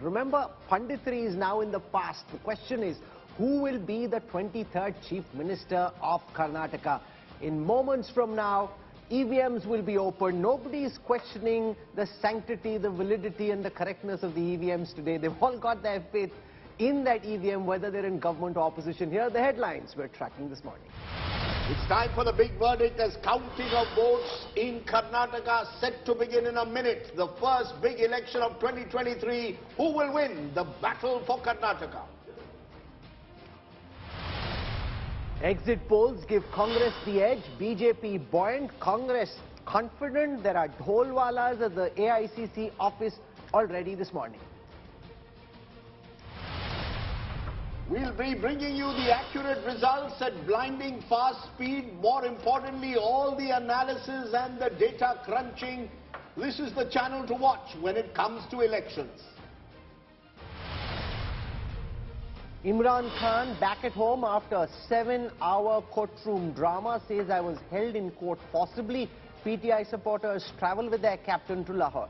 Remember, Panditri is now in the past. The question is, who will be the 23rd Chief Minister of Karnataka? In moments from now, EVMs will be open. Nobody is questioning the sanctity, the validity and the correctness of the EVMs today. They've all got their faith in that EVM, whether they're in government or opposition. Here are the headlines we're tracking this morning. It's time for the big verdict as counting of votes in Karnataka set to begin in a minute. The first big election of 2023. Who will win the battle for Karnataka? Exit polls give Congress the edge. BJP buoyant. Congress confident. There are dholwalas at the AICC office already this morning. We'll be bringing you the accurate results at blinding fast speed. More importantly, all the analysis and the data crunching. This is the channel to watch when it comes to elections. Imran Khan back at home after a 7-hour courtroom drama, says I was held in court forcibly. PTI supporters travel with their captain to Lahore.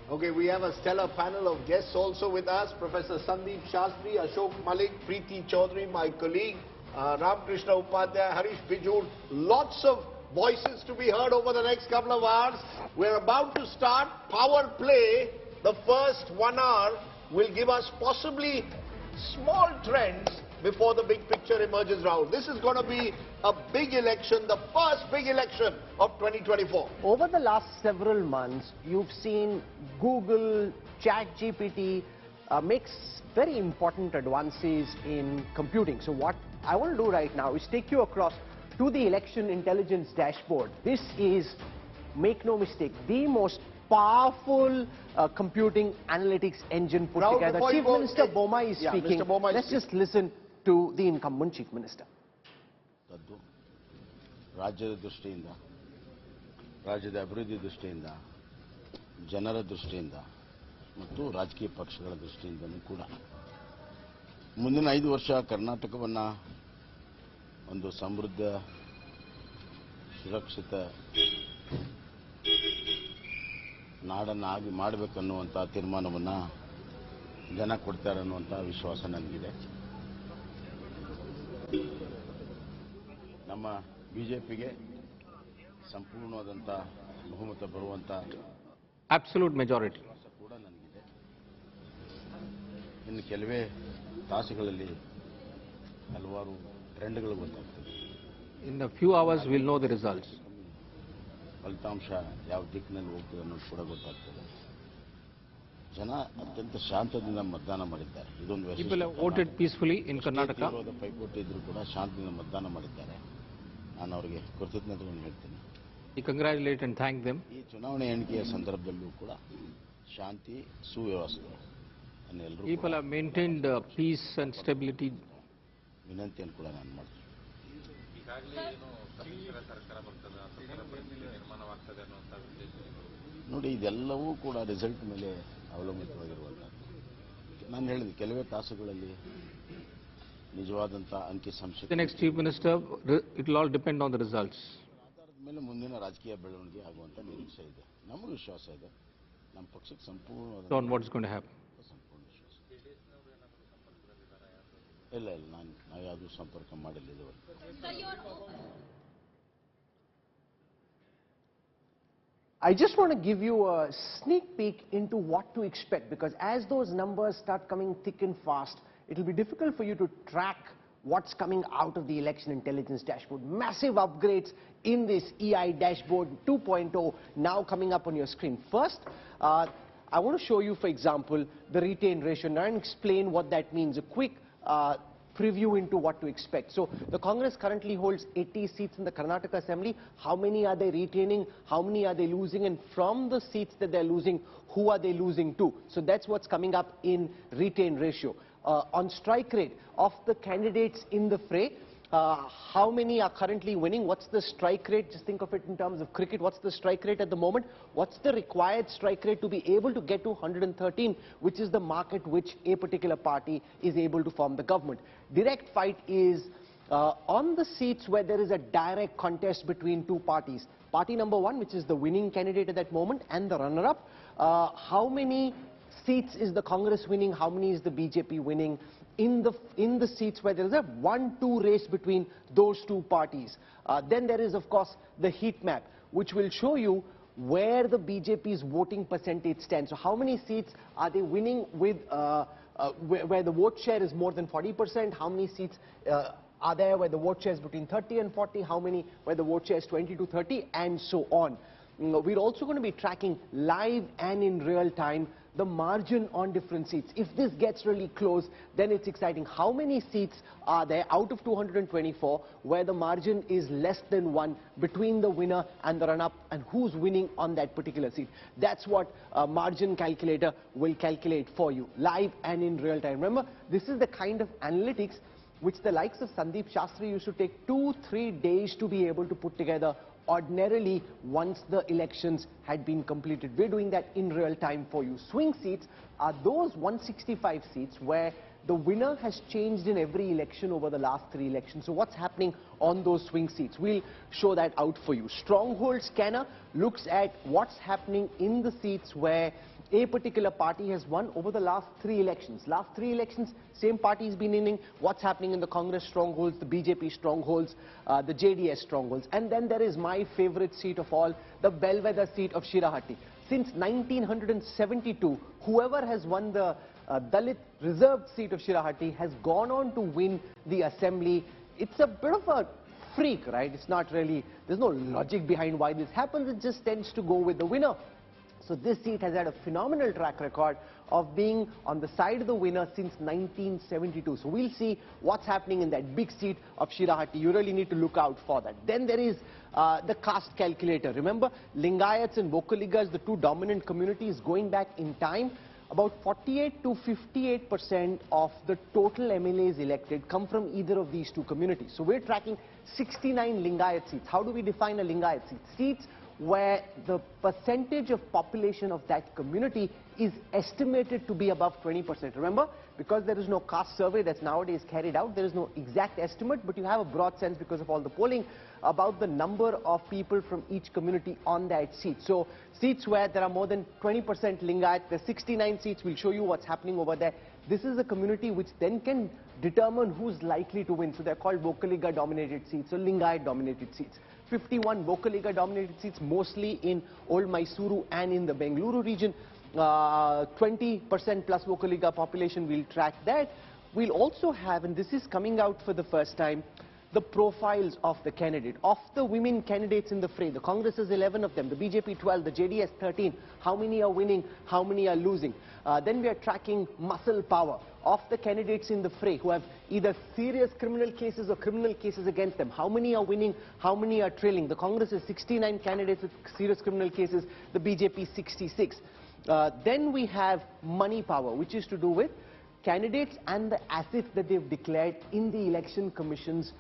Okay, we have a stellar panel of guests also with us. Professor Sandeep Shastri, Ashok Malik, Preeti Chaudhary, my colleague, Ramkrishna Upadhyay, Harish Bijur. Lots of voices to be heard over the next couple of hours. We're about to start power play. The first 1 hour will give us possibly small trends before the big picture emerges round. This is going to be a big election, the first big election of 2024. Over the last several months, you've seen Google, ChatGPT makes very important advances in computing. So what I want to do right now is take you across to the election intelligence dashboard. This is, make no mistake, the most powerful computing analytics engine put together. Chief Minister Bommai is speaking. Let's just listen to the incumbent Chief Minister. ರಾಜ್ಯದ ದೃಷ್ಟಿಯಿಂದ, ರಾಜ್ಯದ ಅಭಿವೃದ್ಧಿ ದೃಷ್ಟಿಯಿಂದ, ಜನರ ದೃಷ್ಟಿಯಿಂದ ಮತ್ತು ರಾಜಕೀಯ ಪಕ್ಷಗಳ ದೃಷ್ಟಿಯಿಂದಲೂ ಕೂಡ ಮುಂದಿನ 5 ವರ್ಷ ಕರ್ನಾಟಕವನ್ನು ಒಂದು ಸಮೃದ್ಧ, ಸುರಕ್ಷಿತ ನಾಡನ್ನಾಗಿ ಮಾಡಬೇಕನ್ನುವಂಥ ತೀರ್ಮಾನವನ್ನು ಜನ ಕೊಡ್ತಾರೆ ಅನ್ನುವಂಥ ವಿಶ್ವಾಸ ನನಗಿದೆ. ನಮ್ಮ ಬಿಜೆಪಿಗೆ ಸಂಪೂರ್ಣವಾದಂಥ ಬಹುಮತ ಬರುವಂಥ ಅಬ್ಸಲ್ಯೂಟ್ ಮೆಜಾರಿಟಿ ಕೂಡ ನನಗಿದೆ. ಇನ್ನು ಕೆಲವೇ ತಾಸುಗಳಲ್ಲಿ ಹಲವಾರು ಟ್ರೆಂಡ್ಗಳು ಗೊತ್ತಾಗ್ತದೆ. ಇನ್ a few hours we'll know the results. ಫಲಿತಾಂಶ ಯಾವ ದಿಕ್ಕಿನಲ್ಲಿ ಹೋಗ್ತದೆ ಅನ್ನೋದು ಕೂಡ ಗೊತ್ತಾಗ್ತದೆ. ಜನ ಅತ್ಯಂತ ಶಾಂತದಿಂದ ಮತದಾನ ಮಾಡಿದ್ದಾರೆ. ಇದೊಂದು people have voted peacefully in Karnataka. ಪೈಪೋಟಿ ಇದ್ರೂ ಕೂಡ ಶಾಂತಿಯಿಂದ ಮತದಾನ ಮಾಡಿದ್ದಾರೆ. ನಾನು ಅವರಿಗೆ ಕೃತಜ್ಞತೆಗಳನ್ನು ಹೇಳ್ತೀನಿ. We congratulate and thank them. ಈ ಚುನಾವಣೆ ಎಣಿಕೆಯ ಸಂದರ್ಭದಲ್ಲೂ ಕೂಡ ಶಾಂತಿ, ಸುವ್ಯವಸ್ಥೆ ಅನ್ನು ಎಲ್ಲರೂ people have maintained peace and stability. ವಿನಂತಿಯನ್ನು ಕೂಡ ನಾನು ಮಾಡ್ತೀನಿ. ನೋಡಿ, ಇದೆಲ್ಲವೂ ಕೂಡ ರಿಸಲ್ಟ್ ಮೇಲೆ ಅವಲಂಬಿತವಾಗಿರುವಂಥದ್ದು. ನಾನು ಹೇಳಿದೆ, ಕೆಲವೇ ತಾಸುಗಳಲ್ಲಿ ನಿಜವಾದಂಥ ಅಂಕಿಸಂಖ್ಯೆ. The next Chief Minister, it will all depend on the results. ಆಧಾರದ ಮೇಲೆ ಮುಂದಿನ ರಾಜಕೀಯ ಬೆಳವಣಿಗೆ ಆಗುವಂಥ ನಿರೀಕ್ಷೆ ಇದೆ. ನಮಗೂ ವಿಶ್ವಾಸ ಇದೆ. ನಮ್ಮ ಪಕ್ಷಕ್ಕೆ ಸಂಪೂರ್ಣವಾದ On what's going to happen. ಸಂಪೂರ್ಣ ವಿಶ್ವಾಸ. ಇಲ್ಲ ನಾವು ಯಾವುದೂ ಸಂಪರ್ಕ ಮಾಡಿಲ್ಲ ಇದುವರೆಗೆ. I just want to give you a sneak peek into what to expect, because as those numbers start coming thick and fast, it will be difficult for you to track what's coming out of the election intelligence dashboard. Massive upgrades in this EI dashboard 2.0 now coming up on your screen. First, I want to show you, for example, the retain ratio and explain what that means. A quick preview into what to expect. So the Congress currently holds 80 seats in the Karnataka Assembly. How many are they retaining? How many are they losing? And from the seats that they're losing, who are they losing to? So that's what's coming up in retain ratio. On strike rate of the candidates in the fray, how many are currently winning? What's the strike rate? Just think of it in terms of cricket. What's the strike rate at the moment? What's the required strike rate to be able to get to 113, which is the mark at which a particular party is able to form the government? Direct fight is On the seats where there is a direct contest between two parties, party number one, which is the winning candidate at that moment, and the runner-up, how many seats is the Congress winning, how many is the BJP winning in the seats where there is a 1-2 race between those two parties. Then there is, of course, the heat map, which will show you where the BJP's voting percentage stands. So how many seats are they winning with, where the vote share is more than 40%, how many seats are there where the vote share is between 30 and 40, how many where the vote share is 20 to 30, and so on. We're also going to be tracking live and in real time the margin on different seats. If this gets really close, then it's exciting. How many seats are there out of 224 where the margin is less than 1 between the winner and the run-up, and who's winning on that particular seat? That's what a margin calculator will calculate for you, live and in real time. Remember, this is the kind of analytics which the likes of Sandeep Shastri used to take 2-3 days to be able to put together ordinarily once the elections had been completed. We're doing that in real time for you. Swing seats are those 165 seats where the winner has changed in every election over the last 3 elections. So what's happening on those swing seats? We'll show that out for you. Stronghold scanner looks at what's happening in the seats where a particular party has won over the last 3 elections. Last 3 elections, same party has been winning. What's happening in the Congress strongholds, the BJP strongholds, the JDS strongholds. And then there is my favorite seat of all, the bellwether seat of Shirahati. Since 1972, whoever has won the Dalit reserved seat of Shirahati has gone on to win the assembly. It's a bit of a freak, right? It's not really, there's no logic behind why this happens. It just tends to go with the winner. So this seat has had a phenomenal track record of being on the side of the winner since 1972. So we'll see what's happening in that big seat of Shirahati. You really need to look out for that. Then there is the caste calculator. Remember, Lingayats and Vokaligas, the two dominant communities going back in time, about 48 to 58% of the total MLAs elected come from either of these two communities. So we're tracking 69 Lingayat seats. How do we define a Lingayat seat? Seats where the percentage of population of that community is estimated to be above 20%. Remember, because there is no caste survey that's nowadays carried out, there is no exact estimate, but you have a broad sense because of all the polling about the number of people from each community on that seat. So seats where there are more than 20% Lingayat, there's 69 seats. We'll show you what's happening over there. This is a community which then can determine who's likely to win. So they're called Vokaliga dominated seats or Lingayat dominated seats. 51 Vokaliga dominated seats, mostly in Old Mysuru and in the Bengaluru region. 20% plus Vokaliga population, we'll track that. We'll also have, and this is coming out for the first time, the profiles of the candidate, of the women candidates in the fray. The Congress is 11 of them, the BJP 12, the JDS 13. How many are winning, how many are losing? Then we are tracking muscle power of the candidates in the fray who have either serious criminal cases or criminal cases against them. How many are winning, how many are trailing? The Congress has 69 candidates with serious criminal cases, the BJP 66. Then we have money power, which is to do with candidates and the assets that they've declared in the Election Commission's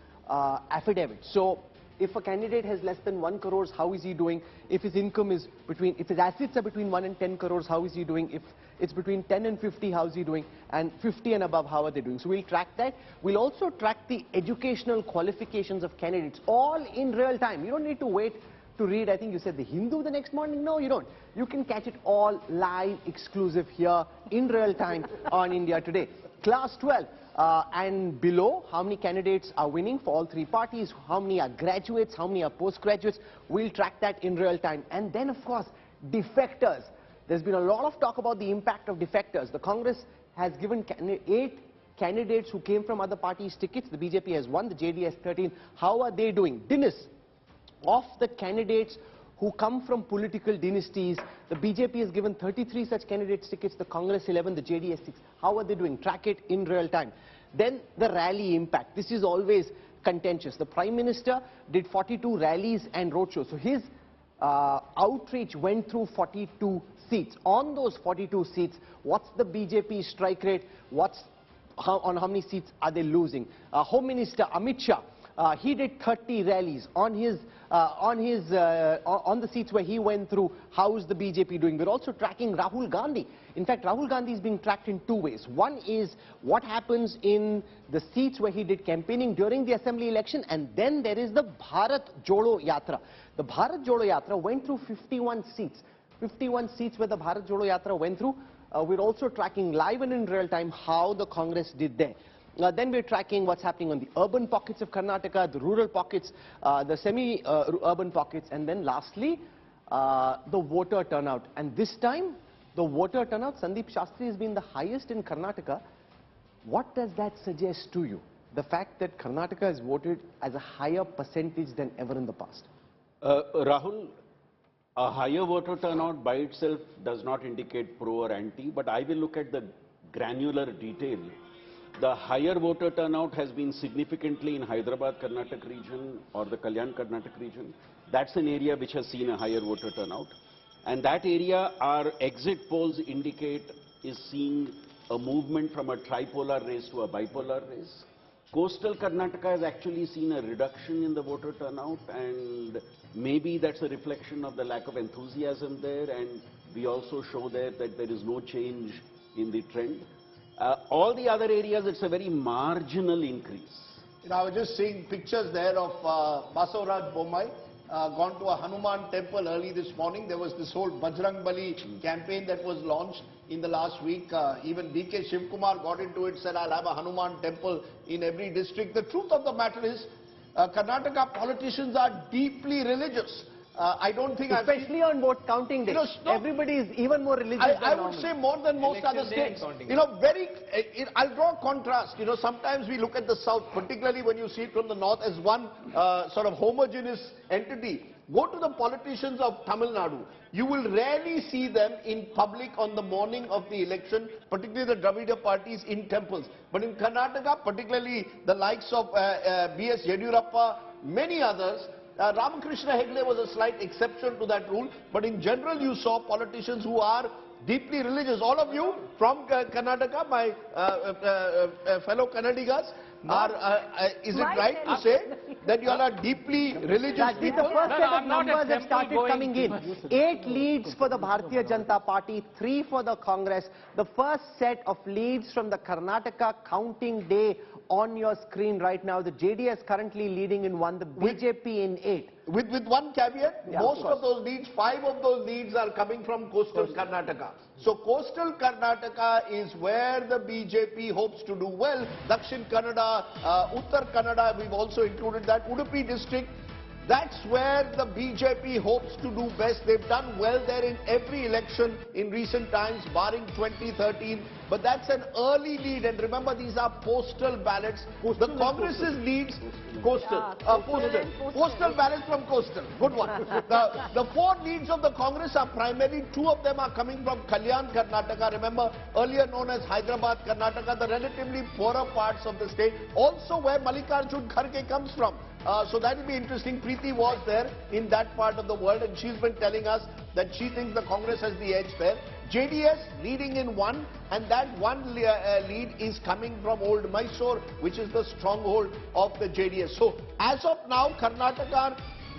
affidavit. So if a candidate has less than 1 crores, how is he doing? If his income is between, if his assets are between 1 and 10 crores, how is he doing? If it's between 10 and 50, how is he doing? And 50 and above, how are they doing? So we'll track that. We'll also track the educational qualifications of candidates, all in real time. You don't need to wait to read, I think you said the Hindu the next morning. No, you don't. You can catch it all live, exclusive here in real time on India Today. Class 12 and below, how many candidates are winning for all 3 parties, how many are graduates, how many are postgraduates. We'll track that in real time. And then, of course, defectors. There's been a lot of talk about the impact of defectors. The Congress has given 8 candidates who came from other parties tickets. The BJP has 1, the JDS 13. How are they doing? Dinners. Of the candidates who come from political dynasties, the BJP has given 33 such candidates tickets, the Congress 11, the JDS 6. How are they doing? Track it in real time. Then the rally impact. This is always contentious. The Prime Minister did 42 rallies and roadshows. So his outreach went through 42 seats. On those 42 seats, what's the BJP strike rate? On how many seats are they losing? Home Minister Amit Shah he did 30 rallies on the seats where he went through. How is the BJP doing? We're also tracking Rahul Gandhi. In fact, Rahul Gandhi is being tracked in two ways. One is what happens in the seats where he did campaigning during the assembly election, and then there is the Bharat Jodo Yatra. The Bharat Jodo Yatra went through 51 seats. 51 seats where the Bharat Jodo Yatra went through. We're also tracking live and in real time how the Congress did there. Then we're tracking what's happening on the urban pockets of Karnataka, the rural pockets, the semi-urban pockets, and then lastly, the voter turnout. And this time, the voter turnout, Sandeep Shastri, has been the highest in Karnataka. What does that suggest to you? The fact that Karnataka has voted as a higher percentage than ever in the past. Rahul, a higher voter turnout by itself does not indicate pro or anti, but I will look at the granular detail. The higher voter turnout has been significantly in Hyderabad Karnataka region or the Kalyan Karnataka region. That's an area which has seen a higher voter turnout. And that area, our exit polls indicate, is seeing a movement from a tripolar race to a bipolar race. Coastal Karnataka has actually seen a reduction in the voter turnout, and maybe that's a reflection of the lack of enthusiasm there, and we also show there that there is no change in the trend. All the other areas, it's a very marginal increase. You know, I was just seeing pictures there of Basavaraj Bommai, gone to a Hanuman temple early this morning. There was this whole Bajrangbali campaign that was launched in the last week. Even DK Shivkumar got into it, said, I'll have a Hanuman temple in every district. The truth of the matter is, Karnataka politicians are deeply religious. I don't think especially on vote counting day. Everybody is even more religious than I would say more than most other states. You know, I'll draw a contrast. You know, sometimes we look at the south, particularly when you see it from the north, as one sort of homogeneous entity. Go to the politicians of Tamil Nadu. You will rarely see them in public on the morning of the election, particularly the Dravida parties in temples. But in Karnataka, particularly the likes of B.S. Yediyurappa, many others, Ramakrishna Hegde was a slight exception to that rule, but in general you saw politicians who are deeply religious. All of you from Karnataka, my fellow Kannadigas, is it right to say that you all are deeply religious people? The first set of numbers have started coming in. 8 leads for the Bharatiya Janata Party, 3 for the Congress. The first set of leads from the Karnataka counting day on your screen right now. The JDS currently leading in 1, the BJP in 8. With one caveat, most of those leads, 5 of those leads are coming from coastal Karnataka. So coastal Karnataka is where the BJP hopes to do well. Dakshin Kannada, Uttar Kannada, we've also included that. Udupi district, that's where the BJP hopes to do best. They've done well there in every election in recent times, barring 2013. But that's an early lead, and remember, these are postal ballots. The Congress's leads, postal ballots from coastal. Good one. The 4 leads of the Congress are primarily, 2 of them are coming from Kalyan, Karnataka. Remember, earlier known as Hyderabad, Karnataka, the relatively poorer parts of the state. Also where Mallikarjun Kharge comes from. So that will be interesting. Preeti was there in that part of the world, and she's been telling us that she thinks the Congress has the edge there. JDS leading in 1, and that 1 lead is coming from Old Mysore, which is the stronghold of the JDS. So as of now, Karnataka are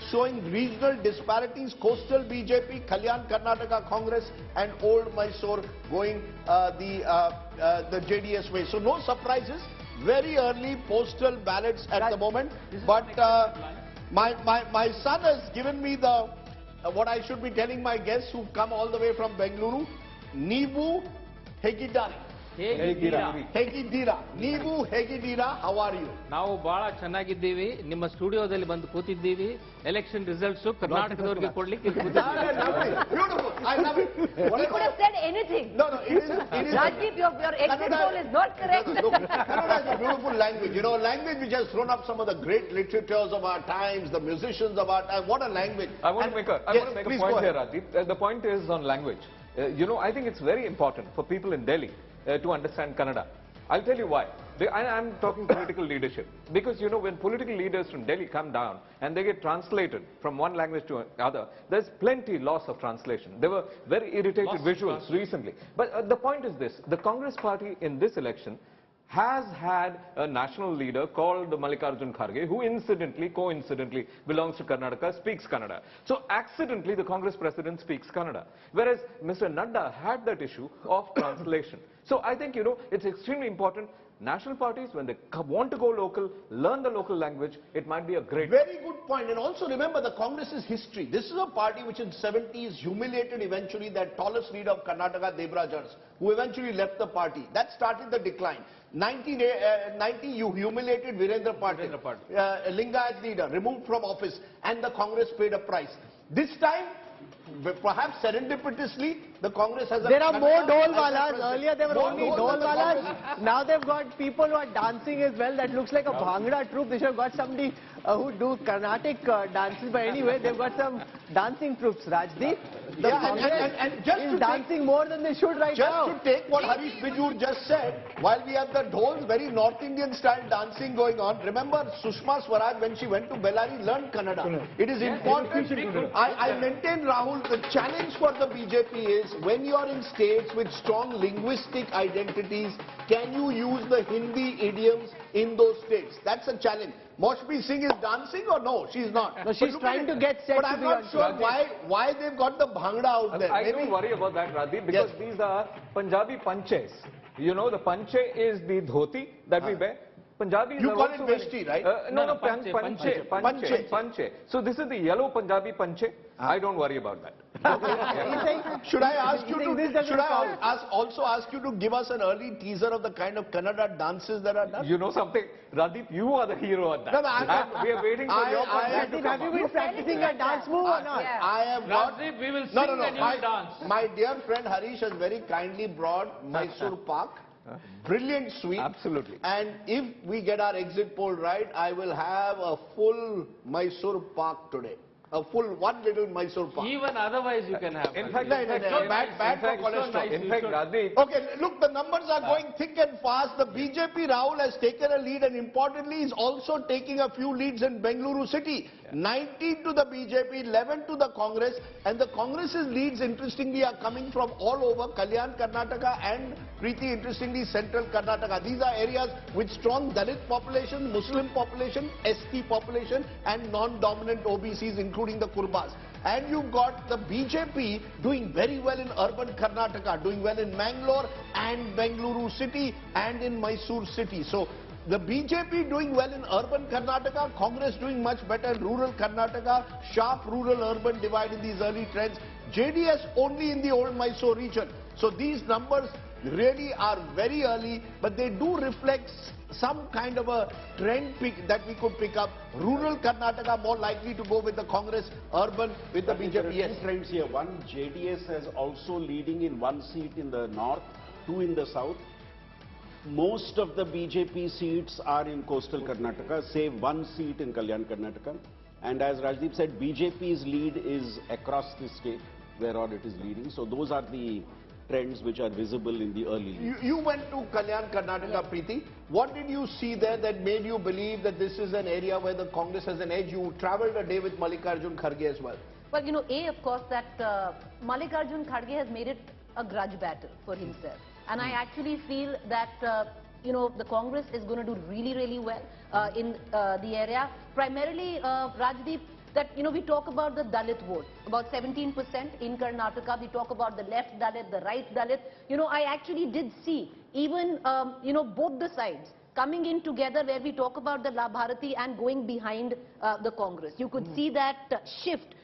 showing regional disparities. Coastal BJP, Kalyan Karnataka Congress, and Old Mysore going the JDS way. So no surprises. Very early postal ballots at the moment. But my son has given me the what I should be telling my guests who've come all the way from Bengaluru. Neevu Hegidari. ಹೇಗಿದ್ದೀರಾ ನೀವು ಹೇಗಿದ್ದೀರಾ how are you ನಾವು ಬಹಳ ಚೆನ್ನಾಗಿದ್ದೀವಿ ನಿಮ್ಮ ಸ್ಟುಡಿಯೋದಲ್ಲಿ ಬಂದು ಕೂತಿದ್ದೀವಿ election results ಕರ್ನಾಟಕದವರಿಗೆ ಕೊಡ್ಲಿಕ್ಕೆ beautiful I love it you could have said anything no it is Rajdeep your exit poll is not correct Kannada is a beautiful language, you know, a language which has thrown up some of the great literatures of our times, the musicians of our time. What a language. I want to make a point here, Rajdeep. The point is on language. You know, I think it's very important for people in Delhi to understand Kannada. I'll tell you why. I'm talking political leadership. Because, you know, when political leaders from Delhi come down and they get translated from one language to another, there's plenty loss of translation. There were very irritated visuals recently. But the point is this. The Congress party in this election has had a national leader called Mallikarjun Kharge, who coincidentally belongs to Karnataka, speaks Kannada. So accidentally the Congress president speaks Kannada. Whereas Mr. Nadda had that issue of translation. So I think, it's extremely important. National parties, when they want to go local, learn the local language, it might be a great... Very good point. And also remember the Congress's history. This is a party which in 70s humiliated eventually that tallest leader of Karnataka, Debrajans, who eventually left the party. That started the decline. 1990, you humiliated Virendra Patil, Lingayat leader, removed from office, and the Congress paid a price. This time, perhaps serendipitously, the Congress has There are more Dolwalas. Earlier there were only Dolwalas. Now they've got people who are dancing as well. That looks like a Bhangra troupe. They should have got somebody who do Carnatic dances. But anyway, they've got some dancing troops, Rajdeep. The Congress is dancing more than they should right now. Just to take what Harish Bijur just said, while we have the Dhols, very North Indian style dancing going on, remember Sushma Swaraj, when she went to Bellary, learned Kannada. It is important. I maintain, Rahul, the challenge for the BJP is, when you are in states with strong linguistic identities, can you use the Hindi idioms in those states? That's a challenge. Moshbi Singh is dancing or no? She's not. No, she's trying to get set. But I'm not sure why they've got the Bhangra out there. I don't worry about that, Radhi, because these are Punjabi panches. The panche is the dhoti that we wear. Punjabis you are call also it vesti, right? No, panche. So this is the yellow Punjabi panche. I don't worry about that. Should I ask you to? Should I also ask you to give us an early teaser of the kind of Kannada dances that are done? You know something, Radip, you are the hero of that. No, we are waiting for your Radip, have you been practicing a dance move or not? I have got. Radip, we will sing and you will dance. My dear friend Harish has very kindly brought Mysore Pak. Brilliant sweet. Absolutely. And if we get our exit poll right, I will have a full Mysore Pak today. A full one little Mysore Pak. Even otherwise you can have. In fact, bad for cholesterol. In fact, Radhi. Okay, look, the numbers are going thick and fast. The BJP, Rahul, has taken a lead and importantly is also taking a few leads in Bengaluru city. 19 to the BJP, 11 to the Congress, and the Congress's leads, interestingly, are coming from all over Kalyan, Karnataka, and Preeti, interestingly, central Karnataka. These are areas with strong Dalit population, Muslim population, ST population, and non-dominant OBCs, including the Kurbas. And you've got the BJP doing very well in urban Karnataka, doing well in Mangalore and Bengaluru city and in Mysore city. So the BJP doing well in urban Karnataka, Congress doing much better in rural Karnataka, sharp rural-urban divide in these early trends, JDS only in the old Mysore region. So these numbers really are very early, but they do reflect some kind of a trend that we could pick up. Rural Karnataka more likely to go with the Congress, urban with the BJP. There are two trends here. One, JDS is also leading in one seat in the north, two in the south. Most of the BJP seats are in coastal Karnataka, save one seat in Kalyan, Karnataka. And as Rajdeep said, BJP's lead is across the state, where all it is leading. So those are the trends which are visible in the early leads. You went to Kalyan, Karnataka, Preeti. What did you see there that made you believe that this is an area where the Congress has an edge? You travelled a day with Mallikarjun Kharge as well. Well, of course, that Mallikarjun Kharge has made it a grudge battle for himself. And I actually feel that, the Congress is going to do really, really well in the area. Primarily, Rajdeep, that, we talk about the Dalit vote, about 17% in Karnataka. We talk about the left Dalit, the right Dalit. I actually did see even, both the sides coming in together where we talk about the La Bharati and going behind the Congress. You could see that shift.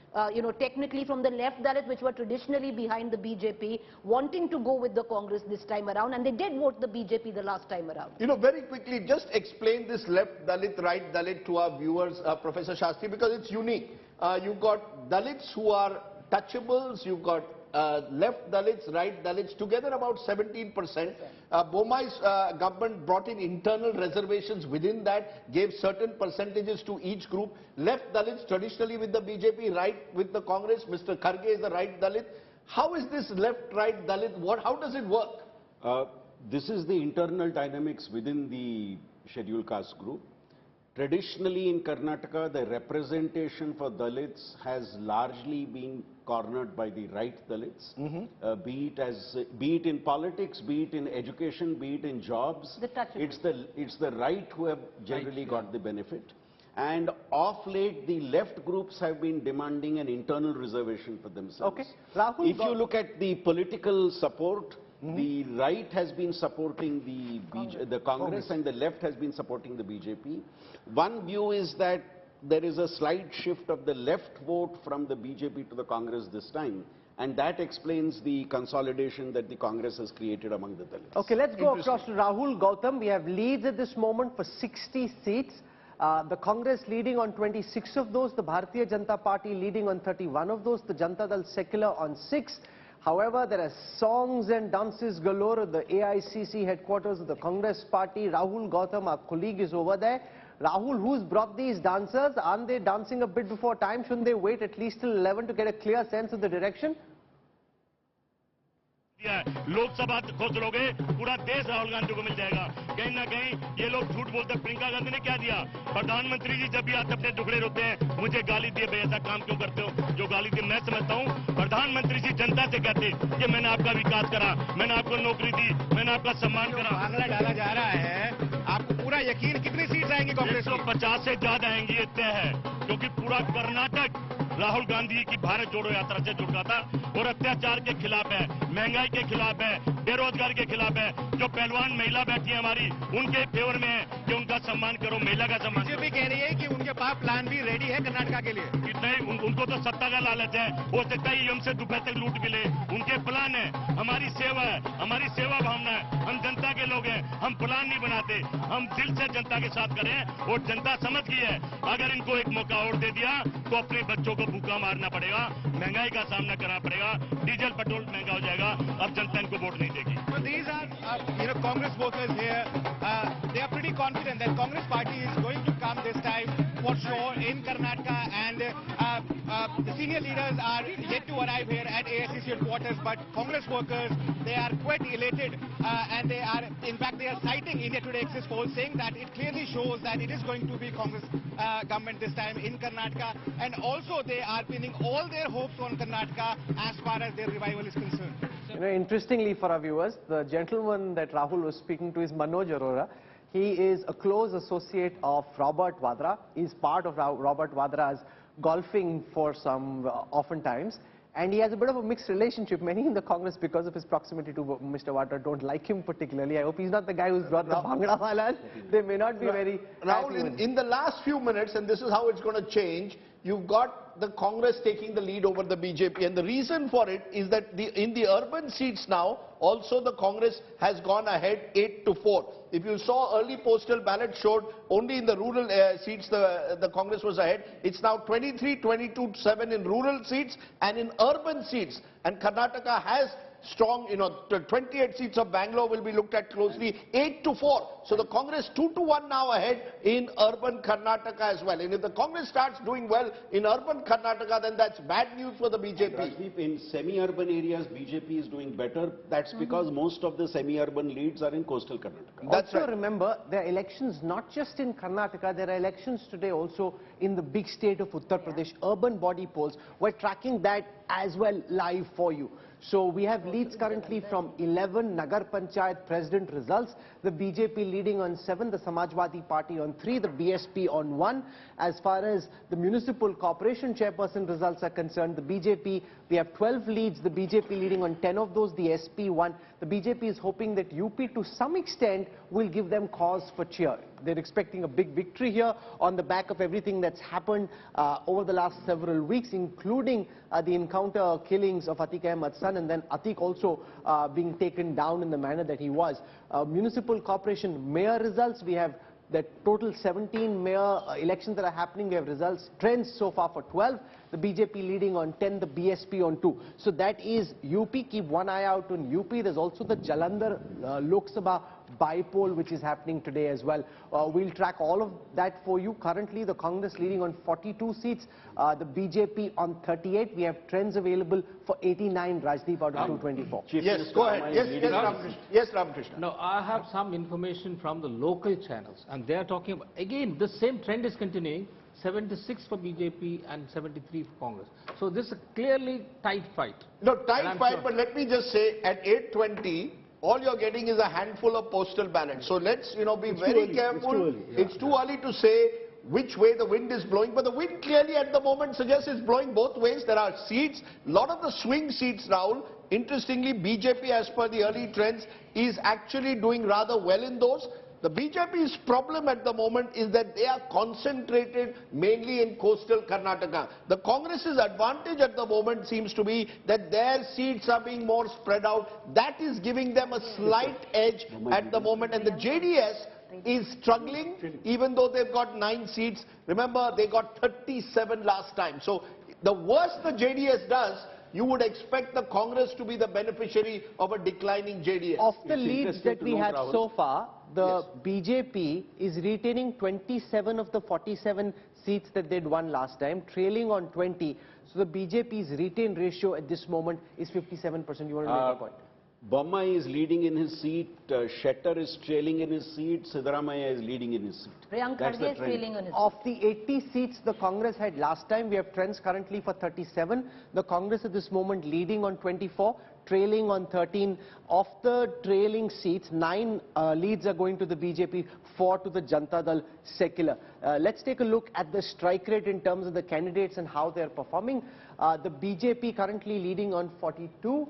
Technically from the left Dalit, which were traditionally behind the BJP, wanting to go with the Congress this time around, and they did vote the BJP the last time around. Very quickly, just explain this left Dalit, right Dalit to our viewers, Professor Shastri, because it's unique. You've got Dalits who are touchables, you've got left Dalits, right Dalits, together about 17%. Bomai's government brought in internal reservations within that, gave certain percentages to each group. Left Dalits traditionally with the BJP, right with the Congress. Mr. Kharge is the right Dalit. How is this left-right Dalit? How does it work? This is the internal dynamics within the scheduled caste group. Traditionally in Karnataka, the representation for Dalits has largely been cornered by the right Dalits, be it in politics, be it in education, be it in jobs. It's the right who have generally got the benefit. And of late, the left groups have been demanding an internal reservation for themselves. Okay. Rahul, if you look at the political support, the right has been supporting the Congress and the left has been supporting the BJP. One view is that there is a slight shift of the left vote from the BJP to the Congress this time. And that explains the consolidation that the Congress has created among the Dalits. Okay, let's go across to Rahul Gautam. We have leads at this moment for 60 seats. The Congress leading on 26 of those, the Bharatiya Janata Party leading on 31 of those, the Janata Dal Secular on 6. However, there are songs and dances galore at the AICC headquarters of the Congress Party. Rahul Gautam, our colleague, is over there. Rahul, who's brought these dancers? Aren't they dancing a bit before time? Shouldn't they wait at least till 11 to get a clear sense of the direction? Lok Sabha खोलोगे पूरा देश राहुल गांधी को मिल जाएगा कहीं ना कहीं ये लोग झूठ बोलते हैं प्रियंका गांधी ने क्या दिया प्रधानमंत्री जी जब भी आते अपने दुखड़े रोते हैं मुझे गाली दिए भाई ऐसा काम क्यों करते हो जो गाली दी मैं समझता हूँ प्रधानमंत्री जी जनता से कहते कि मैंने आपका विकास करा मैंने आपको नौकरी दी मैंने आपका सम्मान करा आंकड़ा डाला जा रहा है आपको पूरा यकीन कितनी सीट आएंगी कांग्रेस को 150 से ज्यादा आएंगी ये तय है क्योंकि पूरा कर्नाटक राहुल गांधी की भारत जोड़ो यात्रा से जुड़ा था और अत्याचार के खिलाफ है महंगाई के खिलाफ है बेरोजगार के खिलाफ है जो पहलवान महिला बैठी है हमारी उनके फेवर में है कि उनका सम्मान करो महिला का सम्मान बीजेपी कह रही है कि उनके पास प्लान भी रेडी है कर्नाटका के लिए नहीं उनको तो सत्ता का लालच है हो सकता है हमसे दोपहर तक लूट मिले उनके प्लान है हमारी सेवा है हमारी सेवा भावना है हम जनता के लोग हैं हम प्लान नहीं बनाते हम दिल से जनता के साथ करें और जनता समझ गई है अगर इनको एक मौका और दे दिया तो अपने बच्चों को भूखा मारना पड़ेगा महंगाई का सामना करना पड़ेगा डीजल पेट्रोल महंगा हो जाएगा अब जनता इनको वोट नहीं देगी So these are Congress workers here. They are pretty confident that Congress party is going to come this time for sure in Karnataka, and the senior leaders are yet to arrive here at AICC headquarters. But Congress workers, they are quite elated, and they are, in fact, they are citing India Today exit polls, saying that it clearly shows that it is going to be Congress government this time in Karnataka, and also they are pinning all their hopes on Karnataka as far as their revival is concerned. You know, interestingly for our viewers, the gentleman that Rahul was speaking to is Manoj Arora. He is a close associate of Robert Vadra. He is part of Robert Vadra's golfing for some oftentimes. And he has a bit of a mixed relationship. Many in the Congress, because of his proximity to Mr. Vadra, don't like him particularly. I hope he's not the guy who's brought the Bhangra Walas. They may not be very... Rahul, in the last few minutes, and this is how it's going to change, you've got the Congress taking the lead over the BJP, and the reason for it is that in the urban seats now, also the Congress has gone ahead 8-4. If you saw early postal ballot showed only in the rural seats the Congress was ahead. It's now 23-22-7 in rural seats and in urban seats. And Karnataka has strong, 28 seats of Bangalore will be looked at closely, 8-4. So the Congress 2-1 now ahead in urban Karnataka as well. And if the Congress starts doing well in urban Karnataka, then that's bad news for the BJP. Rajdeep, in semi-urban areas, BJP is doing better. That's because most of the semi-urban leads are in coastal Karnataka. That's also right. Remember, there are elections not just in Karnataka, there are elections today also in the big state of Uttar Pradesh, urban body polls. We're tracking that as well live for you. So we have leads currently from 11 Nagar Panchayat president results, the BJP leading on 7, the Samajwadi Party on 3, the BSP on 1. As far as the municipal corporation chairperson results are concerned, the BJP, we have 12 leads, the BJP leading on 10 of those, the SP 1. The BJP is hoping that UP to some extent will give them cause for cheer. They're expecting a big victory here on the back of everything that's happened over the last several weeks, including the encounter killings of Atiq Ahmed's son, and then Atiq also being taken down in the manner that he was. Municipal corporation mayor results, we have the total 17 mayor elections that are happening. We have results, trends so far for 12. The BJP leading on 10, the BSP on 2. So that is UP. Keep one eye out on UP. There's also the Jalandhar Lok Sabha by-poll which is happening today as well. We'll track all of that for you. Currently, the Congress leading on 42 seats, the BJP on 38. We have trends available for 89, Rajdeep, out of 224. Yes, go ahead. Yes, Ramakrishna. Now, I have some information from the local channels, and they are talking about, again, the same trend is continuing. 76 for BJP and 73 for Congress. So this is a clearly tight fight. No, tight fight, but let me just say, at 820, all you're getting is a handful of postal ballots. So let's, be very careful. It's too early to say which way the wind is blowing, but the wind clearly at the moment suggests it's blowing both ways. There are seats, a lot of the swing seats, Rahul. Interestingly, BJP, as per the early trends, is actually doing rather well in those. The BJP's problem at the moment is that they are concentrated mainly in coastal Karnataka. The Congress's advantage at the moment seems to be that their seats are being more spread out. That is giving them a slight edge at the moment. And the JDS is struggling, even though they've got 9 seats. Remember, they got 37 last time. So the worse the JDS does, you would expect the Congress to be the beneficiary of a declining JDS. Of the leads that we have so far, the BJP is retaining 27 of the 47 seats that they'd won last time, trailing on 20. So the BJP's retain ratio at this moment is 57%. You want to make a point? Bommai is leading in his seat, Shettar is trailing in his seat, Siddaramaiah is leading in his seat. Priyank Kharge is trailing on his seat. Of the 80 seats the Congress had last time, we have trends currently for 37. The Congress at this moment leading on 24, trailing on 13. Of the trailing seats, 9 leads are going to the BJP, 4 to the Janata Dal Secular. Let's take a look at the strike rate in terms of the candidates and how they're performing. The BJP currently leading on 42.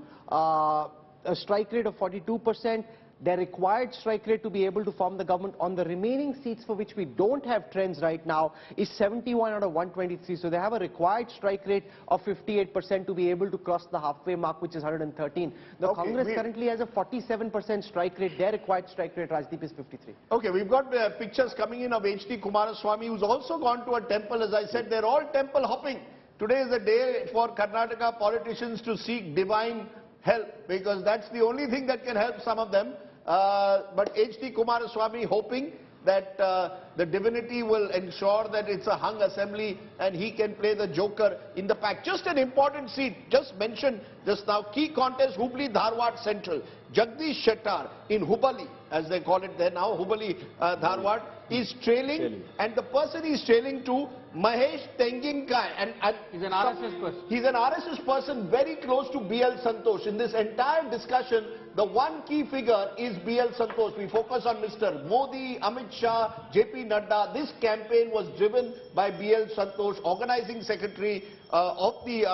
A strike rate of 42%. Their required strike rate to be able to form the government on the remaining seats for which we don't have trends right now is 71 out of 123. So they have a required strike rate of 58% to be able to cross the halfway mark, which is 113. The Congress currently has a 47% strike rate. Their required strike rate, Rajdeep, is 53. Okay, we've got pictures coming in of H.D. Kumaraswamy, who's also gone to a temple. As I said, they're all temple hopping. Today is a day for Karnataka politicians to seek divine help, because that's the only thing that can help some of them. But H.D. Kumaraswamy hoping that the divinity will ensure that it's a hung assembly and he can play the joker in the pack. Just an important seat, just mentioned just now, key contest, Hubli Dharwad Central. Jagdish Shettar in Hubali, as they call it there now, Hubali Dharwad, is trailing, and the person he's trailing to, Mahesh Tenginkai, and he's an RSS person. He's an RSS person very close to B.L. Santosh. In this entire discussion, the one key figure is B.L. Santosh. We focus on Mr. Modi, Amit Shah, J.P. Nadda. This campaign was driven by B.L. Santosh, organizing secretary from the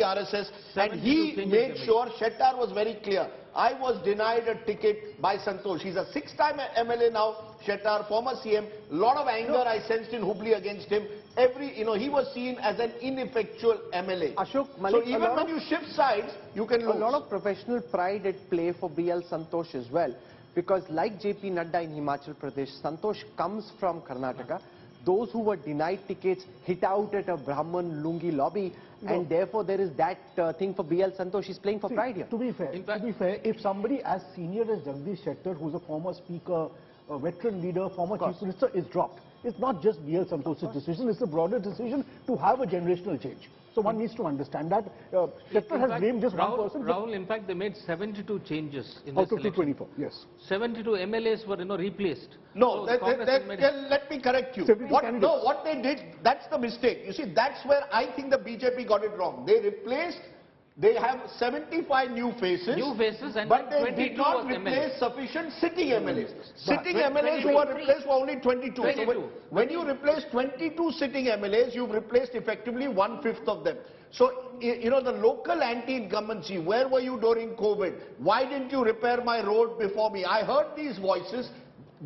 RSS, and he made sure, Shettar was very clear, I was denied a ticket by Santosh. He's a 6-time MLA now, Shettar, former CM. A lot of anger I sensed in Hubli against him. He was seen as an ineffectual MLA. Ashok, Malik, so even when you shift sides, you can lose. A lot of professional pride at play for B.L. Santosh as well, because like J.P. Nadda in Himachal Pradesh, Santosh comes from Karnataka. Those who were denied tickets hit out at a Brahman Lungi lobby, and therefore there is that thing for B.L. Santosh. He's playing for pride here. To be fair, if somebody as senior as Jagdish Shettar, who's a former speaker, a veteran leader, former chief minister, is dropped, it's not just B.L. Santosh's decision, it's a broader decision to have a generational change. So one needs to understand that. Shettar has blamed just one person. Rahul, in fact, they made 72 changes in this election. 24, yes. 72 MLAs were, replaced. No, let me correct you. What they did, that's the mistake. You see, that's where I think the BJP got it wrong. They have 75 new faces, and but they did not replace sufficient sitting MLAs. Sitting MLAs who were replaced were only 22. So when you replace 22 sitting MLAs, you've replaced effectively 1/5 of them. So, the local anti-incumbency, where were you during COVID? Why didn't you repair my road before me? I heard these voices.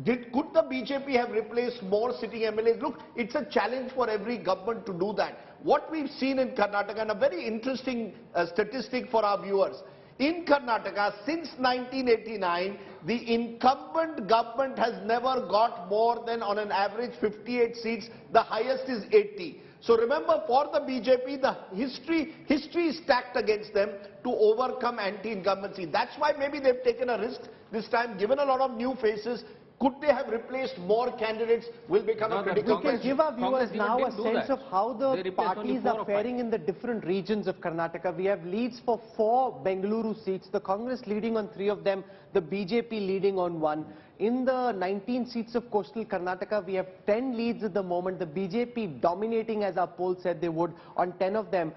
Could the BJP have replaced more sitting MLAs? Look, it's a challenge for every government to do that. What we've seen in Karnataka, and a very interesting statistic for our viewers, in Karnataka since 1989, the incumbent government has never got more than on an average 58 seats. The highest is 80. So remember, for the BJP, the history is stacked against them to overcome anti-incumbency. That's why maybe they've taken a risk this time, given a lot of new faces. Could they have replaced more candidates will become a critical We can question. give our viewers Congress now a even didn't do sense that. of how the They replaced only parties 4 are or 5. faring in the different regions of Karnataka. We have leads for 4 Bengaluru seats, the Congress leading on 3 of them, the BJP leading on 1. In the 19 seats of coastal Karnataka, we have 10 leads at the moment, the BJP dominating, as our poll said they would, on 10 of them.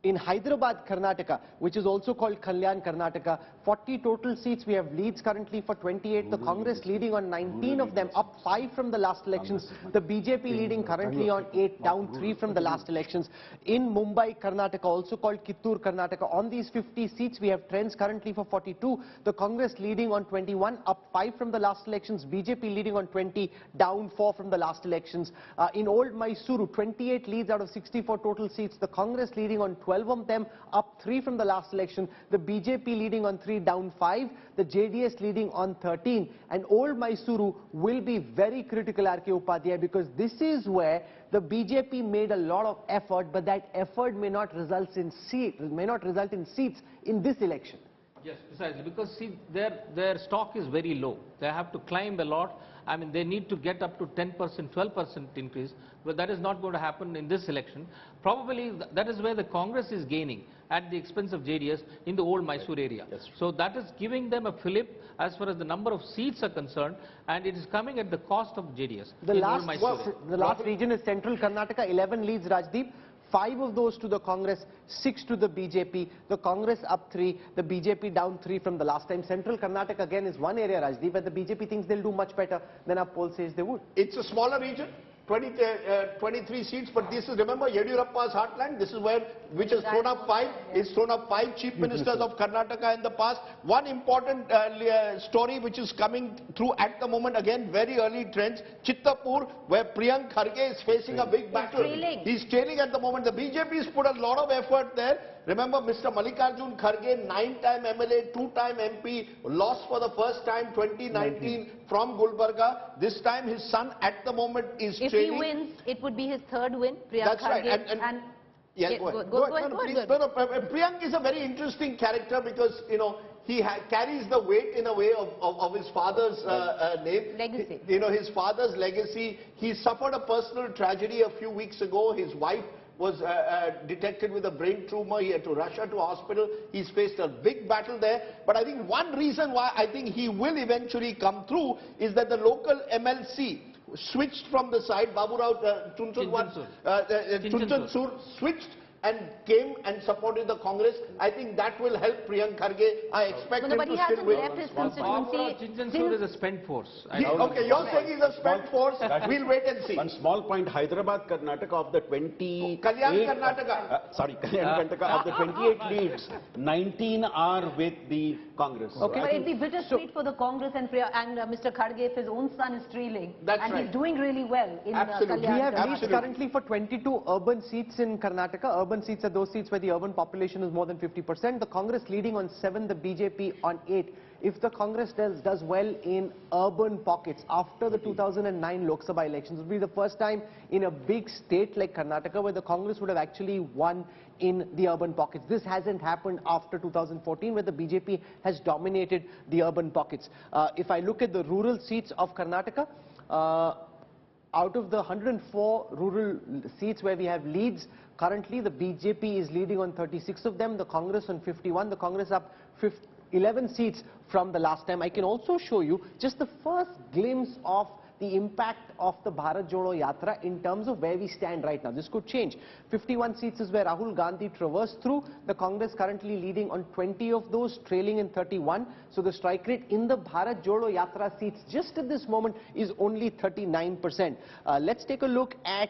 In Hyderabad, Karnataka, which is also called Kalyan, Karnataka, 40 total seats. We have leads currently for 28. The Congress leading on 19 of them, up 5 from the last elections. The BJP leading currently on 8, down 3 from the last elections. In Mumbai, Karnataka, also called Kittur, Karnataka, on these 50 seats, we have trends currently for 42. The Congress leading on 21, up 5 from the last elections. BJP leading on 20, down 4 from the last elections. In Old Mysuru, 28 leads out of 64 total seats. The Congress leading on 12 of them, up 3 from the last election. The BJP leading on 3, down 5. The JDS leading on 13. And Old Mysuru will be very critical, R.K. Upadhyay, because this is where the BJP made a lot of effort, but that effort may not result in seats in this election. Yes, precisely, because see, their stock is very low. They have to climb a lot. I mean, they need to get up to 10%, 12% increase, but that is not going to happen in this election. Probably that is where the Congress is gaining at the expense of JDS in the old Mysore area. Yes. So that is giving them a fillip as far as the number of seats are concerned, and it is coming at the cost of JDS. The last region is Central Karnataka, 11 leads, Rajdeep. 5 of those to the Congress, 6 to the BJP. The Congress up 3, the BJP down 3 from the last time. Central Karnataka again is one area, Rajdeep, where the BJP thinks they'll do much better than our poll says they would. It's a smaller region, 23 seats, but this is, remember, Yediyurappa's heartland. This is where, which has thrown up 5, it's thrown up 5 chief ministers of Karnataka in the past. One important story which is coming through at the moment, again, very early trends, Chittapur, where Priyank Kharge is facing a big battle. He's trailing at the moment. The BJP's put a lot of effort there. Remember, Mr. Mallikarjun Kharge, 9-time MLA, 2-time MP, lost for the first time 2019 from Gulbarga. This time his son at the moment is trailing. If he wins, it would be his 3rd win, Priyank That's right. And yeah, go ahead. Priyank is a very interesting character because, you know, he carries the weight in a way of his father's name. Legacy. You know, his father's legacy. He suffered a personal tragedy a few weeks ago. His wife was detected with a brain tumor. He had to rush her to hospital. He's faced a big battle there. But I think one reason why I think he will eventually come through is that the local MLC switched from the side. Baburao Chunchansur switched and came and supported the Congress. I think that will help Priyank Kharge. I expect him to still win. Left his constituency. Chinchansoor is a spent force. Okay, you're saying he's a spent force. We'll wait and see. One small point, Hyderabad, Karnataka, of the 28... Kalyan, Karnataka. Kalyan, Karnataka, of the 28 leads, 19 are with the Congress. Okay, but it'd be bittersweet for the Congress and Mr. Kharge if his own son is trailing. That's and right. He's doing really well in Absolutely. Kalyan. We have leads currently for 22 urban seats in Karnataka. Urban seats are those seats where the urban population is more than 50%. The Congress leading on 7, the BJP on 8. If the Congress does well in urban pockets after the 2009 Lok Sabha elections, it will be the first time in a big state like Karnataka where the Congress would have actually won in the urban pockets. This hasn't happened after 2014 where the BJP has dominated the urban pockets. If I look at the rural seats of Karnataka, out of the 104 rural seats where we have leads, currently the BJP is leading on 36 of them, the Congress on 51, the Congress up 11 seats from the last time. I can also show you just the first glimpse of the impact of the Bharat Jodo Yatra in terms of where we stand right now. This could change. 51 seats is where Rahul Gandhi traversed through. The Congress currently leading on 20 of those, trailing in 31. So the strike rate in the Bharat Jodo Yatra seats just at this moment is only 39%. Let's take a look at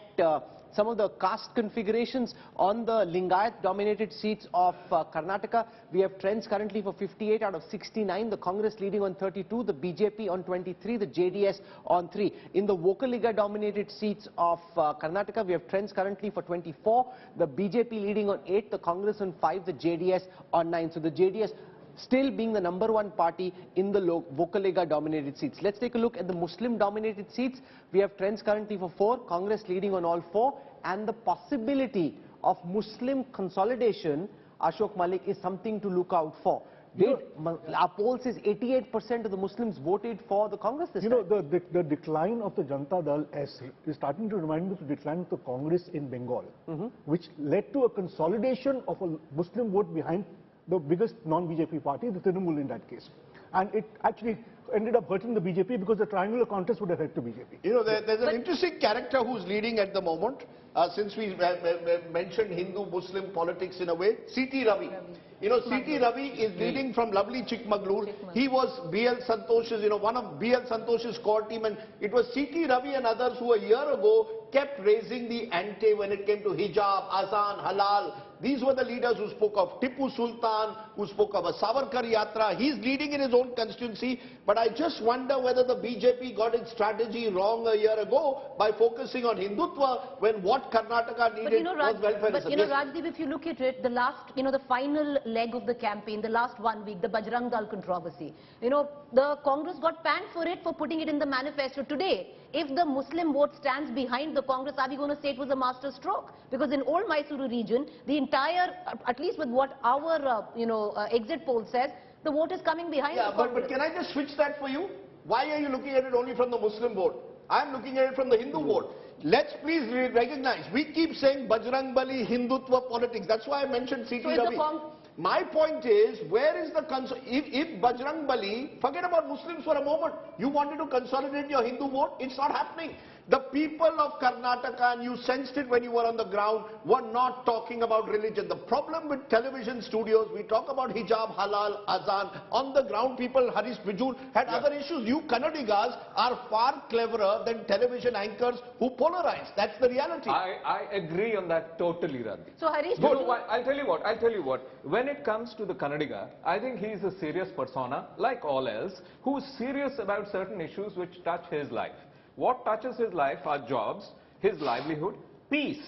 some of the caste configurations on the Lingayat dominated seats of Karnataka. We have trends currently for 58 out of 69, the Congress leading on 32, the BJP on 23, the JDS on 3. In the Vokaliga dominated seats of Karnataka, we have trends currently for 24, the BJP leading on 8, the Congress on 5, the JDS on 9. So the JDS still being the #1 party in the Vokaliga dominated seats. Let's take a look at the Muslim dominated seats. We have trends currently for 4, Congress leading on all 4, and the possibility of Muslim consolidation, Ashok Malik, is something to look out for. Our poll says 88% of the Muslims voted for the Congress this time. You know, the decline of the Janata Dal S is starting to remind me of the decline of the Congress in Bengal, which led to a consolidation of a Muslim vote behind the biggest non-BJP party, the Trinamool in that case. And it actually ended up hurting the BJP because the triangular contest would have helped the BJP. You know, there's an interesting character who's leading at the moment, since we mentioned Hindu-Muslim politics in a way, C.T. Ravi. You know, C.T. Ravi is leading from lovely Chikmagalur. He was B.L. Santosh's, one of B.L. Santosh's core team, and it was C.T. Ravi and others who a year ago kept raising the ante when it came to hijab, azan, halal. These were the leaders who spoke of Tipu Sultan, who spoke of a Savarkar Yatra. He's leading in his own constituency, but I just wonder whether the BJP got its strategy wrong a year ago by focusing on Hindutva when what Karnataka needed was welfare. But Rajdeep, if you look at it, the last, the final leg of the campaign, the last 1 week, the Bajrang Dal controversy, the Congress got panned for it, for putting it in the manifesto. Today, if the Muslim vote stands behind the Congress, are we going to say it was a master stroke? Because in old Mysuru region, the entire, at least with what our, exit poll says, the vote is coming behind the Congress. But can I just switch that for you? Why are you looking at it only from the Muslim vote? I'm looking at it from the Hindu vote. Let's please recognize, we keep saying Bajrangbali, Hindutva politics. That's why I mentioned C.T. Ravi. My point is, where is the if Bajrangbali, forget about Muslims for a moment, you wanted to consolidate your Hindu vote, it's not happening. The people of Karnataka, and you sensed it when you were on the ground, were not talking about religion. The problem with television studios, we talk about hijab, halal, azan. On the ground, people, Harish Vijur, had other issues. You Kannadigas are far cleverer than television anchors who polarize. That's the reality. I agree on that totally, Radhi. So Harish, I'll tell you what. When it comes to the Kannadiga, I think he's a serious persona, like all else, who is serious about certain issues which touch his life. What touches his life are jobs, his livelihood, peace.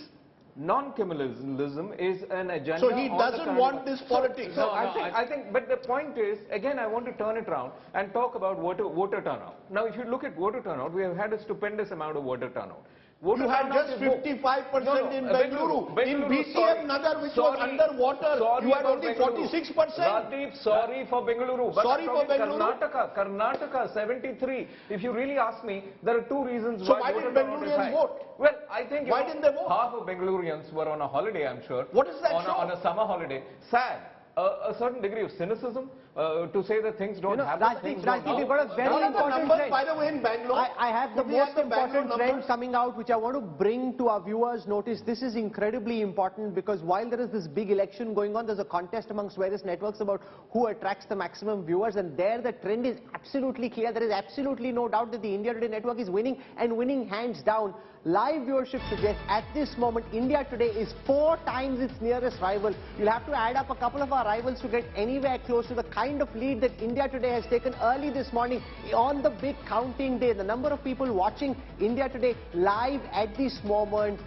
Non-communalism is an agenda. So he doesn't want this politics. I think, but the point is, again, I want to turn it around and talk about voter turnout. Now, if you look at voter turnout, we have had a stupendous amount of voter turnout. You had just 55% in Bengaluru. In BTM Nagar, which was underwater, you had only 46%. Radip, sorry for Bengaluru. Sorry for Bengaluru. Karnataka, 73. If you really ask me, there are two reasons so why did Bengalurians vote? Well, I think why didn't they vote? Half of Bengalurians were on a holiday, I'm sure. What is that on a summer holiday. Sad. A certain degree of cynicism to say that things don't happen. Rajdeep, we've got a very important trend. By the way, in Bangalore, I have the most important trend coming out, which I want to bring to our viewers' notice. This is incredibly important because while there is this big election going on, there's a contest amongst various networks about who attracts the maximum viewers, and there the trend is absolutely clear. There is absolutely no doubt that the India Today network is winning, and winning hands down. Live viewership suggests at this moment India Today is 4 times its nearest rival. You'll have to add up a couple of our rivals to get anywhere close to the kind of lead that India Today has taken early this morning on the big counting day. The number of people watching India Today live at this moment,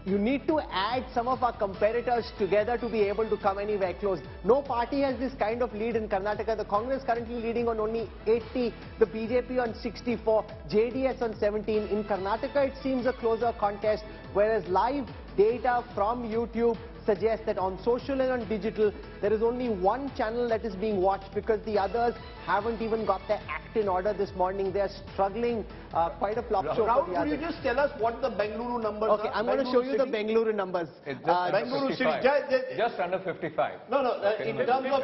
you need to add some of our competitors together to be able to come anywhere close. No party has this kind of lead in Karnataka. The Congress currently leading on only 80, the BJP on 64, JDS on 17. In Karnataka, it seems a closer contest, whereas live data from YouTube suggests that on social and on digital, there is only one channel that is being watched because the others haven't even got their act in order this morning. They are struggling quite a flop show. Rahul, could you just tell us what the Bengaluru numbers are? Okay, I'm going to show you the Bengaluru numbers. Bengaluru City, just under 55. In terms of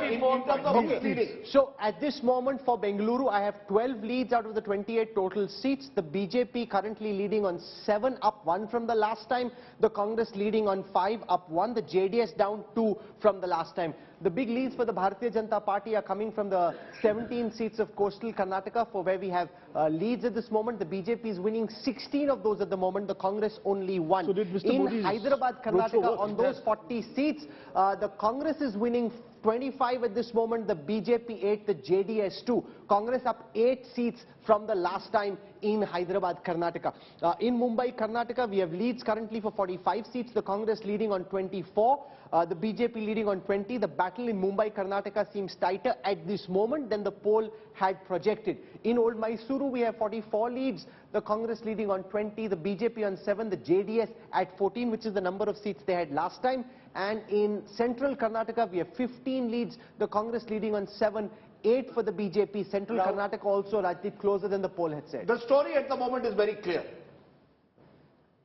who's leading. So at this moment for Bengaluru, I have 12 leads out of the 28 total seats. The BJP currently leading on 7, up 1 from the last time. The Congress leading on 5, up 1. The JDS down 2 from the last time. The big leads for the Bharatiya Janata Party are coming from the 17 seats of coastal Karnataka, for where we have leads at this moment. The BJP is winning 16 of those at the moment. The Congress only 1. So did Mr. In Modi's Hyderabad, Karnataka, on those 40 seats, the Congress is winning 25 at this moment, the BJP 8, the JDS 2. Congress up 8 seats from the last time in Hyderabad, Karnataka. In Mumbai, Karnataka, we have leads currently for 45 seats, the Congress leading on 24, the BJP leading on 20. The battle in Mumbai, Karnataka seems tighter at this moment than the poll had projected. In Old Mysuru, we have 44 leads, the Congress leading on 20, the BJP on 7, the JDS at 14, which is the number of seats they had last time. And in central Karnataka, we have 15 leads, the Congress leading on 7, 8 for the BJP. Central Karnataka also, Rajdeep, closer than the poll had said. The story at the moment is very clear.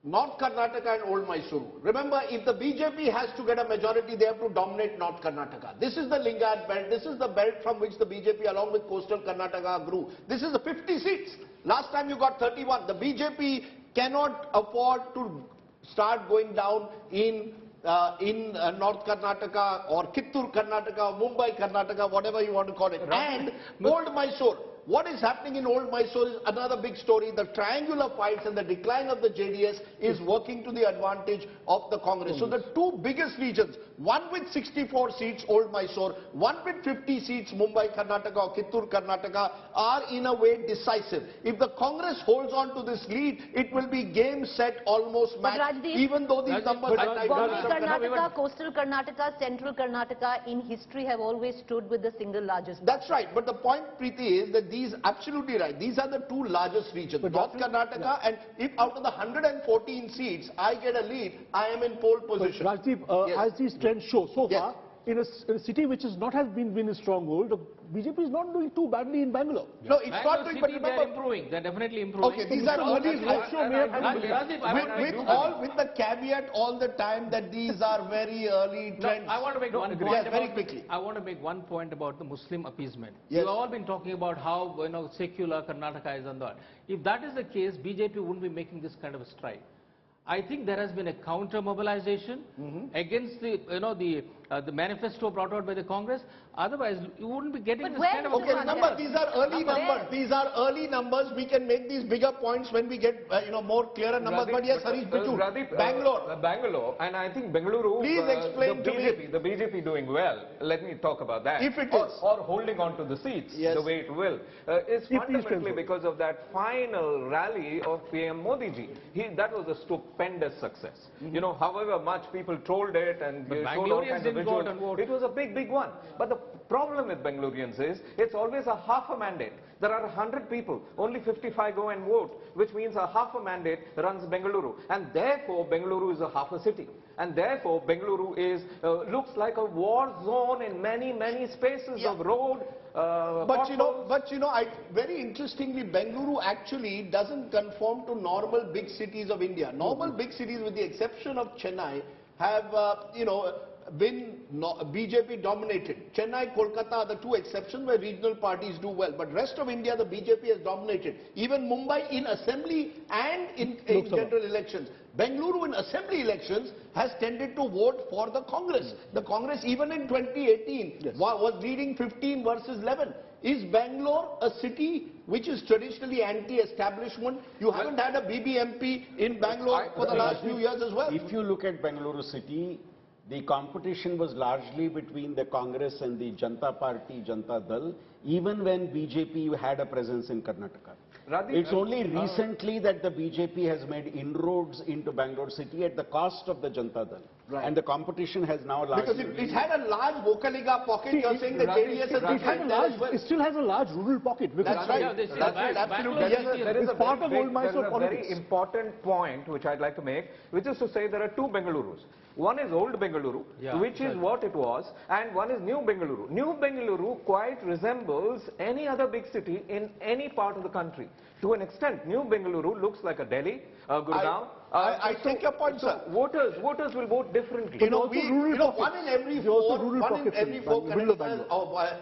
North Karnataka and Old Mysuru. Remember, if the BJP has to get a majority, they have to dominate North Karnataka. This is the Lingayat belt. This is the belt from which the BJP, along with coastal Karnataka, grew. This is the 50 seats. Last time you got 31. The BJP cannot afford to start going down in North Karnataka or Kittur Karnataka or Mumbai Karnataka, whatever you want to call it. And Old Mysore. What is happening in Old Mysore is another big story. The triangular fights and the decline of the JDS is working to the advantage of the Congress. So the two biggest regions, one with 64 seats, Old Mysore, one with 50 seats, Mumbai Karnataka or Kittur Karnataka, are in a way decisive. If the Congress holds on to this lead, it will be game, set, almost match, even though these numbers are tight. Bombay Karnataka, coastal Karnataka, central Karnataka in history have always stood with the single largest. That's right. But the point, Preeti, is that these, absolutely right, these are the two largest regions, North Karnataka, and if out of the 114 seats, I get a lead, I am in pole position. But Rajdeep, as these trends show, so far, in a city which has not been a stronghold, the BJP is not doing too badly in Bangalore. No, it's not doing, but remember, they're improving. They're definitely improving. Okay, these are early leads. With the caveat all the time that these are very early trends. I want to make one point. Yes, very quickly. I want to make one point about the Muslim appeasement. Yes. You've all been talking about how secular Karnataka is on that. If that is the case, BJP wouldn't be making this kind of a stride. I think there has been a counter mobilization against the manifesto brought out by the Congress. Otherwise, you wouldn't be getting this kind of. Okay, remember, these are early numbers. These are early numbers. We can make these bigger points when we get more clearer numbers. But yes, Harish Biju, Bangalore. Bangalore, and I think Bengaluru. Please explain to me. The BJP doing well. Let me talk about that. If it is, or holding on to the seats the way it will, is fundamentally because of that final rally of PM Modi ji. That was a stupendous success. You know, however much people trolled it and showed all kinds of visuals, it was a big one. But the problem with Bangaloreans is it's always a half a mandate. There are 100 people, only 55 go and vote, which means a half a mandate runs Bengaluru, and therefore Bengaluru is a half a city, and therefore Bengaluru is looks like a war zone in many spaces of road. But very interestingly, Bengaluru actually doesn't conform to normal big cities of India. Normal big cities, with the exception of Chennai, have been BJP dominated. Chennai, Kolkata are the two exceptions where regional parties do well. But rest of India, the BJP has dominated. Even Mumbai in assembly and in general elections. Bengaluru in assembly elections has tended to vote for the Congress. The Congress, even in 2018, was leading 15 versus 11. Is Bangalore a city which is traditionally anti-establishment? You haven't had a BBMP in Bangalore for the last few years as well. If you look at Bengaluru city, the competition was largely between the Congress and the Janata Party, Janata Dal, even when BJP had a presence in Karnataka. It's only recently that the BJP has made inroads into Bangalore city at the cost of the Janata Dal. Right. And the competition has now largely... Because it had a large Vocaliga pocket. You're saying the JDS has it still has a large rural pocket. That's right. Absolutely. There is a very important point which I'd like to make, which is to say there are two Bengalurus. One is old Bengaluru, which is what it was, and one is new Bengaluru. New Bengaluru quite resembles any other big city in any part of the country. To an extent, New Bengaluru looks like a Delhi, Gurgaon. I take your point, sir. Voters will vote differently. One in every four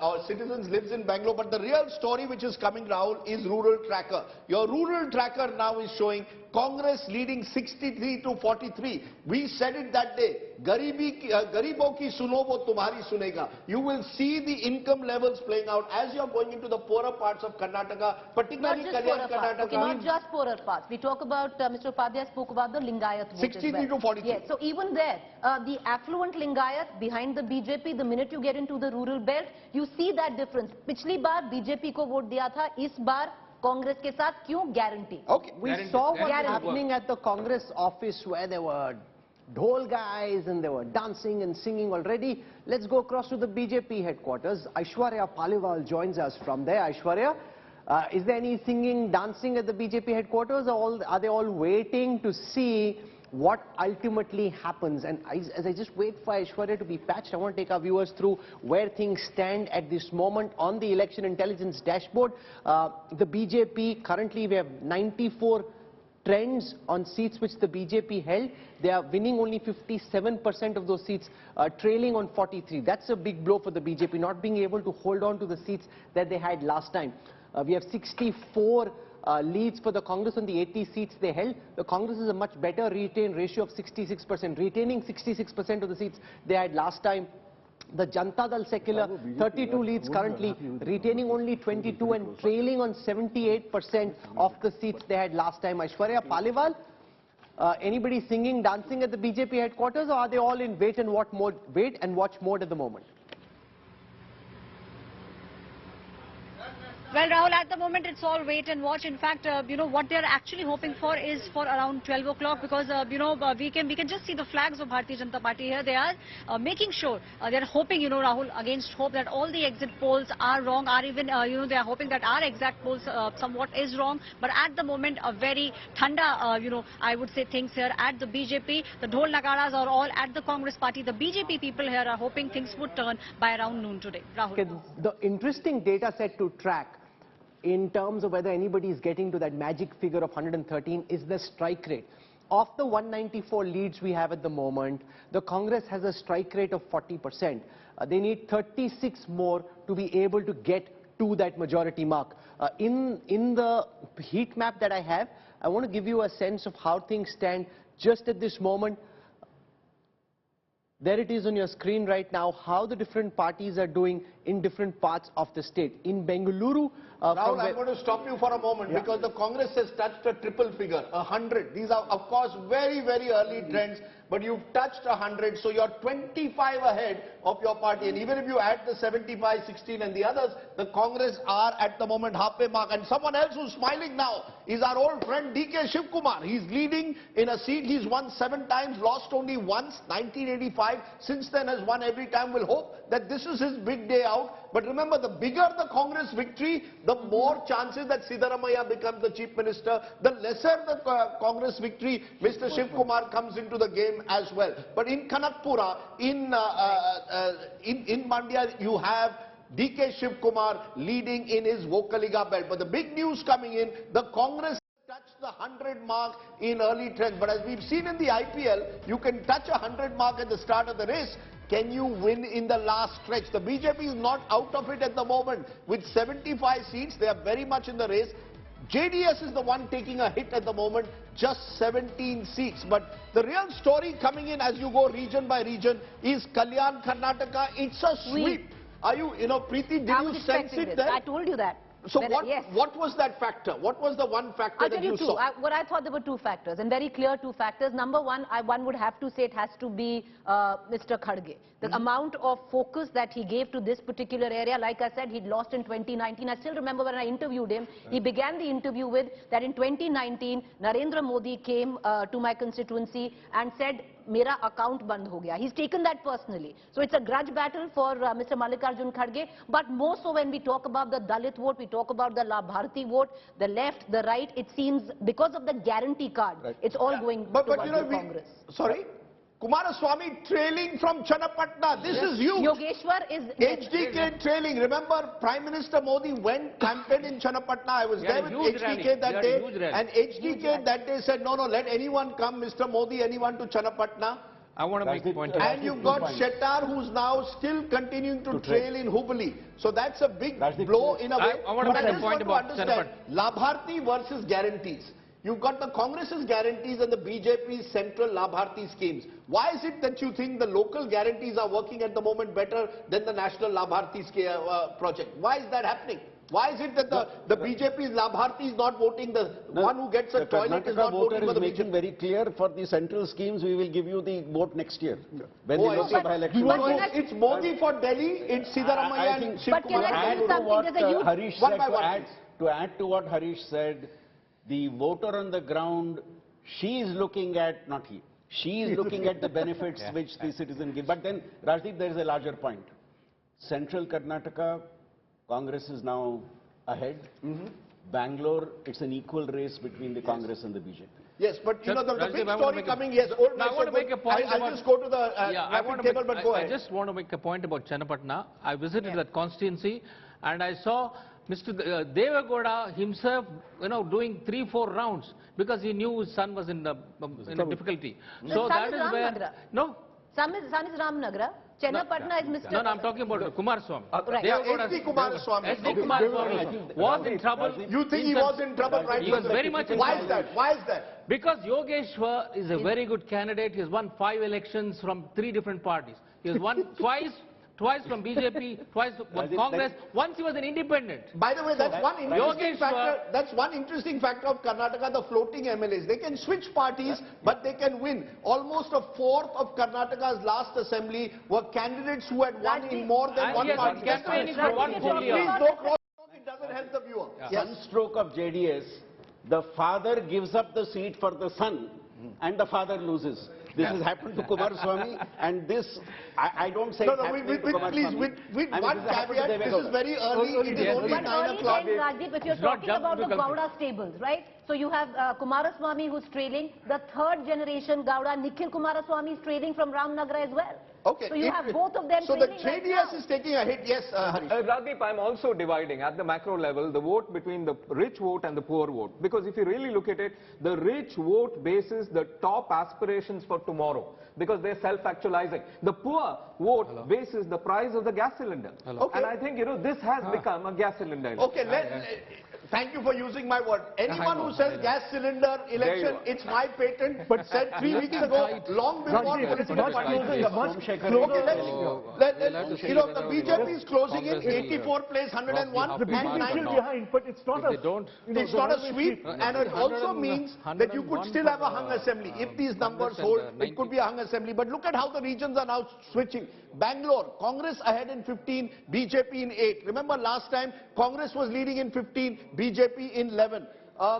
our citizens lives in Bangalore. But the real story which is coming, Rahul, is rural tracker. Your rural tracker now is showing Congress leading 63 to 43. We said it that day. Garibo ki suno wo tumhari sunega. You will see the income levels playing out as you are going into the poorer parts of Karnataka, particularly Kalyan Karnataka. Okay, not just poorer parts. We talk about, Mr. Upadhyay spoke about the Lingayat vote 63 to 43. Yes, so even there, the affluent Lingayat behind the BJP, the minute you get into the rural belt, you see that difference. Pichli baar BJP ko vote diya tha, is baar Congress के साथ क्यों guarantee? Okay, we saw what was happening at the Congress office where there were dhol guys and they were dancing and singing already. Let's go across to the BJP headquarters. Aishwarya Paliwal joins us from there. Aishwarya, is there any singing, dancing at the BJP headquarters, or are they all waiting to see what ultimately happens? And as I just wait for Aishwarya to be patched, I want to take our viewers through where things stand at this moment on the election intelligence dashboard. The BJP, currently we have 94 trends on seats which the BJP held. They are winning only 57% of those seats, trailing on 43. That's a big blow for the BJP, not being able to hold on to the seats that they had last time. We have 64 leads for the Congress on the 80 seats they held. The Congress is a much better retain ratio of 66%, retaining 66% of the seats they had last time. The Janata Dal Secular, 32 leads currently, retaining only 22 and trailing on 78% of the seats they had last time. Aishwarya Paliwal, anybody singing, dancing at the BJP headquarters, or are they all in wait and watch mode at the moment? Well, Rahul, at the moment it's all wait and watch. In fact, what they're actually hoping for is for around 12 o'clock, because we can just see the flags of Bharatiya Janata Party here. They are making sure, they're hoping, Rahul, against hope, that all the exit polls are wrong, or even they are hoping that our exact polls somewhat is wrong. But at the moment, a very thanda, I would say, things here at the BJP. The dhol nagaras are all at the Congress Party. The BJP people here are hoping things would turn by around noon today. Rahul. Okay, the interesting data set to track in terms of whether anybody is getting to that magic figure of 113 is the strike rate. Of the 194 leads we have at the moment, the Congress has a strike rate of 40%. They need 36 more to be able to get to that majority mark. In the heat map that I have, I want to give you a sense of how things stand just at this moment. There it is on your screen right now, how the different parties are doing in different parts of the state. In Bengaluru... Rahul, I'm going to stop you for a moment because the Congress has touched a triple figure, 100. These are, of course, very, very early trends, but you've touched 100, so you're 25 ahead of your party. And even if you add the 75, 16 and the others, the Congress are at the moment halfway mark. And someone else who's smiling now is our old friend DK Shivkumar. He's leading in a seat. He's won 7 times, lost only once, 1985. Since then has won every time. We'll hope that this is his big day out. But remember, the bigger the Congress victory, the more chances that Siddaramaiah becomes the Chief Minister. The lesser the Congress victory, Mr. Shivkumar comes into the game as well. But in Kanakpura, in Mandya, you have DK Shivkumar leading in his Vokaliga belt. But the big news coming in, the Congress touched the 100 mark in early trends. But as we've seen in the IPL, you can touch a 100 mark at the start of the race. Can you win in the last stretch? The BJP is not out of it at the moment. With 75 seats, they are very much in the race. JDS is the one taking a hit at the moment, just 17 seats. But the real story coming in as you go region by region is Kalyan, Karnataka. It's a sweep. Are you, Preeti, did you sense it there? I told you that. So what was that factor? What was the one factor that you saw? What I thought there were 2 factors, and very clear 2 factors. Number one, one would have to say it has to be Mr. Kharge. The amount of focus that he gave to this particular area, like I said, he'd lost in 2019. I still remember when I interviewed him, he began the interview with that in 2019, Narendra Modi came to my constituency and said, Mera account band ho gaya. He's taken that personally. So it's a grudge battle for Mr. Mallikarjun Kharge. But more so when we talk about the Dalit vote, we talk about the Labharti vote, the left, the right, it seems because of the guarantee card, it's all going towards the Congress. Sorry? Kumaraswamy trailing from Channapatna. This is huge. Yogeshwar is... HDK trailing. Remember, Prime Minister Modi went campaign in Channapatna. I was there with HDK that day. And HDK that day said, no, let anyone come, Mr. Modi, anyone to Channapatna. I want to make a point. And you've got Shettar, who's now still continuing to trail in Hubli. So that's a big blow in a way. I want to make a point about understand Labharti versus guarantees. You've got the Congress's guarantees and the BJP's central Labharti schemes. Why is it that you think the local guarantees are working at the moment better than the national Labharti project? Why is that happening? Why is it that the BJP's Labharti is not voting, the one who gets a toilet is not voting for the BJP? Making very clear for the central schemes, we will give you the vote next year. When the Lok Sabha election it's Modi for Delhi, it's Siddaramaiah and But can I tell you something? There's a huge... Harish said to add to add to what Harish said, the voter on the ground, she is looking at, not he, she is looking at the benefits which the citizen give. But then, Rajdeep, there is a larger point. Central Karnataka, Congress is now ahead. Bangalore, it's an equal race between the Congress and the BJP. Yes, but you know, the big Rajdeep, story coming, yes, old I want to make a point I'll just go to the rapid table, but go ahead. I just want to make a point about Channapatna. I visited that constituency and I saw Mr. Devagowda himself, doing 3-4 rounds because he knew his son was in a difficulty. So that is where... No? Son is Ramnagra. Channapatna is Mr. No, I'm talking about Kumaraswamy. Right. S.D. Kumaraswamy. S.D. Kumaraswamy was in trouble. You think he was in trouble, right? He was very much in trouble. Why is that? Why is that? Because Yogeshwar is a very good candidate. He has won 5 elections from 3 different parties. He has won twice from BJP, twice from Congress. Once he was an independent. By the way, that's one interesting factor. That's one interesting factor of Karnataka, the floating MLAs. They can switch parties, but they can win. Almost a fourth of Karnataka's last assembly were candidates who had won in more than one party. Campaigning for one fully. Please don't cross talk. It doesn't help the viewer. Sunstroke of JDS, the father gives up the seat for the son, and the father loses. This has happened to Kumaraswamy, and this, I don't say no, please, with one caveat, this is very early, it is only 9 o'clock. Rajdeep, if you're talking about the Gowda stables, right? So you have Kumaraswamy who's trailing, the 3rd generation Gowda, Nikhil Kumaraswamy is trailing from Ramnagar as well. Okay. So you have both of them so the trailing JDS is taking a hit, yes, Harish. Rajdeep, I'm also dividing at the macro level the vote between the rich vote and the poor vote. Because if you really look at it, the rich vote bases the top aspirations for tomorrow. Because they're self-actualizing. The poor vote bases the price of the gas cylinder. Okay. And I think, this has become a gas cylinder. Okay, thank you for using my word. Anyone who says gas cylinder election, it's my patent, but said 3 weeks ago, long before political parties. The BJP is closing in, 84 plays 101, The BJP is still behind, but it's not it's not a sweep, and it also means that you could still have a hung assembly. If these numbers hold, it could be a hung assembly. But look at how the regions are now switching. Bangalore, Congress ahead in 15, BJP in 8. Remember last time, Congress was leading in 15, BJP in 11.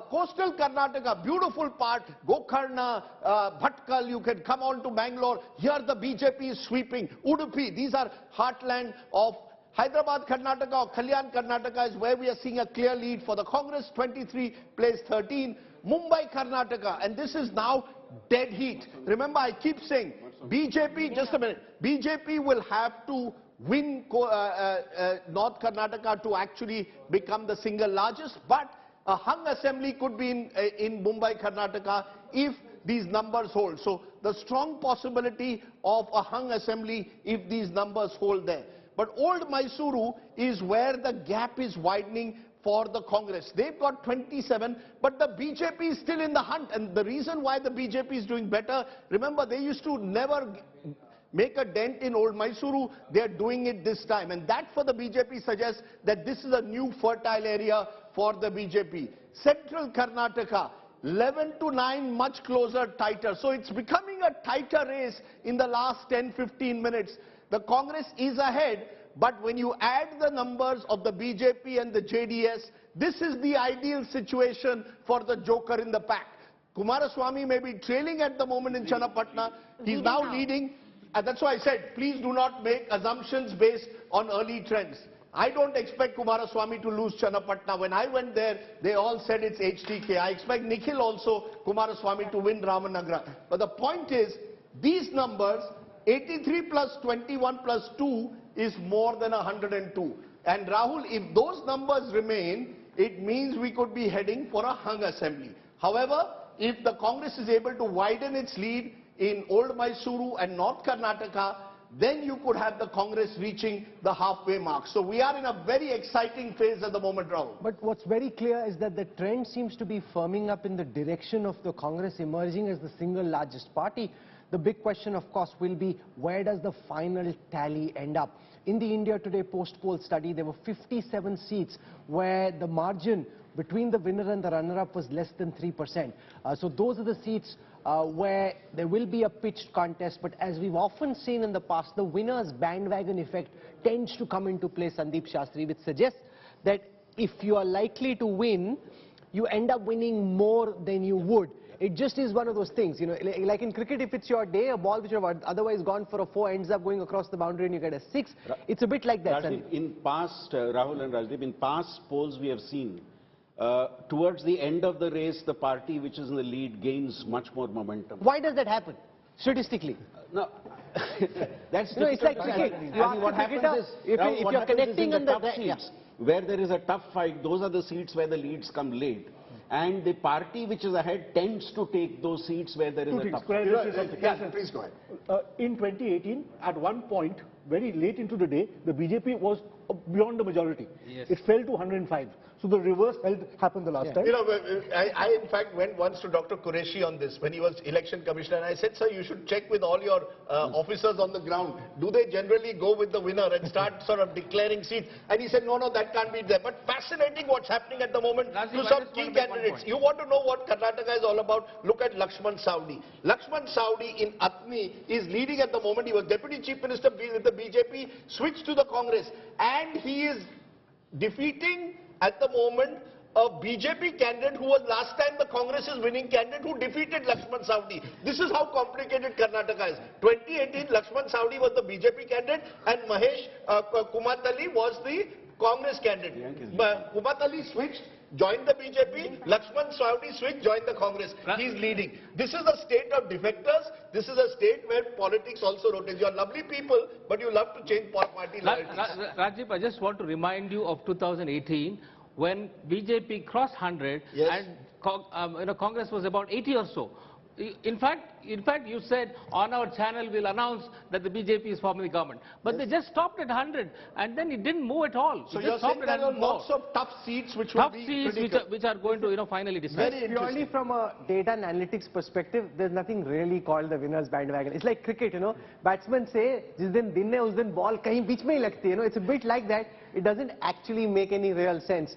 Coastal Karnataka, beautiful part, Gokarna, Bhatkal, you can come on to Bangalore. Here the BJP is sweeping. Udupi, these are heartland of Hyderabad Karnataka or Kalyan Karnataka is where we are seeing a clear lead for the Congress, 23 plays 13. Mumbai Karnataka, and this is now dead heat. Remember, I keep saying, BJP, just a minute, BJP will have to win North Karnataka to actually become the single largest, but a hung assembly could be in Mumbai, Karnataka if these numbers hold. So the strong possibility of a hung assembly if these numbers hold there. But Old Mysuru is where the gap is widening for the Congress. They've got 27, but the BJP is still in the hunt. And the reason why the BJP is doing better, remember they used to never make a dent in Old Mysuru. They're doing it this time. And that for the BJP suggests that this is a new fertile area for the BJP. Central Karnataka, 11 to 9, much closer, tighter. So it's becoming a tighter race in the last 10-15 minutes. The Congress is ahead, but when you add the numbers of the BJP and the JDS, this is the ideal situation for the joker in the pack. Kumaraswamy may be trailing at the moment in Channapatna. He's now leading. And that's why I said, please do not make assumptions based on early trends. I don't expect Kumaraswamy to lose Channapatna. When I went there, they all said it's HTK. I expect Nikhil also, Kumaraswamy, to win Ramanagra. But the point is, these numbers, 83 plus 21 plus 2 is more than 102. And Rahul, if those numbers remain, it means we could be heading for a hung assembly. However, if the Congress is able to widen its lead in Old Mysuru and North Karnataka, then you could have the Congress reaching the halfway mark. So we are in a very exciting phase at the moment, Rahul. But what's very clear is that the trend seems to be firming up in the direction of the Congress emerging as the single largest party. The big question, of course, will be where does the final tally end up? In the India Today post-poll study, there were 57 seats where the margin between the winner and the runner-up was less than 3%. So those are the seats where there will be a pitched contest, but as we've often seen in the past, the winner's bandwagon effect tends to come into play, Sandeep Shastri, which suggests that if you are likely to win, you end up winning more than you would. It just is one of those things, you know, like in cricket, if it's your day, a ball which would have otherwise gone for a 4 ends up going across the boundary and you get a 6. It's a bit like that, Rajdeep, in past, Rahul and Rajdeep, in past polls we have seen, towards the end of the race, the party which is in the lead gains much more momentum. Why does that happen, statistically? No, that's no, it's like cricket. What happens is, if you're connecting in the on tough seats, where there is a tough fight, those are the seats where the leads come late. And the party which is ahead tends to take those seats where there is a tough fight. Please go ahead. In 2018, at one point, very late into the day, the BJP was beyond the majority. Yes. It fell to 105. So the reverse happened the last time. You know, I in fact went once to Dr. Qureshi on this when he was election commissioner, and I said, sir, you should check with all your officers on the ground. Do they generally go with the winner and start sort of declaring seats? And he said, no, that can't be there. But fascinating what's happening at the moment to some key candidates. You want to know what Karnataka is all about? Look at Lakshman Saudi. Lakshman Saudi in Atni is leading at the moment. He was Deputy Chief Minister with the BJP, switched to the Congress, and he is defeating at the moment a BJP candidate who was last time the Congress's winning candidate who defeated Lakshman Saudi. This is how complicated Karnataka is. 2018, Lakshman Saudi was the BJP candidate and Mahesh Kumatali was the Congress candidate. Kumatali switched, joined the BJP, Lakshman Saudi switched, joined the Congress. He's leading. This is a state of defectors. This is a state where politics also rotates. You are lovely people, but you love to change party loyalties. Rajdeep, I just want to remind you of 2018 when BJP crossed 100 and Congress was about 80 or so. In fact, you said on our channel we'll announce that the BJP is forming the government. But they just stopped at 100 and then it didn't move at all. So you're saying there are lots of tough seats which will be critical. which are going to finally decide. Purely from a data and analytics perspective, there's nothing really called the winner's bandwagon. It's like cricket, you know. Batsmen say, jis din hai, us din ball kahin beech mein hi lagti hai. You know, it's a bit like that. It doesn't actually make any real sense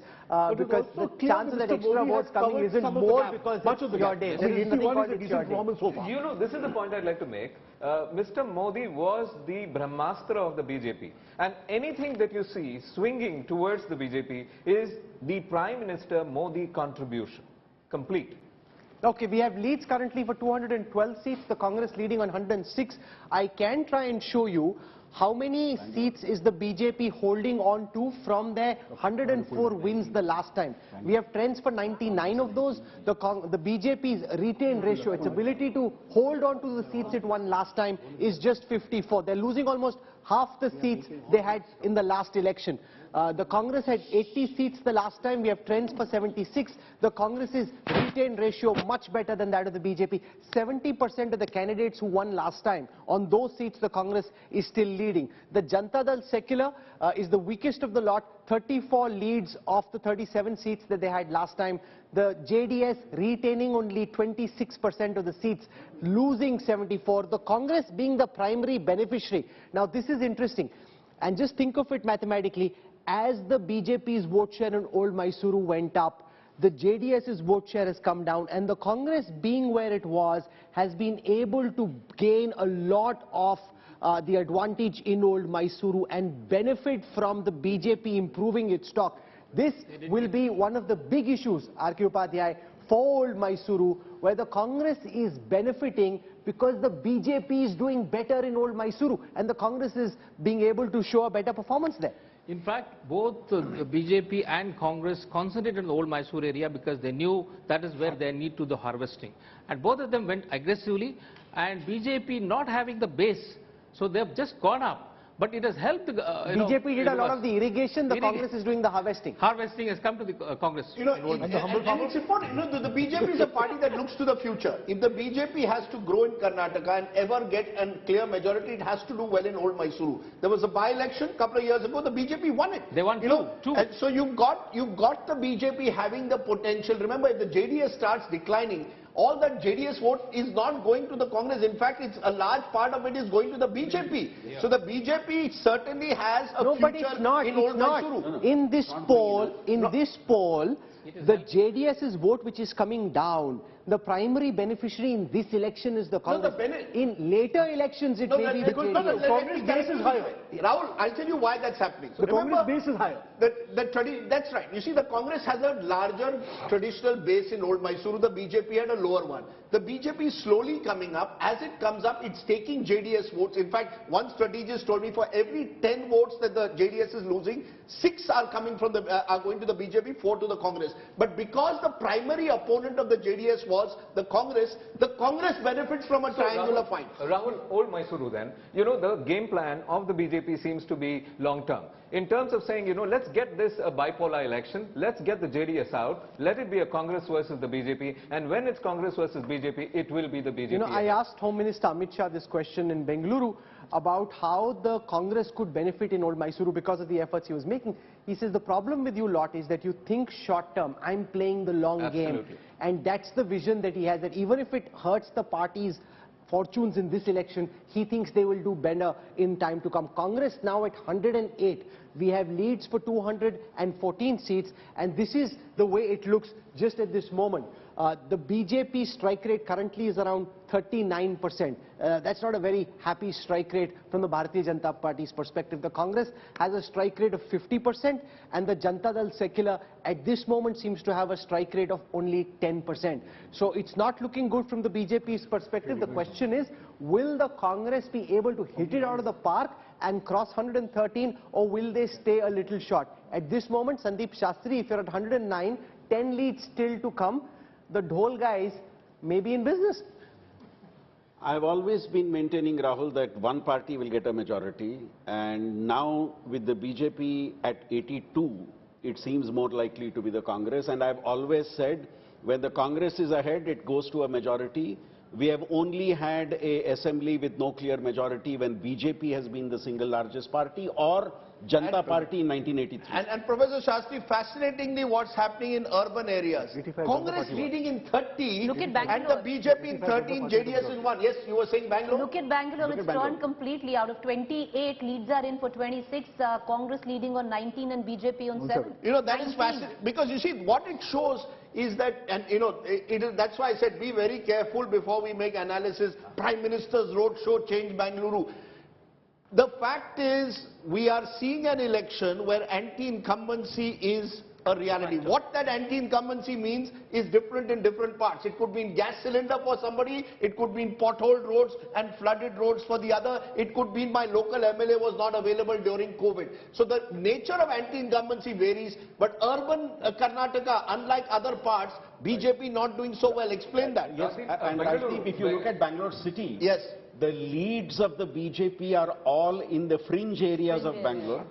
because the chances that extra votes coming isn't more because it's your day. There is nothing called it's your day. So far. You know, this is the point I'd like to make. Mr. Modi was the Brahmastra of the BJP. And anything that you see swinging towards the BJP is the Prime Minister Modi contribution. Complete. Okay, we have leads currently for 212 seats, the Congress leading on 106. I can try and show you how many seats is the BJP holding on to from their 104 wins the last time. We have trends for 99 of those. The BJP's retained ratio, its ability to hold on to the seats it won last time is just 54. They're losing almost half the seats they had in the last election. The Congress had 80 seats the last time. We have trends for 76. The Congress's retained ratio much better than that of the BJP. 70% of the candidates who won last time, on those seats the Congress is still leading. The Janata Dal Secular is the weakest of the lot. 34 leads of the 37 seats that they had last time. The JDS retaining only 26% of the seats, losing 74. The Congress being the primary beneficiary. Now this is interesting. And just think of it mathematically. As the BJP's vote share in Old Mysuru went up, the JDS's vote share has come down, and the Congress, being where it was, has been able to gain a lot of the advantage in Old Mysuru and benefit from the BJP improving its stock. This will be one of the big issues, R.K. Upadhyay, for Old Mysuru, where the Congress is benefiting because the BJP is doing better in Old Mysuru, and the Congress is being able to show a better performance there. In fact, both BJP and Congress concentrated on the Old Mysore area because they knew that is where they need to do the harvesting. And both of them went aggressively, and BJP not having the base, so they have just gone up. But it has helped the BJP did a lot of the irrigation, the Congress is doing the harvesting. Harvesting has come to the Congress. You know, and it's important. You know, the BJP is a party that looks to the future. If the BJP has to grow in Karnataka and ever get a clear majority, it has to do well in Old Mysuru. There was a by-election a couple of years ago. The BJP won it. They won two. And so you've got the BJP having the potential. Remember, if the JDS starts declining, all that JDS vote is not going to the Congress. In fact, it's a large part of it is going to the BJP. Yeah. So the BJP certainly has a future in Old Mysuru. In this poll, the JDS's vote which is coming down, the primary beneficiary in this election is the Congress. bene- In later elections, it may be the JDS. Congress base is higher. Rahul, I'll tell you why that's happening. So The Congress base is higher. That's right. You see, the Congress has a larger traditional base in Old Mysuru. The BJP had a lower one. The BJP is slowly coming up. As it comes up, it's taking JDS votes. In fact, one strategist told me for every 10 votes that the JDS is losing, 6 are coming from are going to the BJP, 4 to the Congress. But because the primary opponent of the JDS was the Congress benefits from a triangular fight. Rahul, Old Mysuru then, you know, the game plan of the BJP seems to be long term. In terms of saying, you know, let's get this a bipolar election, let's get the JDS out, let it be a Congress versus the BJP, and when it's Congress versus BJP, it will be the BJP. You know, I asked Home Minister Amit Shah this question in Bengaluru about how the Congress could benefit in Old Mysuru because of the efforts he was making. He says the problem with you lot is that you think short term. I'm playing the long game. And that's the vision that he has, that even if it hurts the party's fortunes in this election, he thinks they will do better in time to come. Congress now at 108. We have leads for 214 seats, and this is the way it looks just at this moment. The BJP strike rate currently is around 39%. That's not a very happy strike rate from the Bharatiya Janata Party's perspective. The Congress has a strike rate of 50%, and the Janata Dal Secular at this moment seems to have a strike rate of only 10%. So it's not looking good from the BJP's perspective. The question is, will the Congress be able to hit it out of the park and cross 113, or will they stay a little short? At this moment, Sandeep Shastri, if you're at 109, 10 leads still to come. The Dhol guys may be in business. I've always been maintaining, Rahul, that one party will get a majority, and now with the BJP at 82, it seems more likely to be the Congress. And I've always said, when the Congress is ahead, it goes to a majority. We have only had an assembly with no clear majority when BJP has been the single largest party, or Janata Party in 1983. And Professor Shastri, fascinatingly, what's happening in urban areas. Congress leading in 30, Look at and Bangalore. the BJP in 13, JDS in 1. Yes, you were saying Bangalore? Look at Bangalore, it's turned completely. Out of 28, leads are in for 26, Congress leading on 19 and BJP on 7. You know, that is fascinating, because you see, what it shows is that, and you know, that's why I said be very careful before we make analysis. Prime Minister's road show changed Bengaluru. The fact is, we are seeing an election where anti-incumbency is a reality. What that anti-incumbency means is different in different parts. It could mean gas cylinder for somebody, it could mean potholed roads and flooded roads for the other, it could mean my local MLA was not available during COVID. So the nature of anti-incumbency varies, but urban Karnataka, unlike other parts, BJP not doing so well. Explain that. Yes, and Rajdeep, if you look at Bangalore city, yes, the leads of the BJP are all in the fringe areas of Bangalore,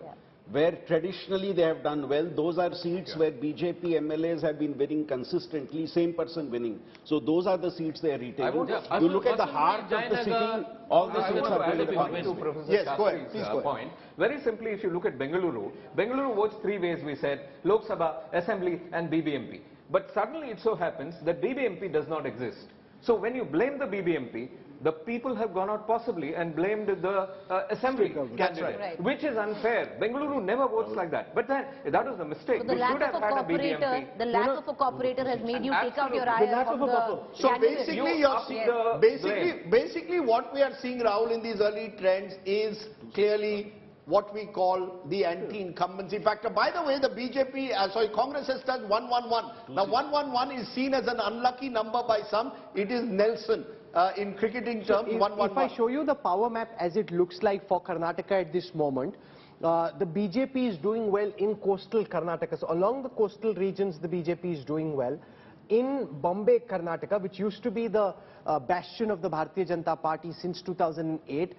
where traditionally they have done well. Those are seats where BJP MLAs have been winning consistently, same person winning. So those are the seats they are retaining. You look at the heart of the city, all the seats are winning. Yes, go ahead. Please go ahead. Point. Very simply, if you look at Bengaluru, Bengaluru votes 3 ways, we said, Lok Sabha, Assembly and BBMP. But suddenly it so happens that BBMP does not exist. So when you blame the BBMP, the people have gone out possibly and blamed the Assembly candidate, right. which is unfair. Bengaluru never votes like that. But then, that was a mistake. So the lack of a cooperator, has made you take out your eye from the So candidate. basically what we are seeing, Rahul, in these early trends is clearly what we call the anti-incumbency factor. By the way, the BJP, Congress has done 111. Now 111 is seen as an unlucky number by some. It is Nelson. In cricketing terms, 111. If I show you the power map as it looks like for Karnataka at this moment, the BJP is doing well in coastal Karnataka. So along the coastal regions, the BJP is doing well. In Bombay, Karnataka, which used to be the bastion of the Bharatiya Janata Party since 2008,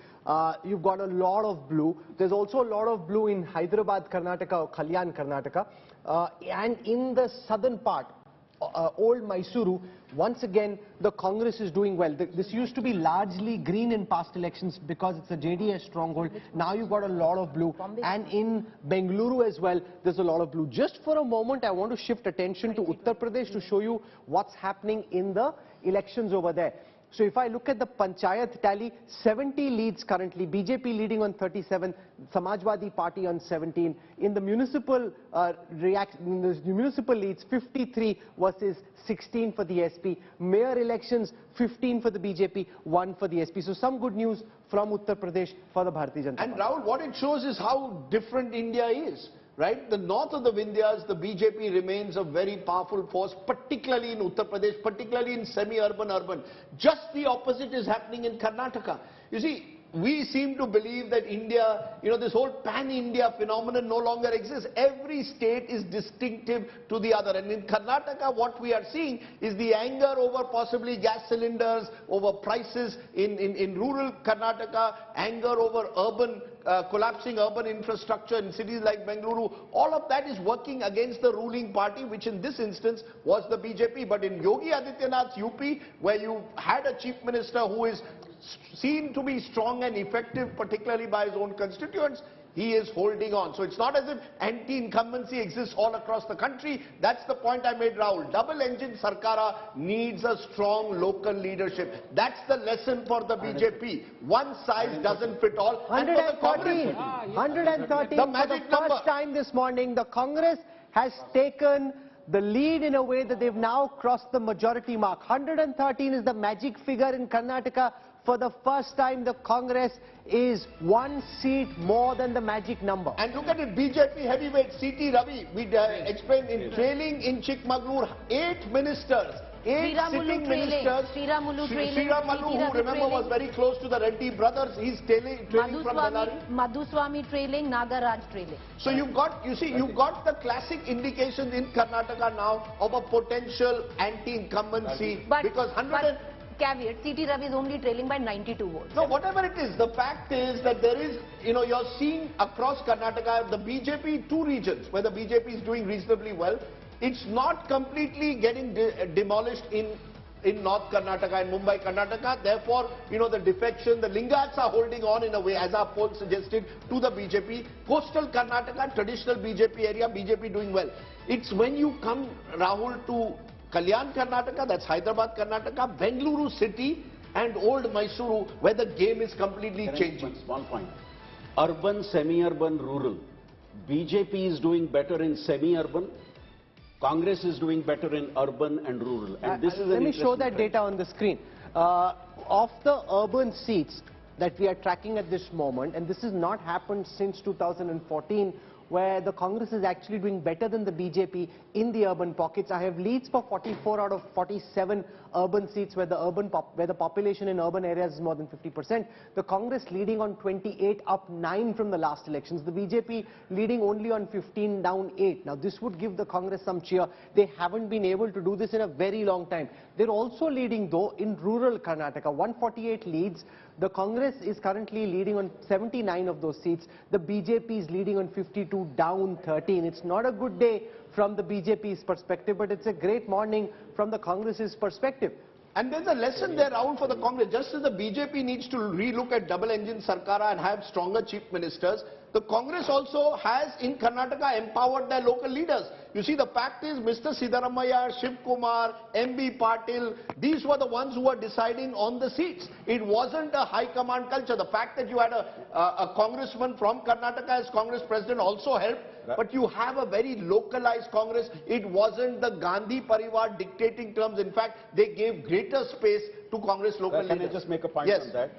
you've got a lot of blue. There's also a lot of blue in Hyderabad, Karnataka, or Kalyan, Karnataka. And in the southern part, Old Mysuru, once again, the Congress is doing well. This used to be largely green in past elections because it's a JDS stronghold. Now you've got a lot of blue. And in Bengaluru as well, there's a lot of blue. Just for a moment, I want to shift attention to Uttar Pradesh to show you what's happening in the elections over there. So if I look at the Panchayat tally, 70 leads currently, BJP leading on 37, Samajwadi Party on 17. In the municipal municipal leads, 53 versus 16 for the SP. Mayor elections, 15 for the BJP, 1 for the SP. So some good news from Uttar Pradesh for the Bharatiya Janata Party. And Rahul, what it shows is how different India is. Right? The north of the Vindhyas, the BJP remains a very powerful force, particularly in Uttar Pradesh, particularly in semi-urban, urban. Just the opposite is happening in Karnataka. You see, we seem to believe that India, this whole pan-India phenomenon no longer exists. Every state is distinctive to the other. And in Karnataka, what we are seeing is the anger over possibly gas cylinders, over prices in rural Karnataka, anger over collapsing urban infrastructure in cities like Bengaluru. All of that is working against the ruling party, which in this instance was the BJP. But in Yogi Adityanath's UP, where you had a chief minister who is seen to be strong and effective, particularly by his own constituents, he is holding on. So it's not as if anti-incumbency exists all across the country. That's the point I made, Rahul. Double-engine Sarkara needs a strong local leadership. That's the lesson for the BJP. One size doesn't fit all. 113. 113. The For magic the number. first time this morning, the Congress has taken the lead in a way that they've now crossed the majority mark. 113 is the magic figure in Karnataka. For the first time, the Congress is 1 seat more than the magic number. And look at it, BJP heavyweight C.T. Ravi, we explained in trailing in Chikmagalur, 8 ministers. 8 sitting ministers. Sriramulu trailing. Sriramulu, who remember was very close to the Reddy brothers, he's trailing from Bellary. Madhuswamy trailing, Nagaraj trailing. So you've got the classic indications in Karnataka now of a potential anti-incumbency, because 100. Caveat, C.T. Ravi is only trailing by 92 votes. No, whatever it is, the fact is that there is, you're seeing across Karnataka, the BJP, 2 regions where the BJP is doing reasonably well. It's not completely getting demolished in North Karnataka and Mumbai, Karnataka. Therefore, the defection, the Lingats are holding on in a way, as our poll suggested, to the BJP. Coastal Karnataka, traditional BJP area, BJP doing well. It's when you come, Rahul, to Kalyan Karnataka, that's Hyderabad Karnataka, Bengaluru city and old Mysuru, where the game is completely changing. One point. Urban, semi-urban, rural. BJP is doing better in semi-urban. Congress is doing better in urban and rural. And this is Let me show that data on the screen. Of the urban seats that we are tracking at this moment, and this has not happened since 2014, where the Congress is actually doing better than the BJP in the urban pockets. I have leads for 44 out of 47 urban seats where the population in urban areas is more than 50%. The Congress leading on 28, up 9 from the last elections. The BJP leading only on 15, down 8. Now this would give the Congress some cheer. They haven't been able to do this in a very long time. They're also leading though in rural Karnataka, 148 leads. The Congress is currently leading on 79 of those seats. The BJP is leading on 52, down 13. It's not a good day from the BJP's perspective, but it's a great morning from the Congress's perspective. And there's a lesson there, Rahul, for the Congress. Just as the BJP needs to relook at double-engine Sarkara and have stronger chief ministers, the Congress also has, in Karnataka, empowered their local leaders. You see, the fact is, Mr. Siddaramaiah, Shiv Kumar, MB Patil, these were the ones who were deciding on the seats. It wasn't a high command culture. The fact that you had a congressman from Karnataka as Congress president also helped. But you have a very localized Congress. It wasn't the Gandhi Parivar dictating terms. In fact, they gave greater space to Congress local leaders. Can I just make a point on that?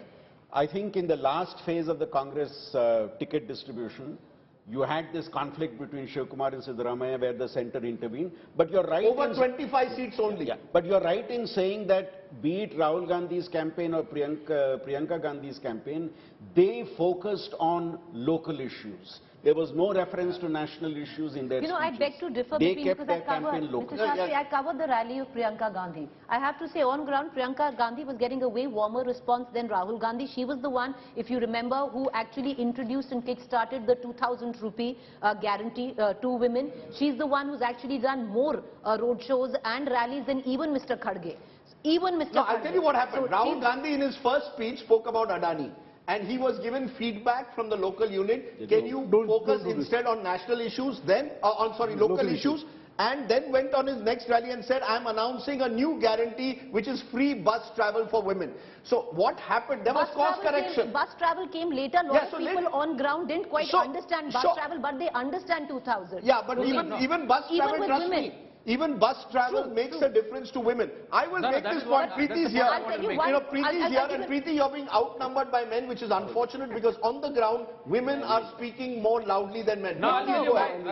I think in the last phase of the Congress ticket distribution, you had this conflict between Shiv Kumar and Siddaramaiah where the centre intervened. But you're right. Over 25 seats only. Yeah, but you're right in saying that be it Rahul Gandhi's campaign or Priyanka Gandhi's campaign, they focused on local issues. There was no reference to national issues in their speeches. I beg to differ They between kept because their campaign local. Mr. Shastri, I covered the rally of Priyanka Gandhi. I have to say, on ground, Priyanka Gandhi was getting a way warmer response than Rahul Gandhi. She was the one, if you remember, who actually introduced and kick-started the 2,000 rupee guarantee to women. She's the one who's actually done more road shows and rallies than even Mr. Khadge. Even Mr. No, Khadge. I'll tell you what happened. So Rahul Gandhi in his first speech spoke about Adani. And he was given feedback from the local unit. Can you focus instead on national issues then, local issues? and then went on his next rally and said, I'm announcing a new guarantee, which is free bus travel for women. So what happened? There was course correction. Bus travel came later. A lot of people on ground didn't quite understand bus travel, but they understand 2000. Yeah, but even bus travel, trust me, even bus travel makes a difference to women. I will make this point. Preeti's here. Preeti's here, and Preeti, you're being outnumbered by men, which is unfortunate because on the ground, women are speaking more loudly than men. No, Please go ahead.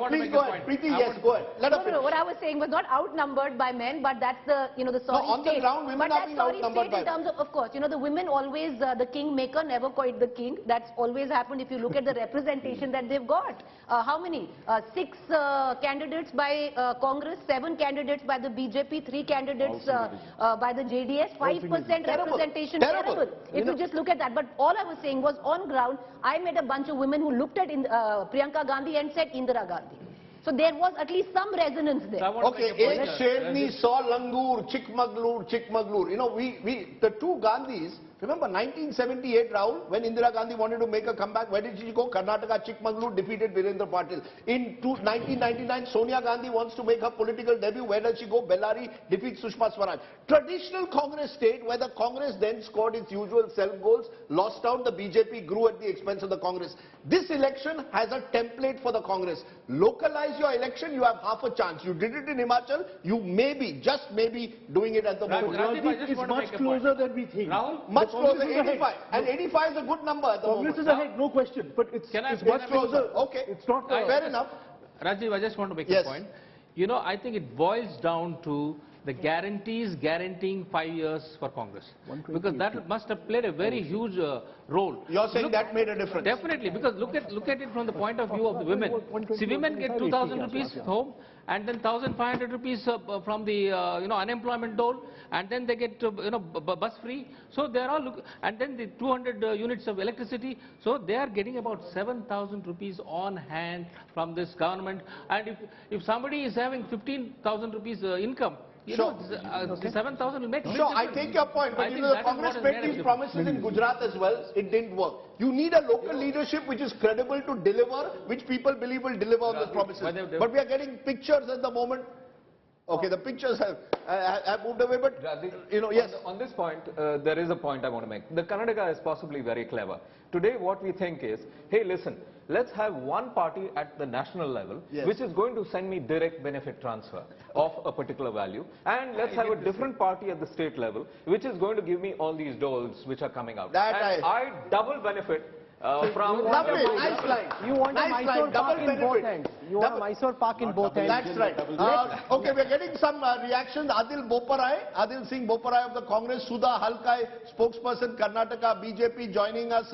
Please go ahead. Preeti, yes, go ahead. Let her finish. What I was saying was not outnumbered by men, but that's the the sorry on the ground, women are being outnumbered by men. In terms of course, the women always the kingmaker, never quite the king. That's always happened. If you look at the representation that they've got, how many? 6 candidates by Congress, 7 candidates by the BJP, 3 candidates by the JDS, 5% representation. Terrible. If you just look at that. But all I was saying was on ground, I met a bunch of women who looked at Priyanka Gandhi and said Indira Gandhi. So there was at least some resonance there. Okay, Ek Sherni, Saw Langur, Chikmaglur. The two Gandhis, remember 1978, Rahul, when Indira Gandhi wanted to make a comeback, where did she go? Karnataka, Chikmaglur defeated Virendra Patil. In 1999, Sonia Gandhi wants to make her political debut. Where does she go? Bellary defeats Sushma Swaraj. Traditional Congress state where the Congress then scored its usual self-goals, lost out, the BJP grew at the expense of the Congress. This election has a template for the Congress. Localize your election, you have half a chance. You did it in Himachal, you may be, just maybe, doing it at the moment. It's much closer than we think. Rahul, much closer, 85. And 85 is a good number at the moment. Congress is ahead, no question. But it's much closer. Okay. It's not fair enough. Rajiv, I just want to make a point. I think it boils down to the guarantees guaranteeing 5 years for Congress. Because that must have played a very huge role. You're saying that made a difference? Definitely, because look at it from the point of view of the women. See, women get 2,000 rupees home, and then 1,500 rupees from the unemployment dole, and then they get bus free. So they are all and then the 200 units of electricity. So they are getting about 7,000 rupees on hand from this government. And if somebody is having 15,000 rupees income, 7,000 will make a Sure, I take your point, but the Congress made these promises in Gujarat as well. It didn't work. You need a local leadership which is credible to deliver, which people believe will deliver on those promises. But we are getting pictures at the moment. Okay, the pictures have moved away, but yes. On this point, there is a point I want to make. The Karnataka is possibly very clever. Today, what we think is, hey, listen, let's have one party at the national level, which is going to send me direct benefit transfer of a particular value, and let's have a different party at the state level, which is going to give me all these doles which are coming out. I double benefit. From nice line. You want a Mysore Park in both ends. You want a Mysore Park in both ends. That's right. Okay, we're getting some reactions. Adil Singh Boparai of the Congress, Sudha Halkai, spokesperson Karnataka BJP, joining us.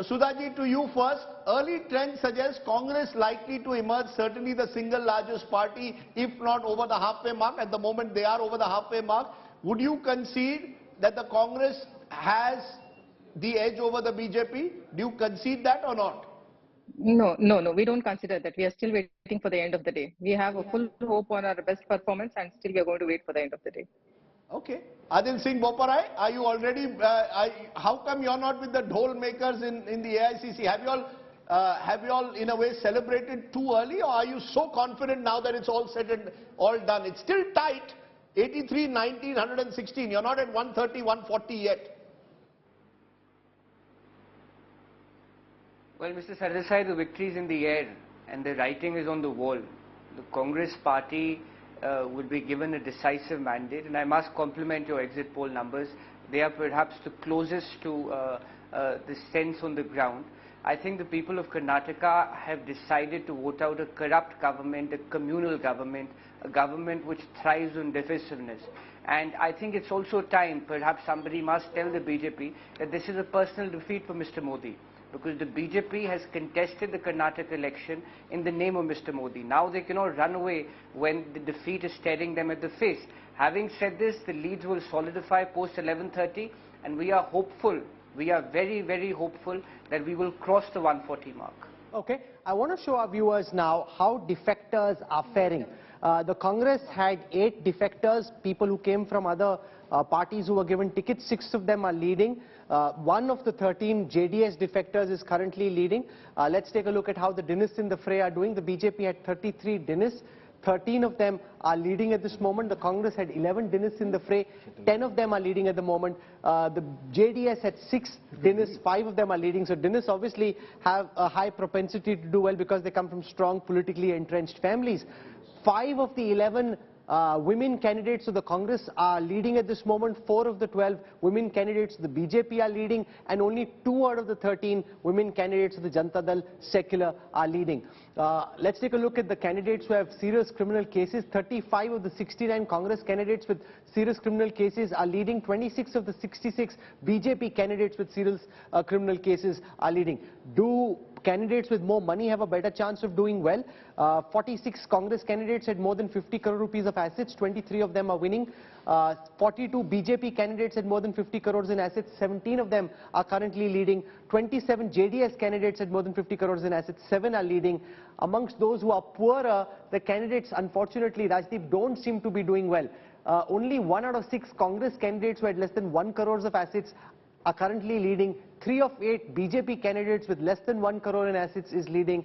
Sudhaji, to you first. Early trend suggests Congress likely to emerge, certainly the single largest party, if not over the halfway mark. At the moment, they are over the halfway mark. Would you concede that the Congress has the edge over the BJP? Do you concede that or not? No, we don't consider that. We are still waiting for the end of the day. We have a full hope on our best performance, and still we are going to wait for the end of the day. Okay. Adil Singh Boparai, are you already, how come you're not with the dhol makers in the AICC? Have you all in a way celebrated too early, or are you so confident now that it's all said and all done? It's still tight, 83, 19, 116. You're not at 130, 140 yet. Well, Mr. Sardesai, the victory is in the air and the writing is on the wall. The Congress party would be given a decisive mandate, and I must compliment your exit poll numbers. They are perhaps the closest to the sense on the ground. I think the people of Karnataka have decided to vote out a corrupt government, a communal government, a government which thrives on divisiveness. And I think it's also time, perhaps somebody must tell the BJP that this is a personal defeat for Mr. Modi. Because the BJP has contested the Karnataka election in the name of Mr. Modi. Now they cannot run away when the defeat is staring them at the face. Having said this, the leads will solidify post 11:30, and we are hopeful, we are very, very hopeful that we will cross the 140 mark. Okay, I want to show our viewers now how defectors are faring. The Congress had 8 defectors, people who came from other parties who were given tickets. 6 of them are leading. One of the 13 JDS defectors is currently leading. Let's take a look at how the Dinis in the fray are doing. The BJP had 33 Dinis. 13 of them are leading at this moment. The Congress had 11 Dinis in the fray. 10 of them are leading at the moment. The JDS had 6 Dinis. 5 of them are leading. So Dinis obviously have a high propensity to do well because they come from strong politically entrenched families. 5 of the 11 women candidates of the Congress are leading at this moment. 4 of the 12 women candidates of the BJP are leading, and only 2 out of the 13 women candidates of the Janata Dal secular are leading. Let's take a look at the candidates who have serious criminal cases. 35 of the 69 Congress candidates with serious criminal cases are leading. 26 of the 66 BJP candidates with serious criminal cases are leading. Do candidates with more money have a better chance of doing well? 46 Congress candidates had more than 50 crore rupees of assets. 23 of them are winning. 42 BJP candidates had more than 50 crores in assets. 17 of them are currently leading. 27 JDS candidates had more than 50 crores in assets. 7 are leading. Amongst those who are poorer, the candidates, unfortunately, Rajdeep, don't seem to be doing well. Only 1 out of 6 Congress candidates who had less than 1 crores of assets are currently leading. 3 of 8 BJP candidates with less than 1 crore in assets is leading.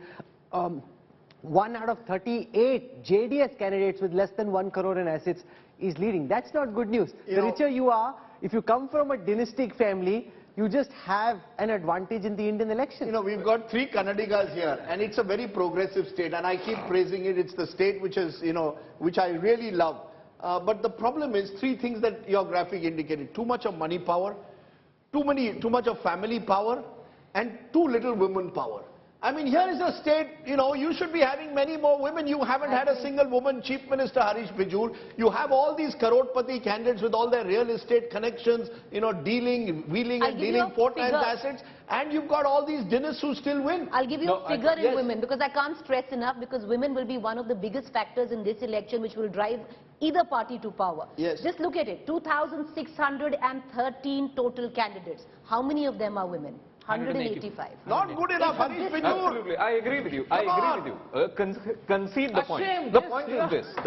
1 out of 38 JDS candidates with less than 1 crore in assets is leading. That's not good news. The richer you are, if you come from a dynastic family, you just have an advantage in the Indian election. You know, we've got 3 Kannadigas here, and it's a very progressive state, and I keep praising it. It's the state which is, which I really love. But the problem is 3 things that your graphic indicated: too much of money power, too much of family power, and too little women power. I mean, here is a state, you should be having many more women. You haven't had a single woman Chief Minister, Harish Bijur. You have all these crorepati candidates with all their real estate connections, dealing, wheeling and dealing 4 times assets. And you've got all these Dinis who still win. I'll give you a figure in women, because I can't stress enough, because women will be one of the biggest factors in this election which will drive either party to power. Yes. Just look at it, 2,613 total candidates. How many of them are women? 185. Not good enough, Harish Bijur. Absolutely, I agree with you. Concede the point. The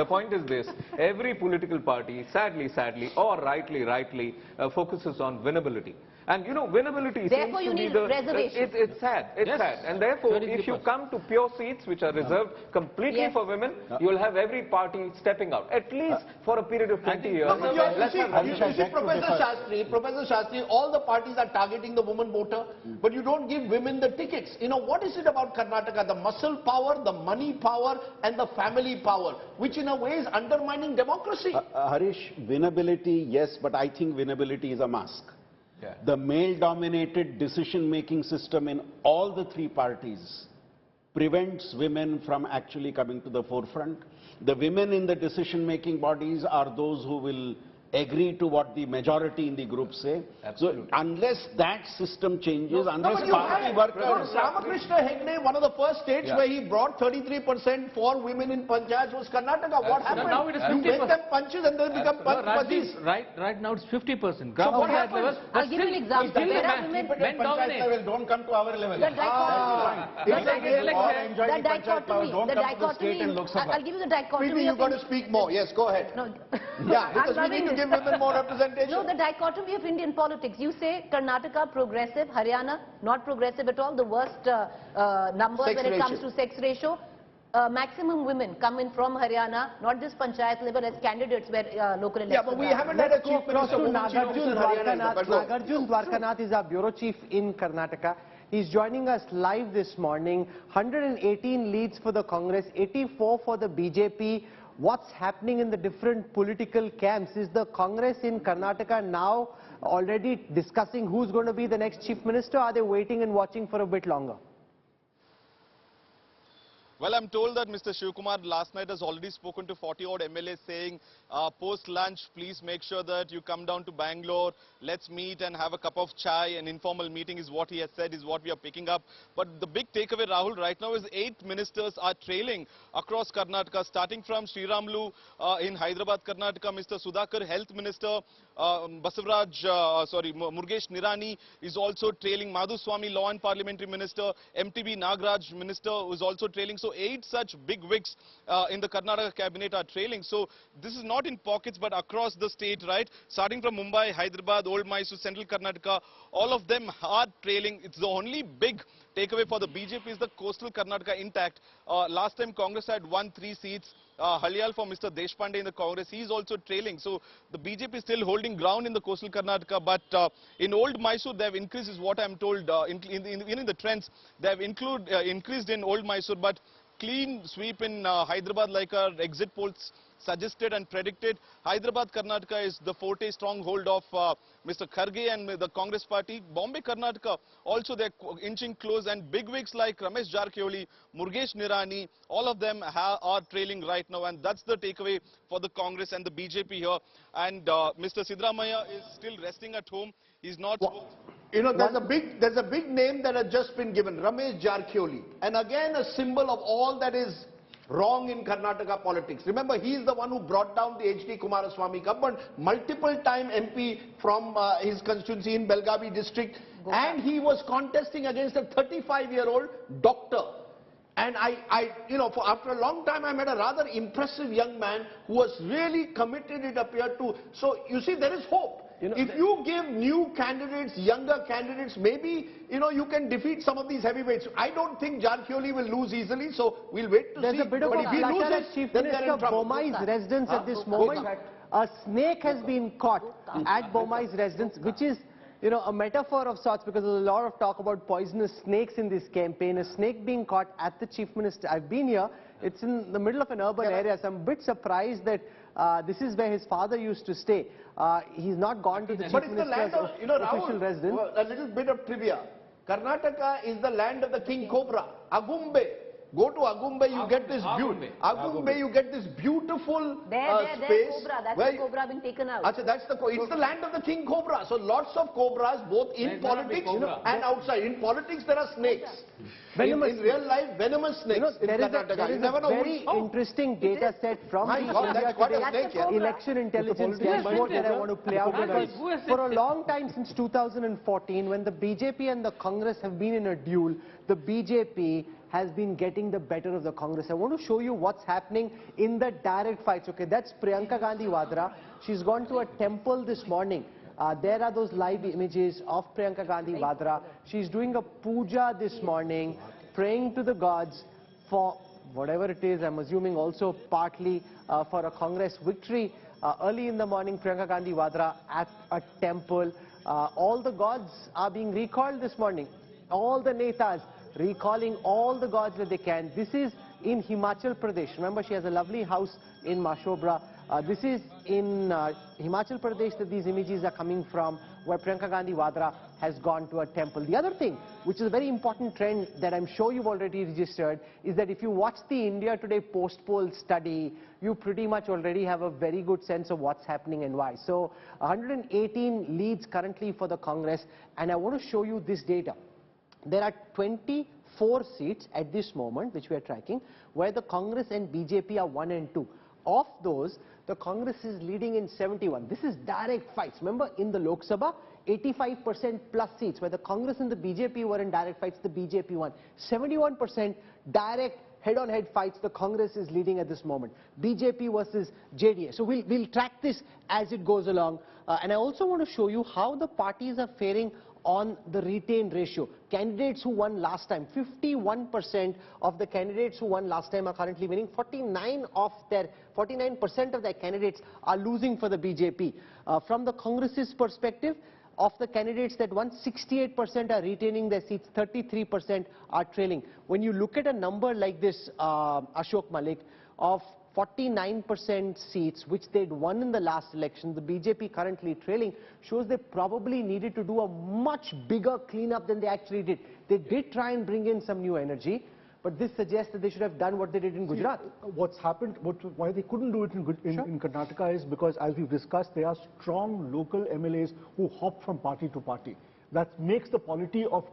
point is this. Every political party, sadly, or rightly, focuses on winnability. And winnability therefore seems to be the reservation. It's sad. And therefore, if you come to pure seats which are reserved completely for women, you will have every party stepping out, at least for a period of 20 years. You see, Professor Shastri, all the parties are targeting the woman voter, but you don't give women the tickets. What is it about Karnataka? The muscle power, the money power, and the family power, which in a way is undermining democracy. Harish, winnability, yes, but I think winnability is a mask. Yeah. The male-dominated decision-making system in all the 3 parties prevents women from actually coming to the forefront. The women in the decision-making bodies are those who will agree to what the majority in the group say. Absolutely. So unless that system changes, unless party workers... Ramakrishna Hegde, one of the first states where he brought 33% for women in Panchayat was Karnataka. What happened? Now it is 50%. You make them punches and they become punchpatis. Right now it's 50%. So what happens? I'll give you an example. There are women... Men dominate. Don't come to our level. The dichotomy. I'll give you the dichotomy. Preeti, you've got to speak more. Yes, go ahead. No. Yeah, because we need to give women more representation. No, the dichotomy of Indian politics. You say Karnataka progressive, Haryana not progressive at all, the worst numbers when it comes to sex ratio. Maximum women come in from Haryana, not just Panchayat level, as candidates where local elections. Yeah, but we haven't had a chief minister. Nagarjun Dwarkanath is our bureau chief in Karnataka. He's joining us live this morning. 118 leads for the Congress, 84 for the BJP. What's happening in the different political camps? Is the Congress in Karnataka now already discussing who's going to be the next chief minister? Or are they waiting and watching for a bit longer? Well, I'm told that Mr. Shivkumar last night has already spoken to 40-odd MLAs saying, post-lunch, please make sure that you come down to Bangalore, let's meet and have a cup of chai. An informal meeting is what he has said, is what we are picking up. But the big takeaway, Rahul, right now is 8 ministers are trailing across Karnataka, starting from Sriramulu in Hyderabad, Karnataka, Mr. Sudhakar, Health Minister, Murugesh Nirani is also trailing. Madhuswamy, Law and Parliamentary Minister, MTB Nagaraj, Minister, who is also trailing. So 8 such big wigs in the Karnataka cabinet are trailing. So this is not in pockets but across the state, right? Starting from Mumbai, Hyderabad, Old Mysore, Central Karnataka, all of them are trailing. It's the only big takeaway for the BJP is the coastal Karnataka intact. Last time Congress had won 3 seats. Halyal for Mr. Deshpande in the Congress, he is also trailing. So the BJP is still holding ground in the coastal Karnataka, but in Old Mysore they have increased, is what I am told. In the trends, they have increased in Old Mysore, but clean sweep in Hyderabad, like our exit polls suggested and predicted. Hyderabad, Karnataka is the forte stronghold of Mr. Kharge and the Congress party. Bombay, Karnataka, also they're inching close, and bigwigs like Ramesh Jarkioli, Murugesh Nirani, all of them are trailing right now, and that's the takeaway for the Congress and the BJP here. And Mr. Siddaramaiah is still resting at home. He's not... You know, there's a big name that has just been given, Ramesh Jarkioli. And again, a symbol of all that is wrong in Karnataka politics. Remember, he is the one who brought down the H.D. Kumaraswamy government, multiple-time MP from his constituency in Belgavi district. And he was contesting against a 35-year-old doctor. And after a long time, I met a rather impressive young man who was really committed, it appeared to. So, you see, there is hope. If you give new candidates, younger candidates, maybe, you can defeat some of these heavyweights. I don't think Jarkioli will lose easily, so we'll wait to see. There's a bit of a flutter at Chief Minister Bomai's residence at this moment. A snake has been caught at Bomai's residence, which is, a metaphor of sorts, because there's a lot of talk about poisonous snakes in this campaign. A snake being caught at the Chief Minister. I've been here. It's in the middle of an urban area, so I'm a bit surprised that this is where his father used to stay. He's not gone to the Chief Minister's official residence. A little bit of trivia. Karnataka is the land of the king cobra, Agumbe. Go to Agumbe, you get this beautiful space. Cobra. That's the cobra been taken out. It's the land of the king cobra. So lots of cobras, both in politics and outside. In politics, there are snakes. In real life, venomous snakes in Karnataka. There is a very interesting data set from the India Today election intelligence dashboard that I want to play out. Because for a long time, since 2014, when the BJP and the Congress have been in a duel, the BJP has been getting the better of the Congress. I want to show you what's happening in the direct fights. Okay, that's Priyanka Gandhi Vadra. She's gone to a temple this morning. There are those live images of Priyanka Gandhi Vadra. She's doing a puja this morning, praying to the gods for whatever it is. I'm assuming also partly for a Congress victory. Early in the morning, Priyanka Gandhi Vadra at a temple. All the gods are being recalled this morning. All the netas recalling all the gods that they can. This is in Himachal Pradesh. Remember, she has a lovely house in Mashobra. This is in Himachal Pradesh that these images are coming from, where Priyanka Gandhi Vadra has gone to a temple. The other thing, which is a very important trend that I'm sure you've already registered, is that if you watch the India Today post-poll study, you pretty much already have a very good sense of what's happening and why. So 118 leads currently for the Congress, and I want to show you this data. There are 24 seats at this moment, which we are tracking, where the Congress and BJP are 1 and 2. Of those, the Congress is leading in 71. This is direct fights. Remember, in the Lok Sabha, 85% plus seats, where the Congress and the BJP were in direct fights, the BJP won. 71% direct head-on-head fights, the Congress is leading at this moment. BJP versus JDA. So we'll track this as it goes along. And I also want to show you how the parties are faring on the retain ratio. Candidates who won last time, 51% of the candidates who won last time are currently winning. 49% of their candidates are losing for the BJP. From the Congress's perspective, of the candidates that won, 68% are retaining their seats, 33% are trailing. When you look at a number like this, Ashok Malik, of 49% seats which they'd won in the last election, the BJP currently trailing, shows they probably needed to do a much bigger cleanup than they actually did. They did try and bring in some new energy, but this suggests that they should have done what they did in Gujarat. What's happened, why they couldn't do it in Karnataka is because, as we've discussed, there are strong local MLAs who hop from party to party. That makes the polity of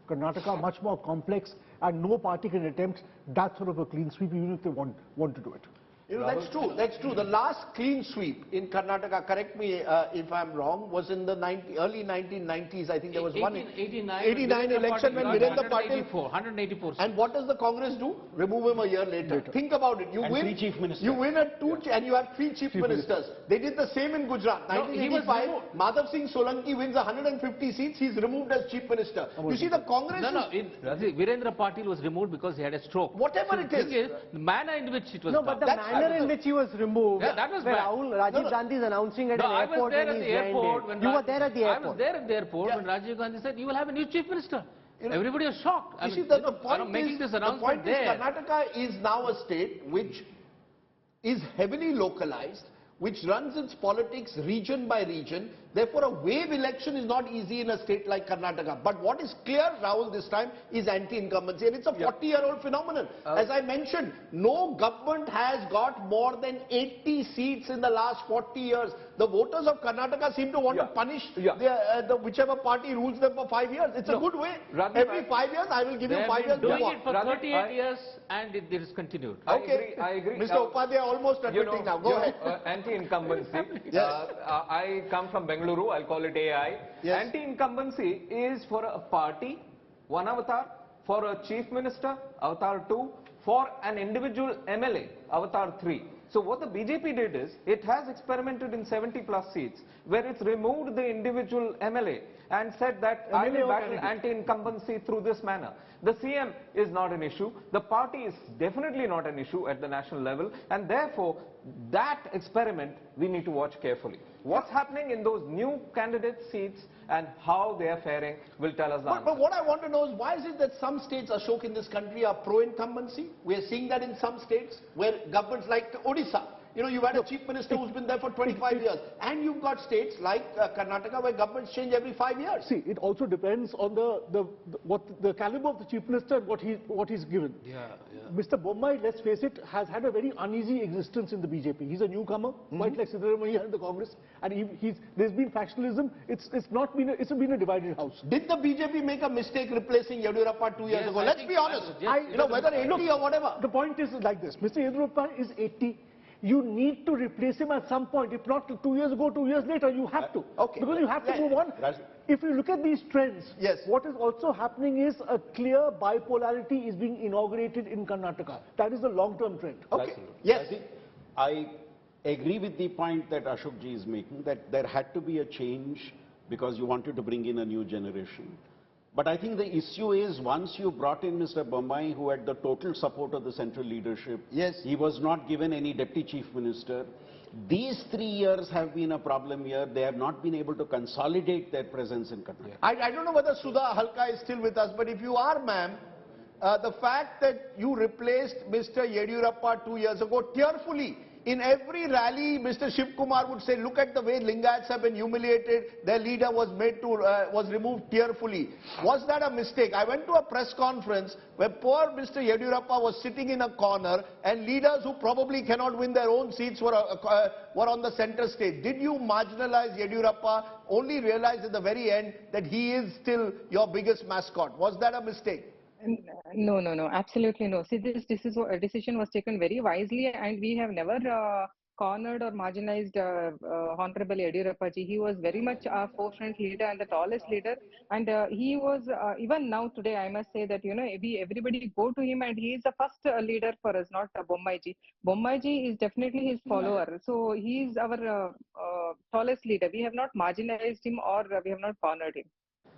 Karnataka much more complex, and no party can attempt that sort of a clean sweep even if they want to do it. You know, that's true. That's true. The last clean sweep in Karnataka, correct me if I'm wrong, was in the early 1990s. I think there was 89 election when Virendra Patil. 184. And what does the Congress do? Remove him a year later. Think about it. You And win. 3 chief ministers. You win and you have 3 chief ministers. They did the same in Gujarat. 1985. Madhav Singh Solanki wins 150 seats. He's removed as chief minister. You see, the Congress. Virendra Patil was removed because he had a stroke. Whatever it is. The manner in which it was No, done. but the manner in which he was removed. Yeah, that was bad. Rajiv Gandhi is announcing at an airport when he's landed. You were there at the airport. I was there at the airport when Rajiv Gandhi said, you will have a new chief minister. Everybody was shocked. You see, the point is, Karnataka is now a state which is heavily localized, which runs its politics region by region. Therefore, a wave election is not easy in a state like Karnataka. But what is clear, Rahul, this time is anti-incumbency. And it's a 40-year-old phenomenon. As I mentioned, no government has got more than 80 seats in the last 40 years. The voters of Karnataka seem to want to punish whichever party rules them for 5 years. It's a good way. Every 5 years, I will give you 5 years. They have been doing it for 38 years and it is continued. Okay. I agree. Mr. Upadhyay almost admitting now. Go ahead. Anti-incumbency. Yes. I come from Bengaluru, I'll call it AI. Yes. Anti-incumbency is for a party, one avatar, for a chief minister, avatar 2, for an individual MLA, avatar 3. So what the BJP did is, it has experimented in 70 plus seats, where it's removed the individual MLA and said that I will battle anti-incumbency through this manner. The CM is not an issue, the party is definitely not an issue at the national level, and therefore that experiment we need to watch carefully. What's happening in those new candidate seats and how they are faring will tell us the answer. But what I want to know is, why is it that some states, Ashok, in this country are pro-incumbency? We are seeing that in some states where governments like Odisha, you know, you've had a chief minister who's been there for 25 years. And you've got states like Karnataka where governments change every 5 years. See, it also depends on the caliber of the chief minister and what he's given. Mr. Bommai, let's face it, has had a very uneasy existence in the BJP. He's a newcomer, quite like Siddaramaiah in the Congress, and there's been factionalism. It's been a divided house. Did the BJP make a mistake replacing Yediyurappa 2 years ago? Let's be honest. You know, whether 80 or whatever. The point is like this. Mr. Yediyurappa is 80. You need to replace him at some point. If not 2 years ago, 2 years later, you have to. Okay. Because you have to move on. If you look at these trends, what is also happening is a clear bipolarity is being inaugurated in Karnataka. That is the long-term trend. Okay. Yes. I agree with the point that Ashok ji is making, that there had to be a change because you wanted to bring in a new generation. But I think the issue is, once you brought in Mr. Bommai, who had the total support of the central leadership, he was not given any deputy chief minister. These 3 years have been a problem here. They have not been able to consolidate their presence in Karnataka. I don't know whether Sudha Halka is still with us, but if you are, ma'am, the fact that you replaced Mr. Yediyurappa 2 years ago tearfully, in every rally, Mr. Shiv Kumar would say, look at the way Lingayats have been humiliated. Their leader was removed tearfully. Was that a mistake? I went to a press conference where poor Mr. Yediyurappa was sitting in a corner and leaders who probably cannot win their own seats were on the center stage. Did you marginalize Yediyurappa, only realize at the very end that he is still your biggest mascot? Was that a mistake? No, absolutely no. See, this decision was taken very wisely, and we have never cornered or marginalized Honorable Yediyurappa ji. He was very much our forefront leader and the tallest leader, and he was even now today, I must say that, you know, everybody go to him, and he is the first leader for us, not Bommai ji. Bommai ji is definitely his follower, so he is our tallest leader. We have not marginalized him or we have not cornered him.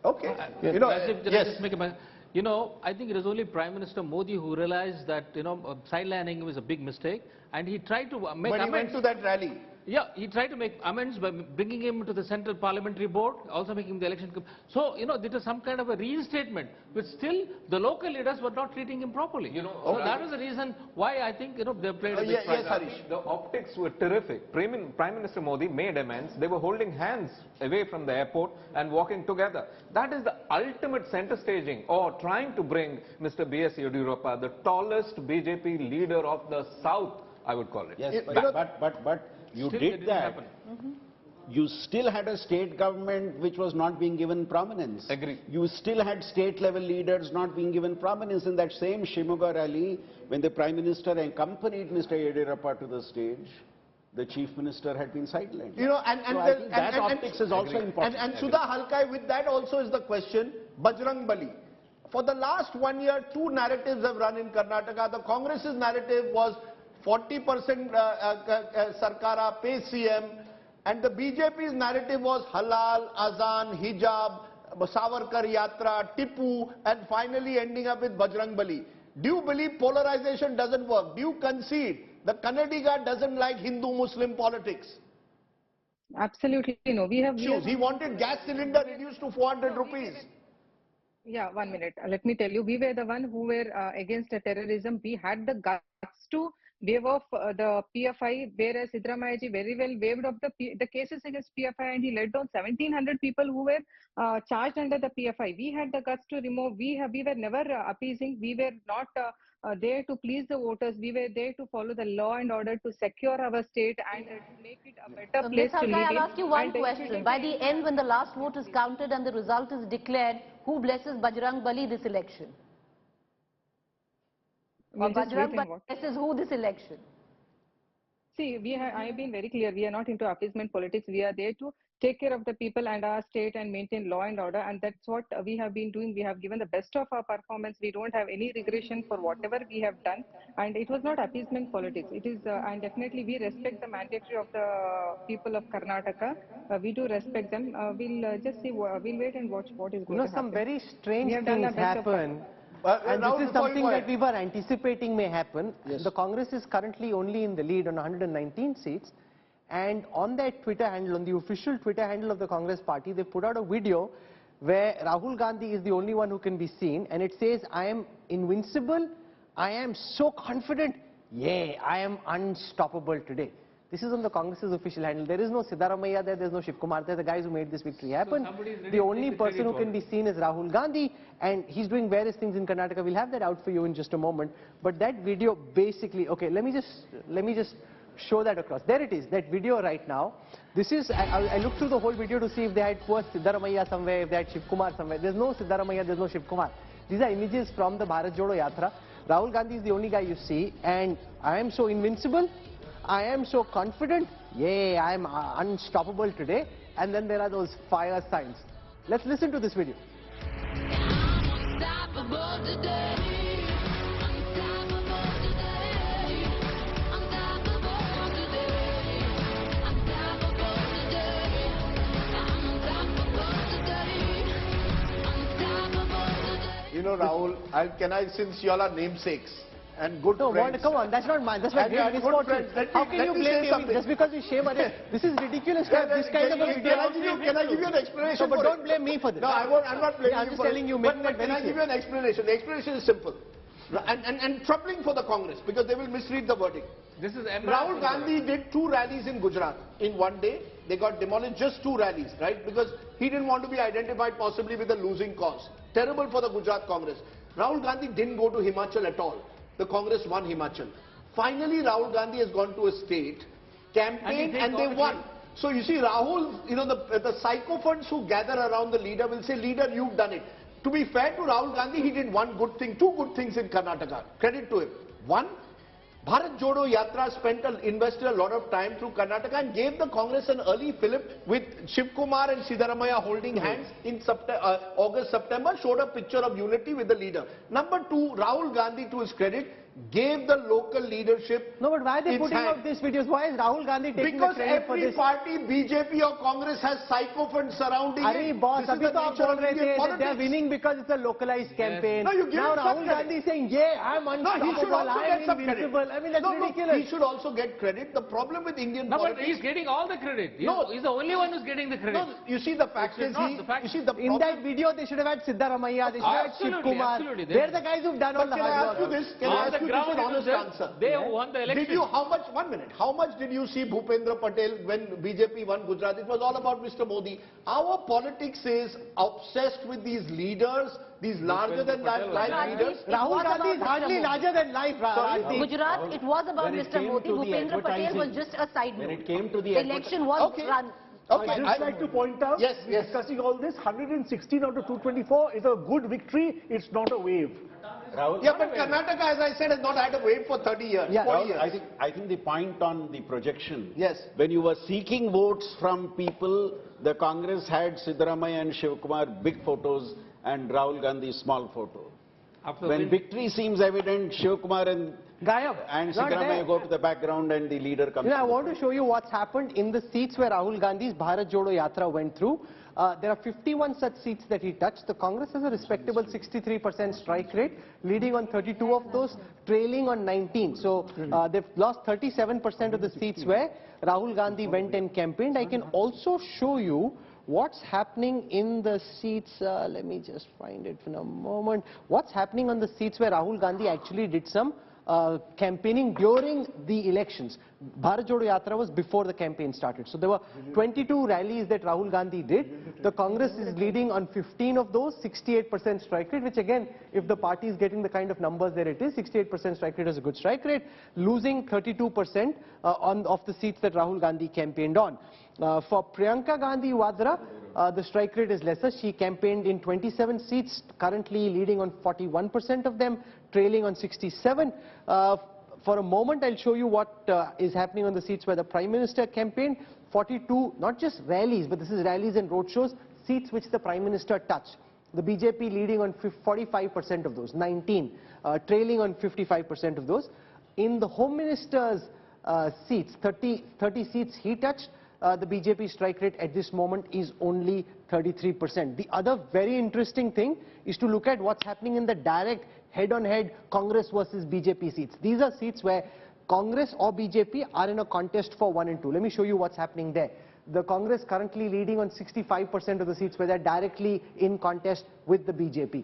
Okay. You know, I think it was only Prime Minister Modi who realized that, you know, sidelining was a big mistake, and he tried to make amends. When he went to that rally. Yeah, he tried to make amends by bringing him to the Central Parliamentary Board, also making the election. So, you know, there was some kind of a reinstatement, but still the local leaders were not treating him properly. You know, that was the reason why I think, you know, they played a big part. Harish. The optics were terrific. Prime Minister Modi made amends. They were holding hands away from the airport and walking together. That is the ultimate center staging, or trying to bring Mr. B.S. Yediyurappa, the tallest BJP leader of the South, I would call it. Yes, but you did that. you still had a state government which was not being given prominence. Agree. You still had state level leaders not being given prominence. In that same Shimoga rally, when the Prime Minister accompanied Mr. Yediyurappa to the stage, the Chief Minister had been sidelined. You know, that optics is also important. And Sudha Halkai, with that also is the question, Bajrang Bali. For the last 1 year, two narratives have run in Karnataka. The Congress's narrative was 40% Sarkara, pay CM, and the BJP's narrative was halal, azan, hijab, Savarkar Yatra, Tipu, and finally ending up with Bajrang Bali. Do you believe polarization doesn't work? Do you concede the Kannadiga doesn't like Hindu-Muslim politics? Absolutely no. We have He wanted gas cylinder reduced to 400 rupees. Yeah, 1 minute. Let me tell you, we were the one who were against terrorism. We had the guts to waive off the PFI, whereas Siddaramayaji very well waived off the cases against PFI, and he let down 1,700 people who were charged under the PFI. We had the guts to remove. We were never appeasing. We were not there to please the voters. We were there to follow the law and order, to secure our state and to make it a better place to live in. I'll ask you one question. By the end, when the last vote is counted and the result is declared, who blesses Bajrang Bali this election? Or Bajrang Bali blesses who this election? See, I have been very clear. We are not into appeasement politics. We are there to take care of the people and our state and maintain law and order. And that's what we have been doing. We have given the best of our performance. We don't have any regression for whatever we have done. And it was not appeasement politics. It is, and definitely we respect the mandatory of the people of Karnataka. We do respect them. We'll just see. We'll wait and watch what is going to happen. Some very strange things happen. And this is something that we were anticipating may happen. Yes. The Congress is currently only in the lead on 119 seats. And on that Twitter handle, on the official Twitter handle of the Congress party, they put out a video where Rahul Gandhi is the only one who can be seen. And it says, I am invincible. I am so confident. Yeah, I am unstoppable today. This is on the Congress's official handle. There is no Siddaramaiah there, there's no Shiv Kumar there, the guys who made this victory happen. The only person who can be seen is Rahul Gandhi, and he's doing various things in Karnataka. We'll have that out for you in just a moment. But that video basically, okay, let me just show that across. There it is, that video right now. This is, I looked through the whole video to see if they had poor Siddaramaiah somewhere, if they had Shiv Kumar somewhere. There's no Siddaramaiah, there's no Shiv Kumar. These are images from the Bharat Jodo Yatra. Rahul Gandhi is the only guy you see, and I am so invincible. I am so confident, yeah, I am unstoppable today. And then there are those fire signs. Let's listen to this video. You know, Rahul, since you all are namesakes, and good friends. Come on, that's not mine. That's my great misfortune. How can you blame me just because we shame others? This is ridiculous to have this kind of a video. Can I give you an explanation? No, but don't blame me for this. No, I'm not blaming you. I'm just telling you, making that very clear. Can I give you an explanation? The explanation is simple. And troubling for the Congress, because they will misread the verdict. This is Rahul Gandhi did 2 rallies in Gujarat in one day. They got demolished, just 2 rallies, right? Because he didn't want to be identified possibly with a losing cause. Terrible for the Gujarat Congress. Rahul Gandhi didn't go to Himachal at all. The Congress won Himachal. Finally, Rahul Gandhi has gone to a state, campaigned, and they won. So you see, Rahul, you know, the sycophants who gather around the leader will say, leader, you've done it. To be fair to Rahul Gandhi, he did one good thing, 2 good things in Karnataka. Credit to him. One, Bharat Jodo Yatra invested a lot of time through Karnataka and gave the Congress an early fillip with Shiv Kumar and Siddaramaiah holding hands in August, September, showed a picture of unity with the leader. Number 2, Rahul Gandhi, to his credit, gave the local leadership. No, but why are they putting out these videos? Why is Rahul Gandhi taking the credit for this? Because every party, BJP or Congress, has sycophants surrounding it. Boss, they are winning because it's a localized campaign. No, you give now Rahul Gandhi is saying, yeah, I'm unstoppable, I'm invincible. I mean, that's ridiculous. He should also get credit. The problem with Indian politics... but he's getting all the credit. He's the only one who's getting the credit. No, you see, the fact is, in that video, they should have had Siddaramaiah, they should have had Shiv Kumar. They're the guys who've done all the hard work. Can I ask you this? Honest answer. They won the election. How much did you see Bhupendra Patel when BJP won Gujarat? It was all about Mr. Modi. Our politics is obsessed with these leaders, these larger than life leaders. Rahul Gandhi is hardly larger than life. Gujarat, it was about Mr. Modi. Bhupendra Patel was just a side note. When it came to the election was run. Okay, I'd just like to point out, discussing all this, 116 out of 224 is a good victory. It's not a wave. Rahul, yeah, but Karnataka, as I said, has not had a wave for 30 years, 40 Rahul, years. I think the point on the projection. Yes. When you were seeking votes from people, the Congress had Siddaramaiah and Shivakumar big photos and Rahul Gandhi small photo. When victory seems evident, Shivakumar and Siddaramaiah go to the background and the leader comes. I want to show you what's happened in the seats where Rahul Gandhi's Bharat Jodo Yatra went through. There are 51 such seats that he touched. The Congress has a respectable 63% strike rate, leading on 32 of those, trailing on 19. So they've lost 37% of the seats where Rahul Gandhi went and campaigned. I can also show you what's happening in the seats. Let me just find it in a moment. What's happening on the seats where Rahul Gandhi actually did some campaigning during the elections. Bharat Jodo Yatra was before the campaign started. So there were 22 rallies that Rahul Gandhi did. The Congress is leading on 15 of those, 68% strike rate, which again, if the party is getting the kind of numbers that it is, 68% strike rate is a good strike rate, losing 32% of the seats that Rahul Gandhi campaigned on. For Priyanka Gandhi Vadra, the strike rate is lesser. She campaigned in 27 seats, currently leading on 41% of them, trailing on 67. For a moment, I'll show you what is happening on the seats where the Prime Minister campaigned. 42, not just rallies, but this is rallies and roadshows, seats which the Prime Minister touched. The BJP leading on 45% of those, 19, trailing on 55% of those. In the Home Minister's seats, 30 seats he touched. The BJP strike rate at this moment is only 33%. The other very interesting thing is to look at what's happening in the direct head-on-head Congress versus BJP seats. These are seats where Congress or BJP are in a contest for 1 and 2. Let me show you what's happening there. The Congress currently leading on 65% of the seats where they're directly in contest with the BJP.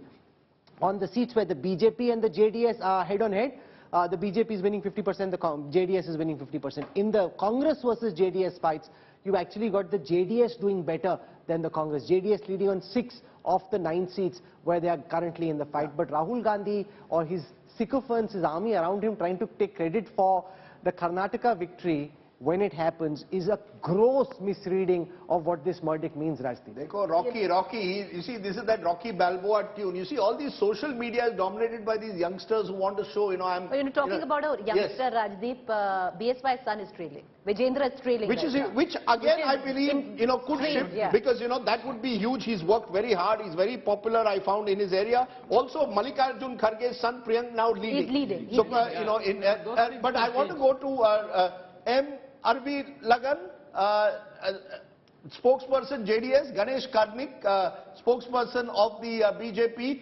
On the seats where the BJP and the JDS are head-on-head, the BJP is winning 50%, the JDS is winning 50%. In the Congress versus JDS fights, you've actually got the JDS doing better than the Congress. JDS leading on 6 of the 9 seats where they are currently in the fight. But Rahul Gandhi or his sycophants, his army around him trying to take credit for the Karnataka victory when it happens is a gross misreading of what this verdict means, Rajdeep. Dekho, Rocky, you see, this is that Rocky Balboa tune. You see, all these social media is dominated by these youngsters who want to show, I'm... You're talking about a youngster, Rajdeep, BSY's son is trailing. Vijendra is trailing. Which again, I believe, could shift, because, that would be huge. He's worked very hard. He's very popular, I found, in his area. Also, Mallikarjun Kharge's son, Priyank, now leading. He's leading. So, but I want to go to M. Arvi Lagan, spokesperson JDS, Ganesh Karnik, spokesperson of the BJP.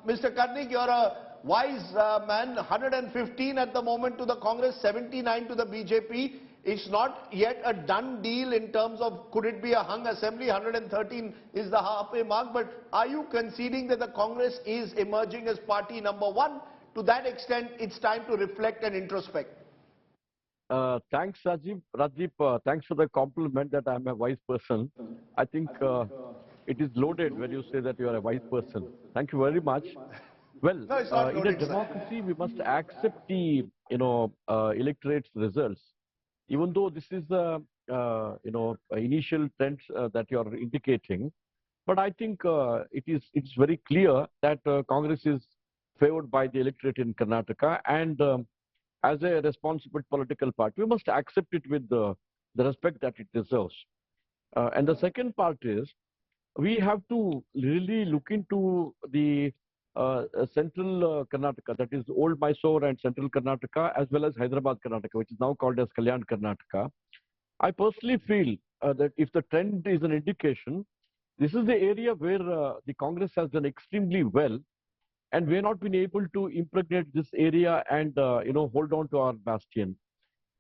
Mr. Karnik, you're a wise man, 115 at the moment to the Congress, 79 to the BJP. It's not yet a done deal in terms of could it be a hung assembly, 113 is the halfway mark, but are you conceding that the Congress is emerging as party number 1? To that extent, it's time to reflect and introspect. Thanks, Rajiv. Thanks for the compliment that I'm a wise person. I think it is loaded when you say that you are a wise person. Thank you very much. Well, no, in a democracy, we must accept the electorate's results, even though this is the initial trends that you are indicating. But I think it's very clear that Congress is favored by the electorate in Karnataka, and as a responsible political party, we must accept it with the respect that it deserves. And the second part is, we have to really look into the central Karnataka, that is old Mysore and central Karnataka, as well as Hyderabad Karnataka, which is now called as Kalyan Karnataka. I personally feel that if the trend is an indication, this is the area where the Congress has done extremely well, and we have not been able to impregnate this area and hold on to our bastion.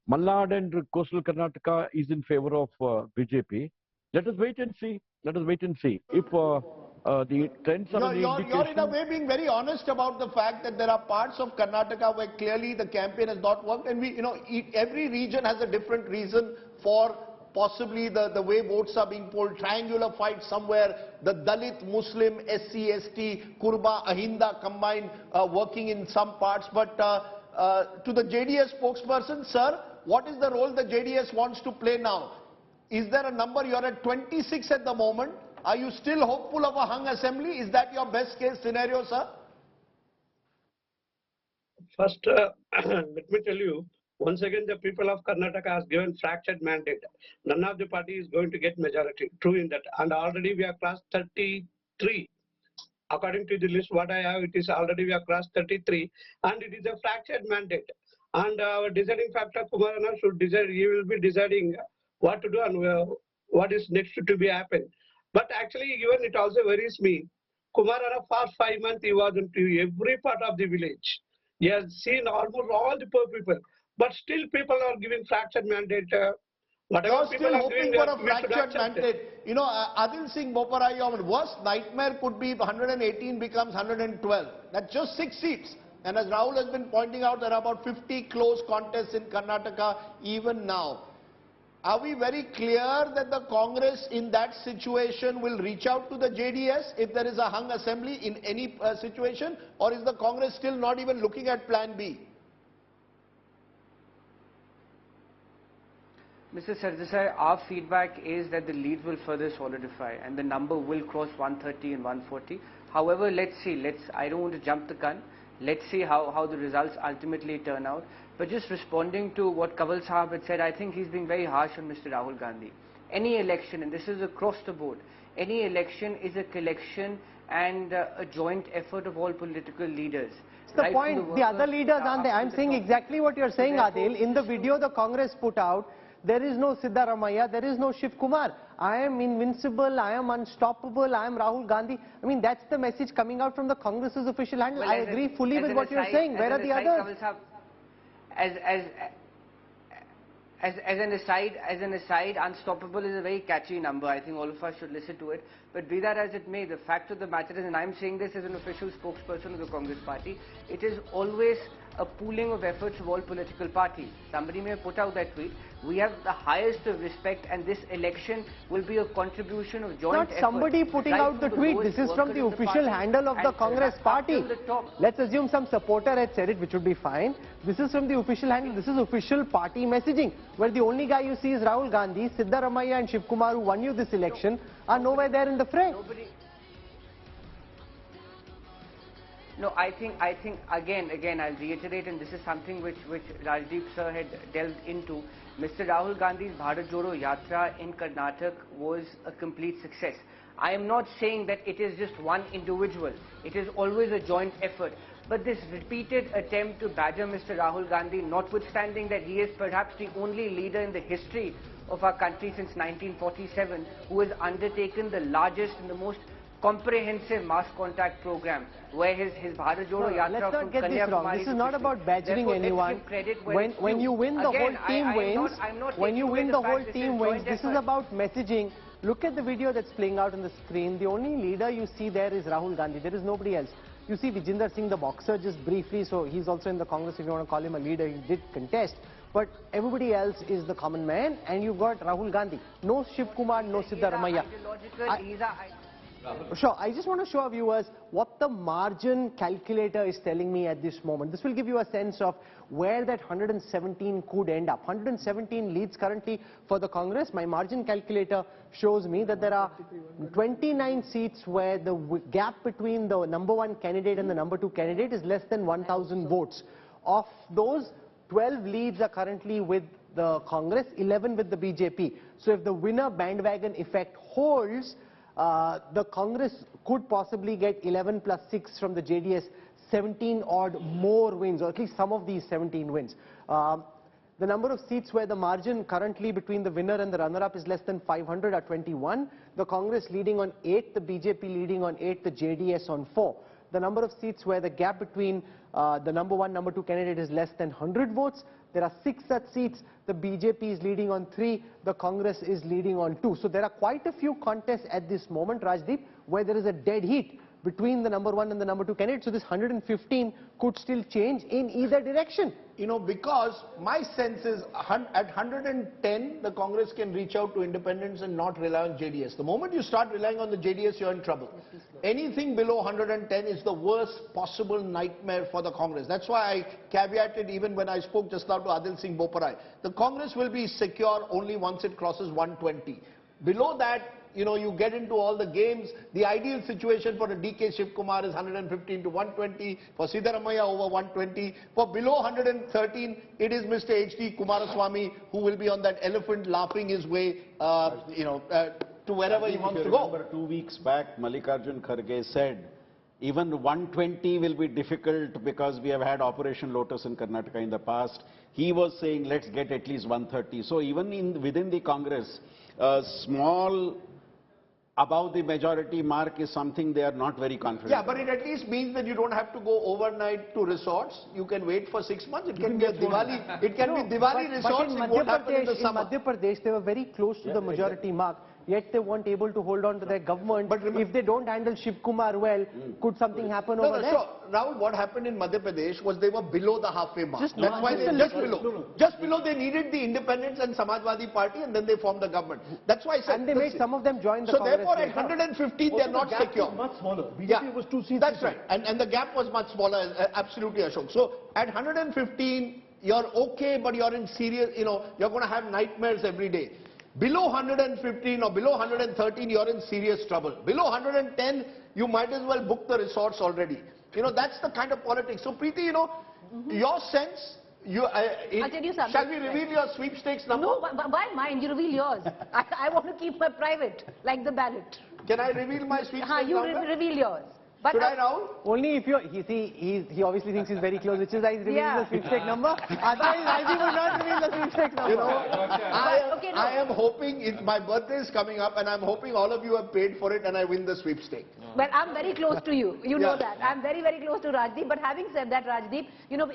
Malnad and coastal Karnataka is in favor of BJP. Let us wait and see. Let us wait and see if the trends are. You're in a way being very honest about the fact that there are parts of Karnataka where clearly the campaign has not worked, and every region has a different reason for possibly the way votes are being polled. Triangular fight somewhere, the Dalit, Muslim, SC, ST, Kurba, Ahinda combined working in some parts. But to the JDS spokesperson, sir, what is the role the JDS wants to play now? Is there a number? You're at 26 at the moment. Are you still hopeful of a hung assembly? Is that your best case scenario, sir? First, let me tell you, once again, the people of Karnataka has given fractured mandate. None of the party is going to get majority. True in that. And already we have crossed 33. According to the list, what I have, it is already we have crossed 33. And it is a fractured mandate. And our deciding factor, Kumarana should decide, he will be deciding what to do and what is next to be happen. But actually, even it also worries me. Kumarana, for 5 months, he was into every part of the village. He has seen almost all the poor people. But still people are giving fractured mandate. You're still hoping for a fractured mandate. You know, Adil Singh Boparai, your worst nightmare could be 118 becomes 112. That's just 6 seats. And as Rahul has been pointing out, there are about 50 close contests in Karnataka even now. Are we very clear that the Congress in that situation will reach out to the JDS if there is a hung assembly in any situation? Or is the Congress still not even looking at plan B? Mr. Sardesai, our feedback is that the lead will further solidify and the number will cross 130 and 140. However, let's see. I don't want to jump the gun. Let's see how the results ultimately turn out. But just responding to what Kanwal Sahab had said, I think he's being very harsh on Mr. Rahul Gandhi. Any election, and this is across the board, any election is a collection and a joint effort of all political leaders. It's the point. The other leaders aren't there. I'm saying exactly what you're saying, Adil. In the video the Congress put out, there is no Siddaramaiah, there is no Shiv Kumar. I am invincible, I am unstoppable, I am Rahul Gandhi. I mean, that's the message coming out from the Congress's official handle. Well, I agree fully with what you're saying. Where are the others? As an aside, unstoppable is a very catchy number. I think all of us should listen to it. But be that as it may, the fact of the matter is, and I'm saying this as an official spokesperson of the Congress party, it is always a pooling of efforts of all political parties. Somebody may have put out that tweet. We have the highest of respect, and this election will be a contribution of joint effort. Not somebody putting out the tweet. This is from the official handle of the Congress party. Let's assume some supporter had said it, which would be fine. This is from the official handle. This is official party messaging, where the only guy you see is Rahul Gandhi. Siddaramaiah and Shiv Kumar, who won you this election, are nowhere there in the fray. No, I think again I'll reiterate, and this is something which Rajdeep sir had delved into. Mr. Rahul Gandhi's Bharat Jodo Yatra in Karnataka was a complete success. I am not saying that it is just one individual. It is always a joint effort. But this repeated attempt to badger Mr. Rahul Gandhi, notwithstanding that he is perhaps the only leader in the history of our country since 1947 who has undertaken the largest and the most comprehensive mass contact program, where his Bharat Jodo Yatra let's from not get this wrong. This is not about badgering anyone. When you win, the whole team wins. When you win, the whole team wins. This is about messaging. Look at the video that's playing out on the screen. The only leader you see there is Rahul Gandhi. There is nobody else. You see Vijender Singh, the boxer, just briefly, so he's also in the Congress, if you want to call him a leader. He did contest. But everybody else is the common man, and you've got Rahul Gandhi. No Shiv Kumar, no Siddaramaiah. Sure, I just want to show our viewers what the margin calculator is telling me at this moment. This will give you a sense of where that 117 could end up. 117 leads currently for the Congress. My margin calculator shows me that there are 29 seats where the gap between the #1 candidate and the #2 candidate is less than 1,000 votes. Of those, 12 leads are currently with the Congress, 11 with the BJP. So if the winner bandwagon effect holds, the Congress could possibly get 11 plus 6 from the JDS, 17 odd more wins, or at least some of these 17 wins. The number of seats where the margin currently between the winner and the runner-up is less than 500 are 21. The Congress leading on 8, the BJP leading on 8, the JDS on 4. The number of seats where the gap between the #1, #2 candidate is less than 100 votes. There are 6 such seats. The BJP is leading on 3. The Congress is leading on 2. So there are quite a few contests at this moment, Rajdeep, where there is a dead heat between the number 1 and the number 2 candidate. So this 115 could still change in either direction. You know, because my sense is at 110, the Congress can reach out to independents and not rely on JDS. The moment you start relying on the JDS, you're in trouble. Anything below 110 is the worst possible nightmare for the Congress. That's why I caveated even when I spoke just now to Adil Singh Boparai. The Congress will be secure only once it crosses 120. Below that, you know, you get into all the games. The ideal situation for a DK Shivkumar is 115 to 120. For Siddaramaiah over 120. For below 113, it is Mr. H.D. Kumaraswamy who will be on that elephant laughing his way, to wherever he wants to go. Remember 2 weeks back, Mallikarjun Kharge said, even 120 will be difficult because we have had Operation Lotus in Karnataka in the past. He was saying, let's get at least 130. So even within the Congress, small above the majority mark is something they are not very confident. Yeah, but it at least means that you don't have to go overnight to resorts. You can wait for 6 months. It can be a Diwali. It can be Diwali resorts. But it won't happen in the summer. in Madhya Pradesh, they were very close to the majority mark. Yet they weren't able to hold on to their government. But if they don't handle Shiv Kumar well, could something happen over there? Sure. Rahul, what happened in Madhya Pradesh was they were below the halfway mark. Just below. Just below they needed the independents and Samajwadi Party, and then they formed the government. That's why I said. And they made some of them join the so Congress. So therefore at 115 they are not secure. Much smaller. BJP was 2 seats. That's right. And the gap was much smaller, absolutely, Ashok. So at 115, you're okay, but you're in serious, you're going to have nightmares every day. Below 115 or below 113, you're in serious trouble. Below 110, you might as well book the resorts already. That's the kind of politics. So, Preeti, your sense, I'll tell you something. Shall we reveal your sweepstakes number? No, why mine? You reveal yours. I want to keep my private, like the ballot. Can I reveal my sweepstakes number? You reveal yours. But should I, Rahul? Only if he obviously thinks he's very close, which is why he's revealing the sweepstake number. Otherwise, Rajiv would not reveal the sweepstake number. I am hoping, my birthday is coming up, and I'm hoping all of you have paid for it and I win the sweepstake. Well, I'm very close to you. You know that. I'm very, very close to Rajdeep. But having said that, Rajdeep,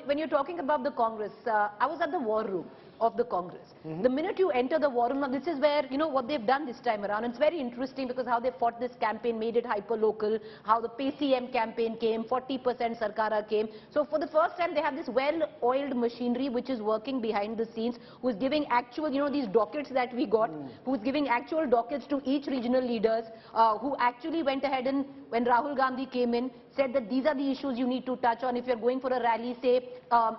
when you're talking about the Congress, I was at the war room of the Congress. The minute you enter the war room, now this is where, what they've done this time around. It's very interesting because how they fought this campaign, made it hyper-local, how the PCM campaign came, 40% Sarkara came. So for the first time, they have this well-oiled machinery which is working behind the scenes, who's giving actual, these dockets that we got, who's giving actual dockets to each regional leaders, who actually went ahead and, when Rahul Gandhi came in, said that these are the issues you need to touch on. If you're going for a rally, say,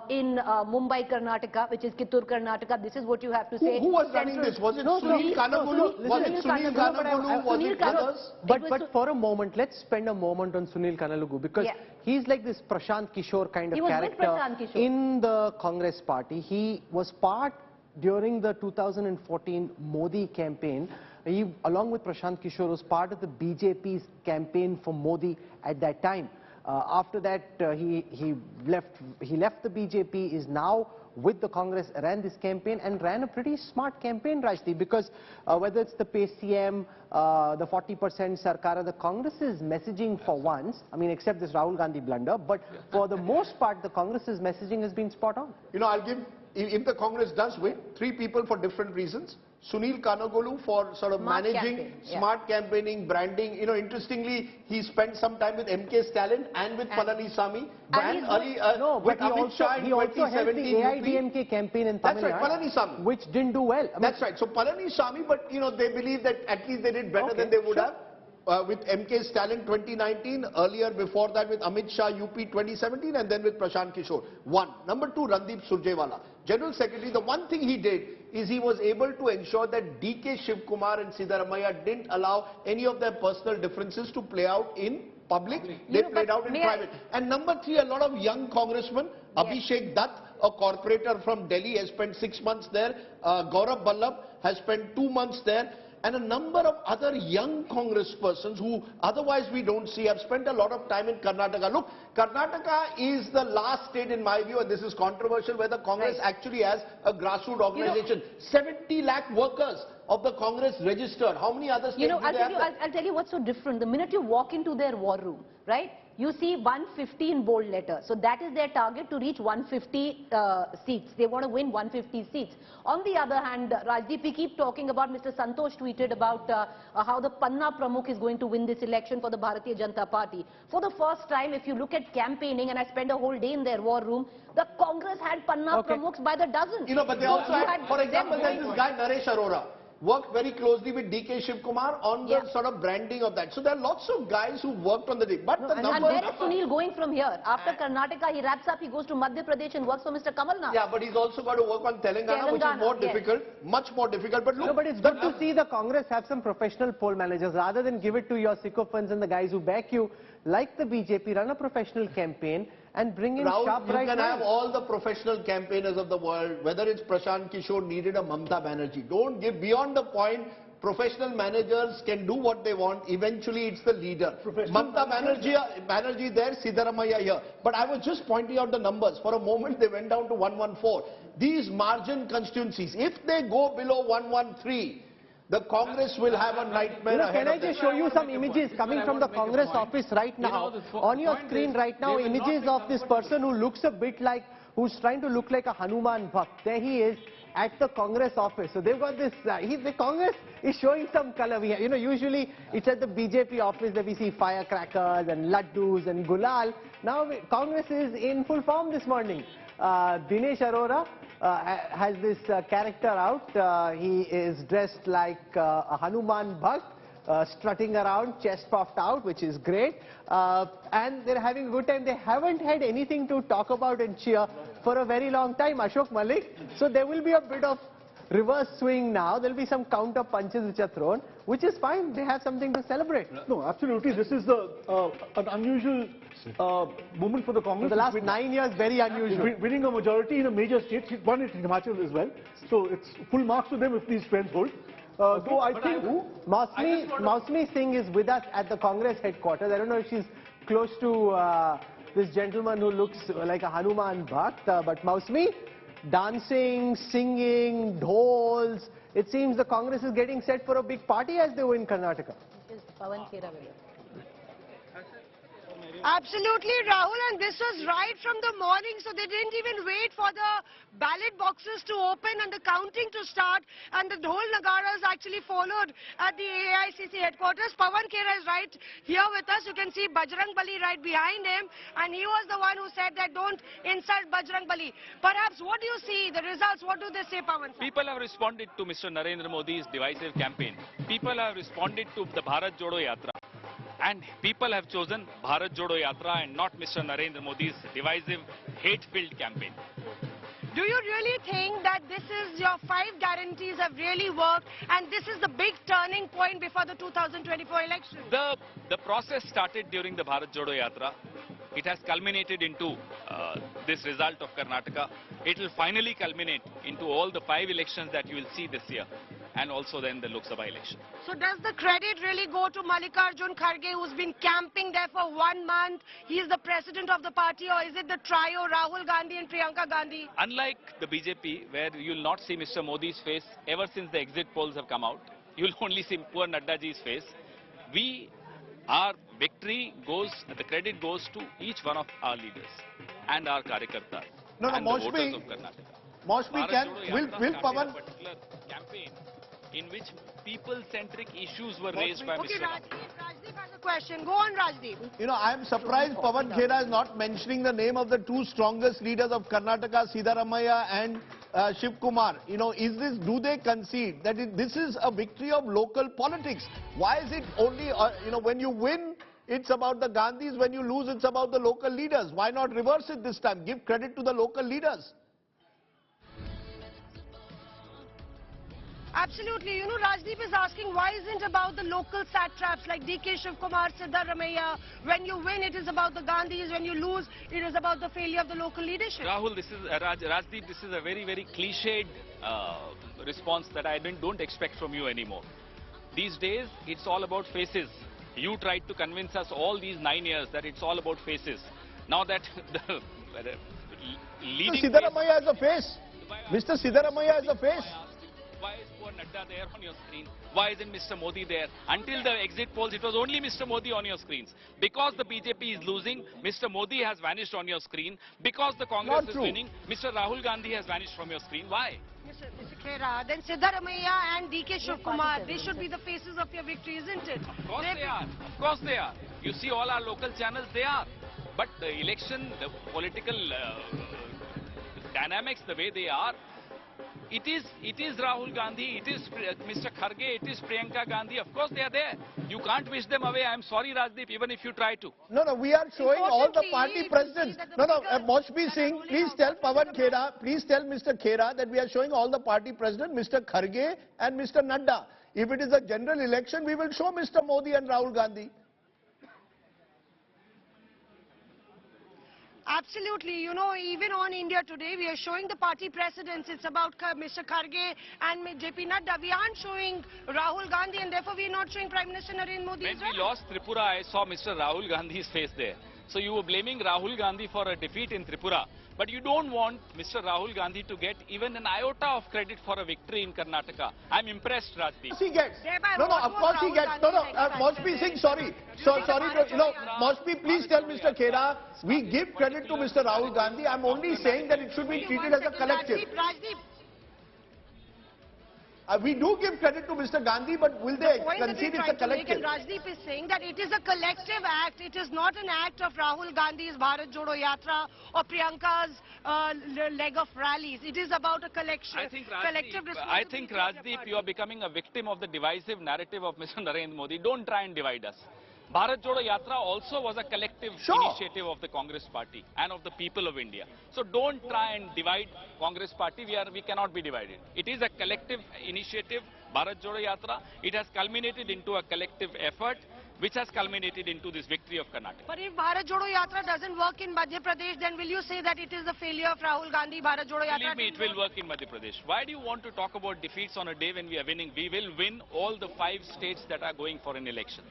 in Mumbai, Karnataka, which is Kittur, Karnataka, this is what you have to say. Who was running this? Was it Sunil Kanagulu? Was it Sunil Kanagulu? Was it others? But for a moment, let's spend a moment on Sunil Kanagulu, because he's like this Prashant Kishore kind of character in the Congress party. He was part during the 2014 Modi campaign. He, along with Prashant Kishore, was part of the BJP's campaign for Modi at that time. After that, he left the BJP, is now with the Congress, ran this campaign and ran a pretty smart campaign, Rajdeep, because whether it's the PCM, the 40% Sarkara, the Congress's messaging for once, I mean, except this Rahul Gandhi blunder, but for the most part, the Congress's messaging has been spot on. I'll give, if the Congress does win, 3 people for different reasons. Sunil Kanagolu for sort of managing, smart campaigning, branding. Interestingly, he spent some time with MK Stalin and with Palaniswamy. And with Amit Shah in 2017. He also helped the AIDMK campaign in Tamil Nadu. That's right, Palaniswamy. Which didn't do well. That's right. So Palaniswamy, but they believe that at least they did better than they would have. With MK Stalin 2019, earlier before that with Amit Shah UP 2017, and then with Prashant Kishore. Number 2, Randeep Surjewala. General Secretary, the one thing he did is he was able to ensure that DK Shivkumar and Siddaramaiah didn't allow any of their personal differences to play out in public. They played out in private. And number 3, a lot of young congressmen, Abhishek Dutt, a corporator from Delhi, has spent 6 months there. Gaurav Ballabh has spent 2 months there. And a number of other young congresspersons who otherwise we don't see have spent a lot of time in Karnataka. Look, Karnataka is the last state in my view, and this is controversial, where the Congress actually has a grassroots organization. 70 lakh workers of the Congress registered. How many other states do they have? I'll tell you what's so different. The minute you walk into their war room, right? you see 150 in bold letter. So that is their target, to reach 150 seats. They want to win 150 seats. On the other hand, Rajdeep, we keep talking about, Mr. Santosh tweeted about how the Panna Pramukh is going to win this election for the Bharatiya Janata Party. For the first time, if you look at campaigning, and I spent a whole day in their war room, the Congress had Panna Pramukhs by the dozen. You know, but they also had, for example, there's this guy Naresh Arora, worked very closely with DK Shivkumar on the sort of branding of that. So there are lots of guys who worked on the day. But the and number... where is Sunil going from here? After Karnataka, he wraps up, he goes to Madhya Pradesh and works for Mr. Kamal Nath. Yeah, but he's also got to work on Telangana, which is more difficult, much more difficult. But look, no, but it's good to see the Congress have some professional poll managers. Rather than give it to your sycophants and the guys who back you, like the BJP, run a professional campaign and bring in sharp you right can minds. have all the professional campaigners of the world, whether it's Prashant Kishore needed a Mamta Banerjee. Don't give beyond the point. Professional managers can do what they want. Eventually, it's the leader. Mamta Banerjee there, Siddaramaiah here. But I was just pointing out the numbers. For a moment, they went down to 114. These margin constituencies, if they go below 113, the Congress will have a nightmare ahead Can I of them. just show you some images coming from the Congress office right now? On your screen right now, images of this person who looks a bit like, who's trying to look like a Hanuman Bhakt. There he is at the Congress office. So they've got this, the Congress is showing some color. Usually it's at the BJP office that we see firecrackers and laddus and gulal. Now Congress is in full form this morning. Dinesh Arora has this character out. He is dressed like a Hanuman Bhakt, strutting around, chest puffed out, which is great. And they're having a good time. They haven't had anything to talk about and cheer for a very long time, Ashok Malik. So there will be a bit of reverse swing now. There will be some counter punches which are thrown, which is fine. They have something to celebrate. No, absolutely. This is an unusual moment for the Congress. For the last 9 years, very unusual. Winning a majority in a major state. One in Himachal as well. So it's full marks to them if these trends hold. Though I think Mausmi Singh is with us at the Congress headquarters. I don't know if she's close to this gentleman who looks like a Hanuman Bhakt, but Mausmi, dancing, singing, dhols. It seems the Congress is getting set for a big party as they win Karnataka. Absolutely, Rahul, and this was right from the morning, so they didn't even wait for the ballot boxes to open and the counting to start, and the dhol nagaras actually followed at the AICC headquarters. Pawan Khera is right here with us. You can see Bajrang Bali right behind him, and he was the one who said that don't insult Bajrang Bali. Perhaps, what do you see, the results, what do they say, Pawan? People have responded to Mr. Narendra Modi's divisive campaign. People have responded to the Bharat Jodo Yatra. And people have chosen Bharat Jodo Yatra and not Mr. Narendra Modi's divisive, hate-filled campaign. Do you really think that this is your 5 guarantees have really worked and this is the big turning point before the 2024 election? The process started during the Bharat Jodo Yatra. It has culminated into this result of Karnataka. It will finally culminate into all the 5 elections that you will see this year, and also then the Lok Sabha election. So does the credit really go to Mallikarjun Kharge, who's been camping there for 1 month? He is the president of the party, or is it the trio, Rahul Gandhi and Priyanka Gandhi? Unlike the BJP, where you will not see Mr. Modi's face ever since the exit polls have come out, you will only see poor Naddaji's face. Our victory goes, the credit goes to each one of our leaders and our Karyakartas and the voters of Karnataka. Moshmi, will Pawan... particular campaign in which people-centric issues were raised by Mr. Rajdeep has a question. Go on, Rajdeep. You know, I am surprised Pawan Khera is not mentioning the name of the 2 strongest leaders of Karnataka, Siddaramaiah and Shiv Kumar. You know, do they concede that this is a victory of local politics? Why is it only, when you win, it's about the Gandhis, when you lose, it's about the local leaders? Why not reverse it this time? Give credit to the local leaders. Absolutely. You know, Rajdeep is asking why isn't it about the local satraps like DK Shivkumar, Siddaramaiah? When you win, it is about the Gandhis. When you lose, it is about the failure of the local leadership. Rahul, this is Rajdeep, this is a very, very cliched response that I don't expect from you anymore. These days, it's all about faces. You tried to convince us all these 9 years that it's all about faces. Now that the leading Siddaramaiah is a face. Mr. Siddaramaiah is a face. Why is poor Nadda there on your screen? Why isn't Mr. Modi there? Until the exit polls, it was only Mr. Modi on your screens. Because the BJP is losing, Mr. Modi has vanished on your screen. Because the Congress is winning, Mr. Rahul Gandhi has vanished from your screen. Why? Mr. Khera, then Siddharamaiah and DK Shivkumar, they should be the faces of your victory, isn't it? Of course they are. Of course they are. You see all our local channels, they are. But the election, the political dynamics, the way they are, it is Rahul Gandhi, it is Mr. Kharge, it is Priyanka Gandhi. Of course they are there. You can't wish them away. I am sorry, Rajdeep, even if you try to. No, we are showing all the party presidents. Moshbi Singh, please tell Pawan Khera, please tell Mr. Khera that we are showing all the party presidents, Mr. Kharge and Mr. Nadda. If it is a general election, we will show Mr. Modi and Rahul Gandhi. Absolutely. You know, even on India Today, we are showing the party presidents. It's about Mr. Kharge and JP Nadda. We aren't showing Rahul Gandhi, and therefore we are not showing Prime Minister Narendra Modi as well. When we lost Tripura, I saw Mr. Rahul Gandhi's face there. So you were blaming Rahul Gandhi for a defeat in Tripura. But you don't want Mr. Rahul Gandhi to get even an iota of credit for a victory in Karnataka. I'm impressed, Rajdeep. He gets. Of course he gets. Moshbi Singh, sorry. Moshbi, please tell Mr. Khera, we give credit to Mr. Rahul Gandhi. I'm only saying that it should be treated as a collective. We do give credit to Mr. Gandhi, but will they concede it's a collective? And Rajdeep is saying that it is a collective act. It is not an act of Rahul Gandhi's Bharat Jodo Yatra or Priyanka's leg of rallies. It is about a collective responsibility. I think, Rajdeep, you are becoming a victim of the divisive narrative of Mr. Narendra Modi. Don't try and divide us. Bharat Jodo Yatra also was a collective initiative of the Congress party and of the people of India. So don't try and divide Congress party. We cannot be divided. It is a collective initiative, Bharat Jodo Yatra. It has culminated into a collective effort, which has culminated into this victory of Karnataka. But if Bharat Jodo Yatra doesn't work in Madhya Pradesh, then will you say that it is a failure of Rahul Gandhi, Bharat Jodo Yatra? Believe me, it will work in Madhya Pradesh. Why do you want to talk about defeats on a day when we are winning? We will win all the 5 states that are going for an election.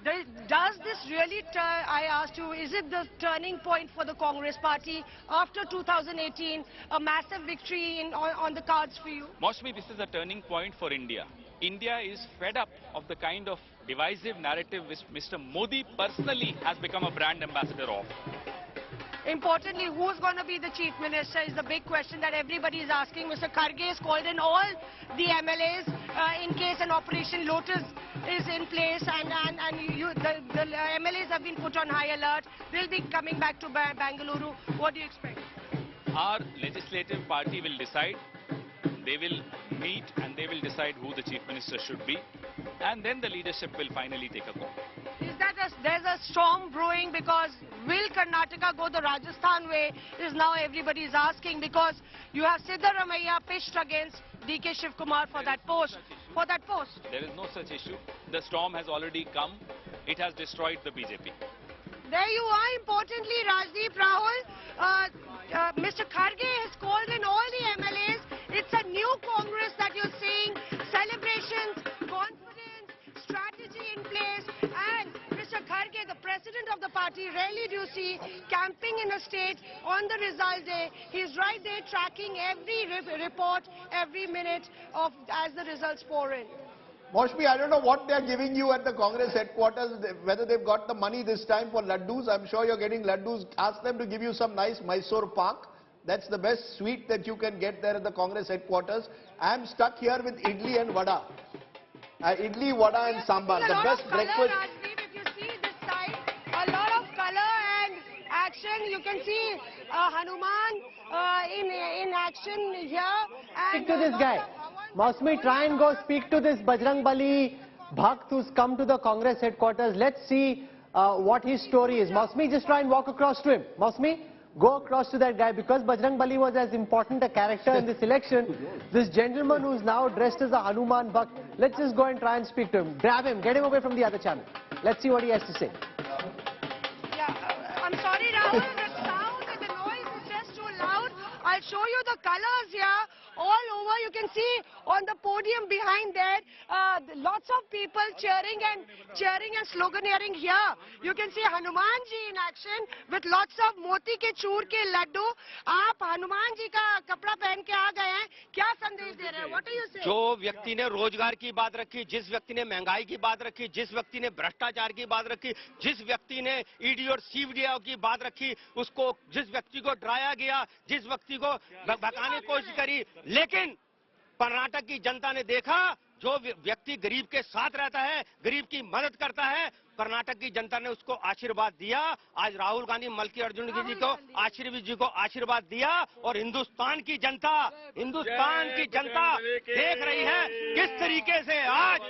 Does this really, I asked you, is it the turning point for the Congress party after 2018, a massive victory on the cards for you? Moshmi, this is a turning point for India. India is fed up of the kind of divisive narrative which Mr. Modi personally has become a brand ambassador of. Importantly, who's going to be the chief minister is the big question that everybody is asking. Mr. Kharge has called in all the MLAs in case an Operation Lotus is in place, and the MLAs have been put on high alert. They'll be coming back to Bangalore. What do you expect? Our legislative party will decide. They will meet and they will decide who the chief minister should be, and then the leadership will finally take a call. Is that there's a storm brewing, because will Karnataka go the Rajasthan way is now everybody is asking, because you have Siddharamaiah pitched against DK Shivkumar for that post. There is no such issue. The storm has already come. It has destroyed the BJP. There you are. Importantly, Rajdeep, Rahul, Mr. Kharge has called in all the MLAs. It's a new Congress that you're seeing. Celebrations, confidence, strategy in place, and Mr. Kharge, the president of the party, rarely do you see camping in a state on the result day. He's right there tracking every report, every minute as the results pour in. Moshbi, I don't know what they're giving you at the Congress headquarters, whether they've got the money this time for laddus. I'm sure you're getting laddus. Ask them to give you some nice Mysore Pak. That's the best sweet that you can get there at the Congress headquarters. I'm stuck here with idli and vada. Idli, vada and sambar. The best breakfast. If you see this side, a lot of color and action. You can see Hanuman in action here. Speak to this guy. Mousmi, try and go speak to this Bajrang Bali Bhakt who's come to the Congress headquarters. Let's see what his story is. Mousmi, just try and walk across to him. Mousmi, go across to that guy, because Bajrang Bali was as important a character in this election. This gentleman who's now dressed as a Hanuman Bhakt. Let's just go and try and speak to him. Grab him, get him away from the other channel. Let's see what he has to say. Yeah, I'm sorry, Rahul, the sound and the noise is just too loud. I'll show you the colors here. All over, you can see on the podium behind there, lots of people cheering and sloganeering here. You can see Hanuman ji in action with lots of moti ke choor ke laddu. आप हनुमान जी का कपड़ा पहन के आ गए हैं. क्या संदेश live there. What are you saying? जो व्यक्ति ने रोजगार की बात रखी, जिस व्यक्ति ने महंगाई की बात रखी, जिस व्यक्ति ने भ्रष्टाचार की बात रखी, जिस व्यक्ति ने ईडी और सीबीआई की बात रखी, उसको जिस व्यक्ति को डराया गया, जिस व्यक्ति को भगाने की कोशिश करी, लेकिन कर्नाटक की जनता ने देखा जो व्यक्ति गरीब के साथ रहता है, गरीब की मदद करता है, कर्नाटक की जनता ने उसको आशीर्वाद दिया। आज राहुल गांधी मल्लिकार्जुन जी को आशीर्वाद दिया और हिंदुस्तान की जनता देख रही है किस तरीके से आज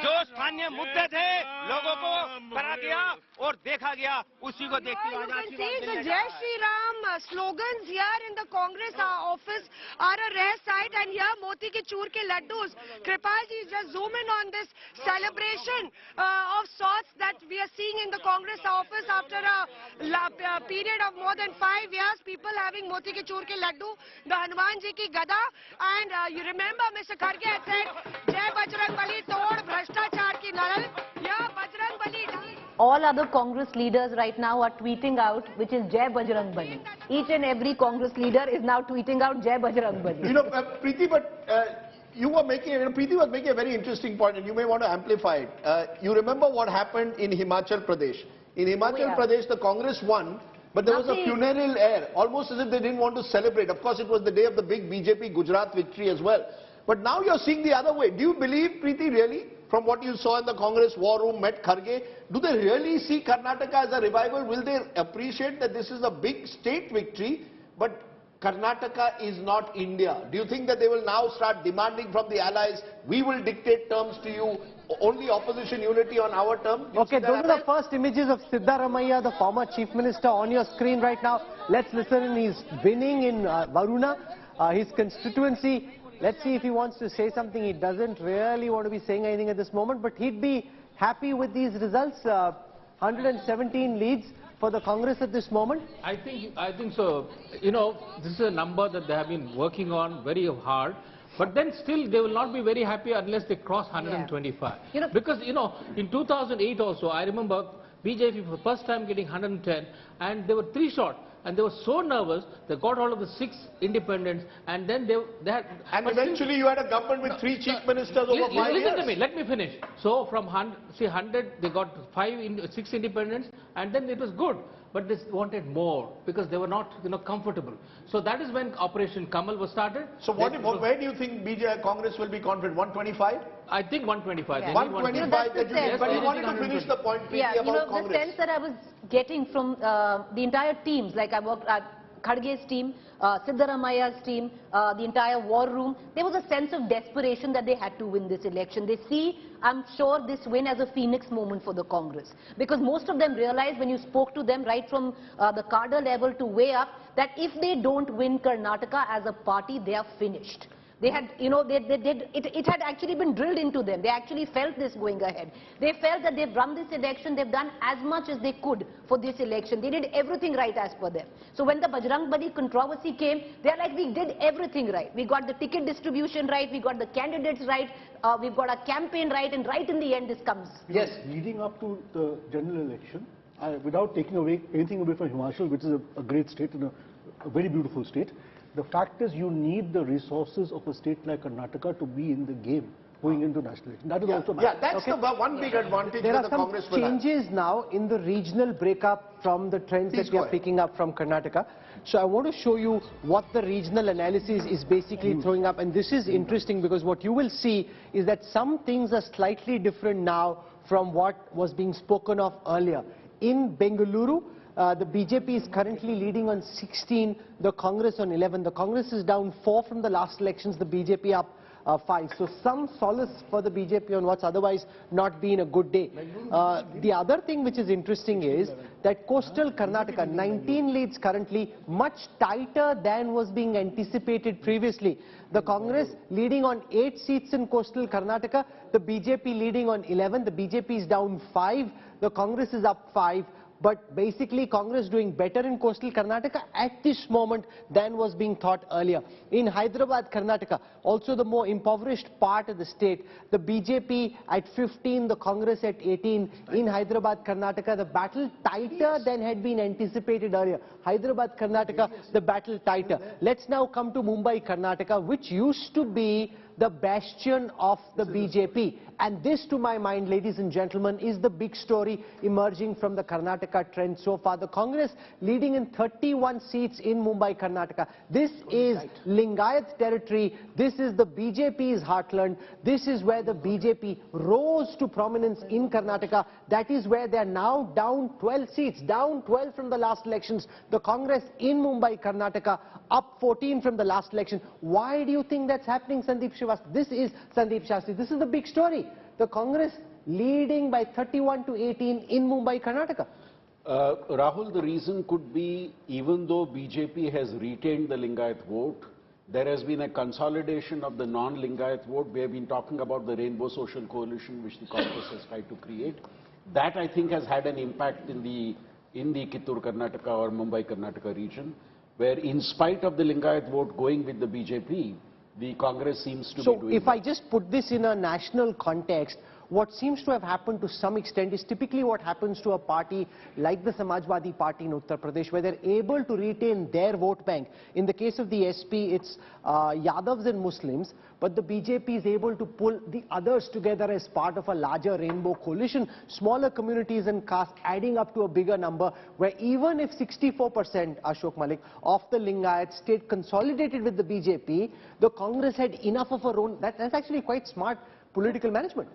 जो स्थानीय मुद्दे थे लोगों को करा गया और देखा गया, उसी को देखते हुए आज the Jai Shri Ram slogans here in the Congress office are a rare sight, and here Moti ke choor ke laddus. Kripalji, just zoom in on this celebration of sorts that we are seeing in the Congress office after a period of more than 5 years. People having Moti ke choor ke laddu, the Hanuman ji ki gada, and you remember Mr. Kharge had said, Jai Bajrang Bali tod bhrashtachar ki naral. Yeah, Bajrang Bali. All other Congress leaders right now are tweeting out, which is Jai Bajrang Bali. Each and every Congress leader is now tweeting out Jai Bajrang Bali. You know, Preeti, but Preeti was making a very interesting point, and you may want to amplify it. You remember what happened in Himachal Pradesh. In Himachal Pradesh, the Congress won, but there was a funereal air, almost as if they didn't want to celebrate. Of course, it was the day of the big BJP Gujarat victory as well. But now you're seeing the other way. Do you believe, Preeti, really, from what you saw in the Congress war room, met Kharge, do they really see Karnataka as a revival? Will they appreciate that this is a big state victory, but Karnataka is not India? Do you think that they will now start demanding from the allies, we will dictate terms to you, only opposition unity on our terms? Okay, those are the first images of Siddaramaiah, the former chief minister, on your screen right now. Let's listen. He's winning in Varuna, his constituency. Let's see if he wants to say something. He doesn't really want to be saying anything at this moment, but he'd be happy with these results. 117 leads for the Congress at this moment. I think so. You know, this is a number that they have been working on very hard. But then still they will not be very happy unless they cross 125. Yeah. Because, you know, in 2008 also, I remember BJP for the first time getting 110, and they were 3 short. And they were so nervous, they got all of the 6 independents, and then they had... And eventually you had a government with 3 chief ministers over 5 years. Listen to me, let me finish. So from 100, they got 6 independents, and then it was good. But they wanted more, because they were not, comfortable. So that is when Operation Kamal was started. So where do you think Congress will be confident? 125? I think 125. Yeah. 125, but you wanted to finish the point, Preeti, about Congress. The sense that I was getting from the entire teams, like I worked at Kharge's team, Siddaramaiah's team, the entire war room, there was a sense of desperation that they had to win this election. They see, I'm sure, this win as a phoenix moment for the Congress. Because most of them realized when you spoke to them right from the cadre level to way up, that if they don't win Karnataka as a party, they are finished. They had, it had actually been drilled into them. They actually felt this going ahead. They felt that they've run this election, they've done as much as they could for this election. They did everything right as per them. So when the Bajrang Bali controversy came, they're like, we did everything right. We got the ticket distribution right, we got the candidates right, we've got a campaign right, and right in the end this comes. Yes. Leading up to the general election, without taking anything away from Himachal, which is a great state and a very beautiful state, the fact is you need the resources of a state like Karnataka to be in the game going into national election. That is also matter. Yeah, that's the one big advantage there that are the Congress will have. changes now in the regional breakup from the trends that we are picking up from Karnataka. So I want to show you what the regional analysis is basically throwing up. And this is interesting because what you will see is that some things are slightly different now from what was being spoken of earlier. In Bengaluru, the BJP is currently leading on 16, the Congress on 11. The Congress is down 4 from the last elections, the BJP up 5. So some solace for the BJP on what's otherwise not been a good day. The other thing which is interesting is that coastal Karnataka, 19 leads currently, much tighter than was being anticipated previously. The Congress leading on 8 seats in coastal Karnataka, the BJP leading on 11. The BJP is down 5, the Congress is up 5. but basically Congress doing better in coastal Karnataka at this moment than was being thought earlier. In Hyderabad, Karnataka, also the more impoverished part of the state, the BJP at 15, the Congress at 18. In Hyderabad, Karnataka, the battle tighter than had been anticipated earlier. Hyderabad, Karnataka, the battle tighter. Let's now come to Mumbai, Karnataka, which used to be the bastion of the BJP. And this, to my mind, ladies and gentlemen, is the big story emerging from the Karnataka trend so far. The Congress leading in 31 seats in Mumbai, Karnataka. This is Lingayat territory. This is the BJP's heartland. This is where the BJP rose to prominence in Karnataka. That is where they are now down 12 seats, down 12 from the last elections. The Congress in Mumbai, Karnataka, up 14 from the last election. Why do you think that's happening, Sandeep Srivastava? This is Sandeep Shastri. This is the big story. The Congress leading by 31 to 18 in Mumbai, Karnataka. Rahul, the reason could be, even though BJP has retained the Lingayat vote, there has been a consolidation of the non-Lingayat vote. We have been talking about the Rainbow Social Coalition, which the Congress has tried to create. That, I think, has had an impact in the Kittur Karnataka or Mumbai Karnataka region, where in spite of the Lingayat vote going with the BJP, the Congress seems to be doing. So if I just put this in a national context, what seems to have happened to some extent is typically what happens to a party like the Samajwadi Party in Uttar Pradesh, where they're able to retain their vote bank. In the case of the SP, it's Yadavs and Muslims, but the BJP is able to pull the others together as part of a larger rainbow coalition, smaller communities and castes adding up to a bigger number, where even if 64%, Ashok Malik, of the Lingayat stayed consolidated with the BJP, the Congress had enough of a own. That's actually quite smart political management.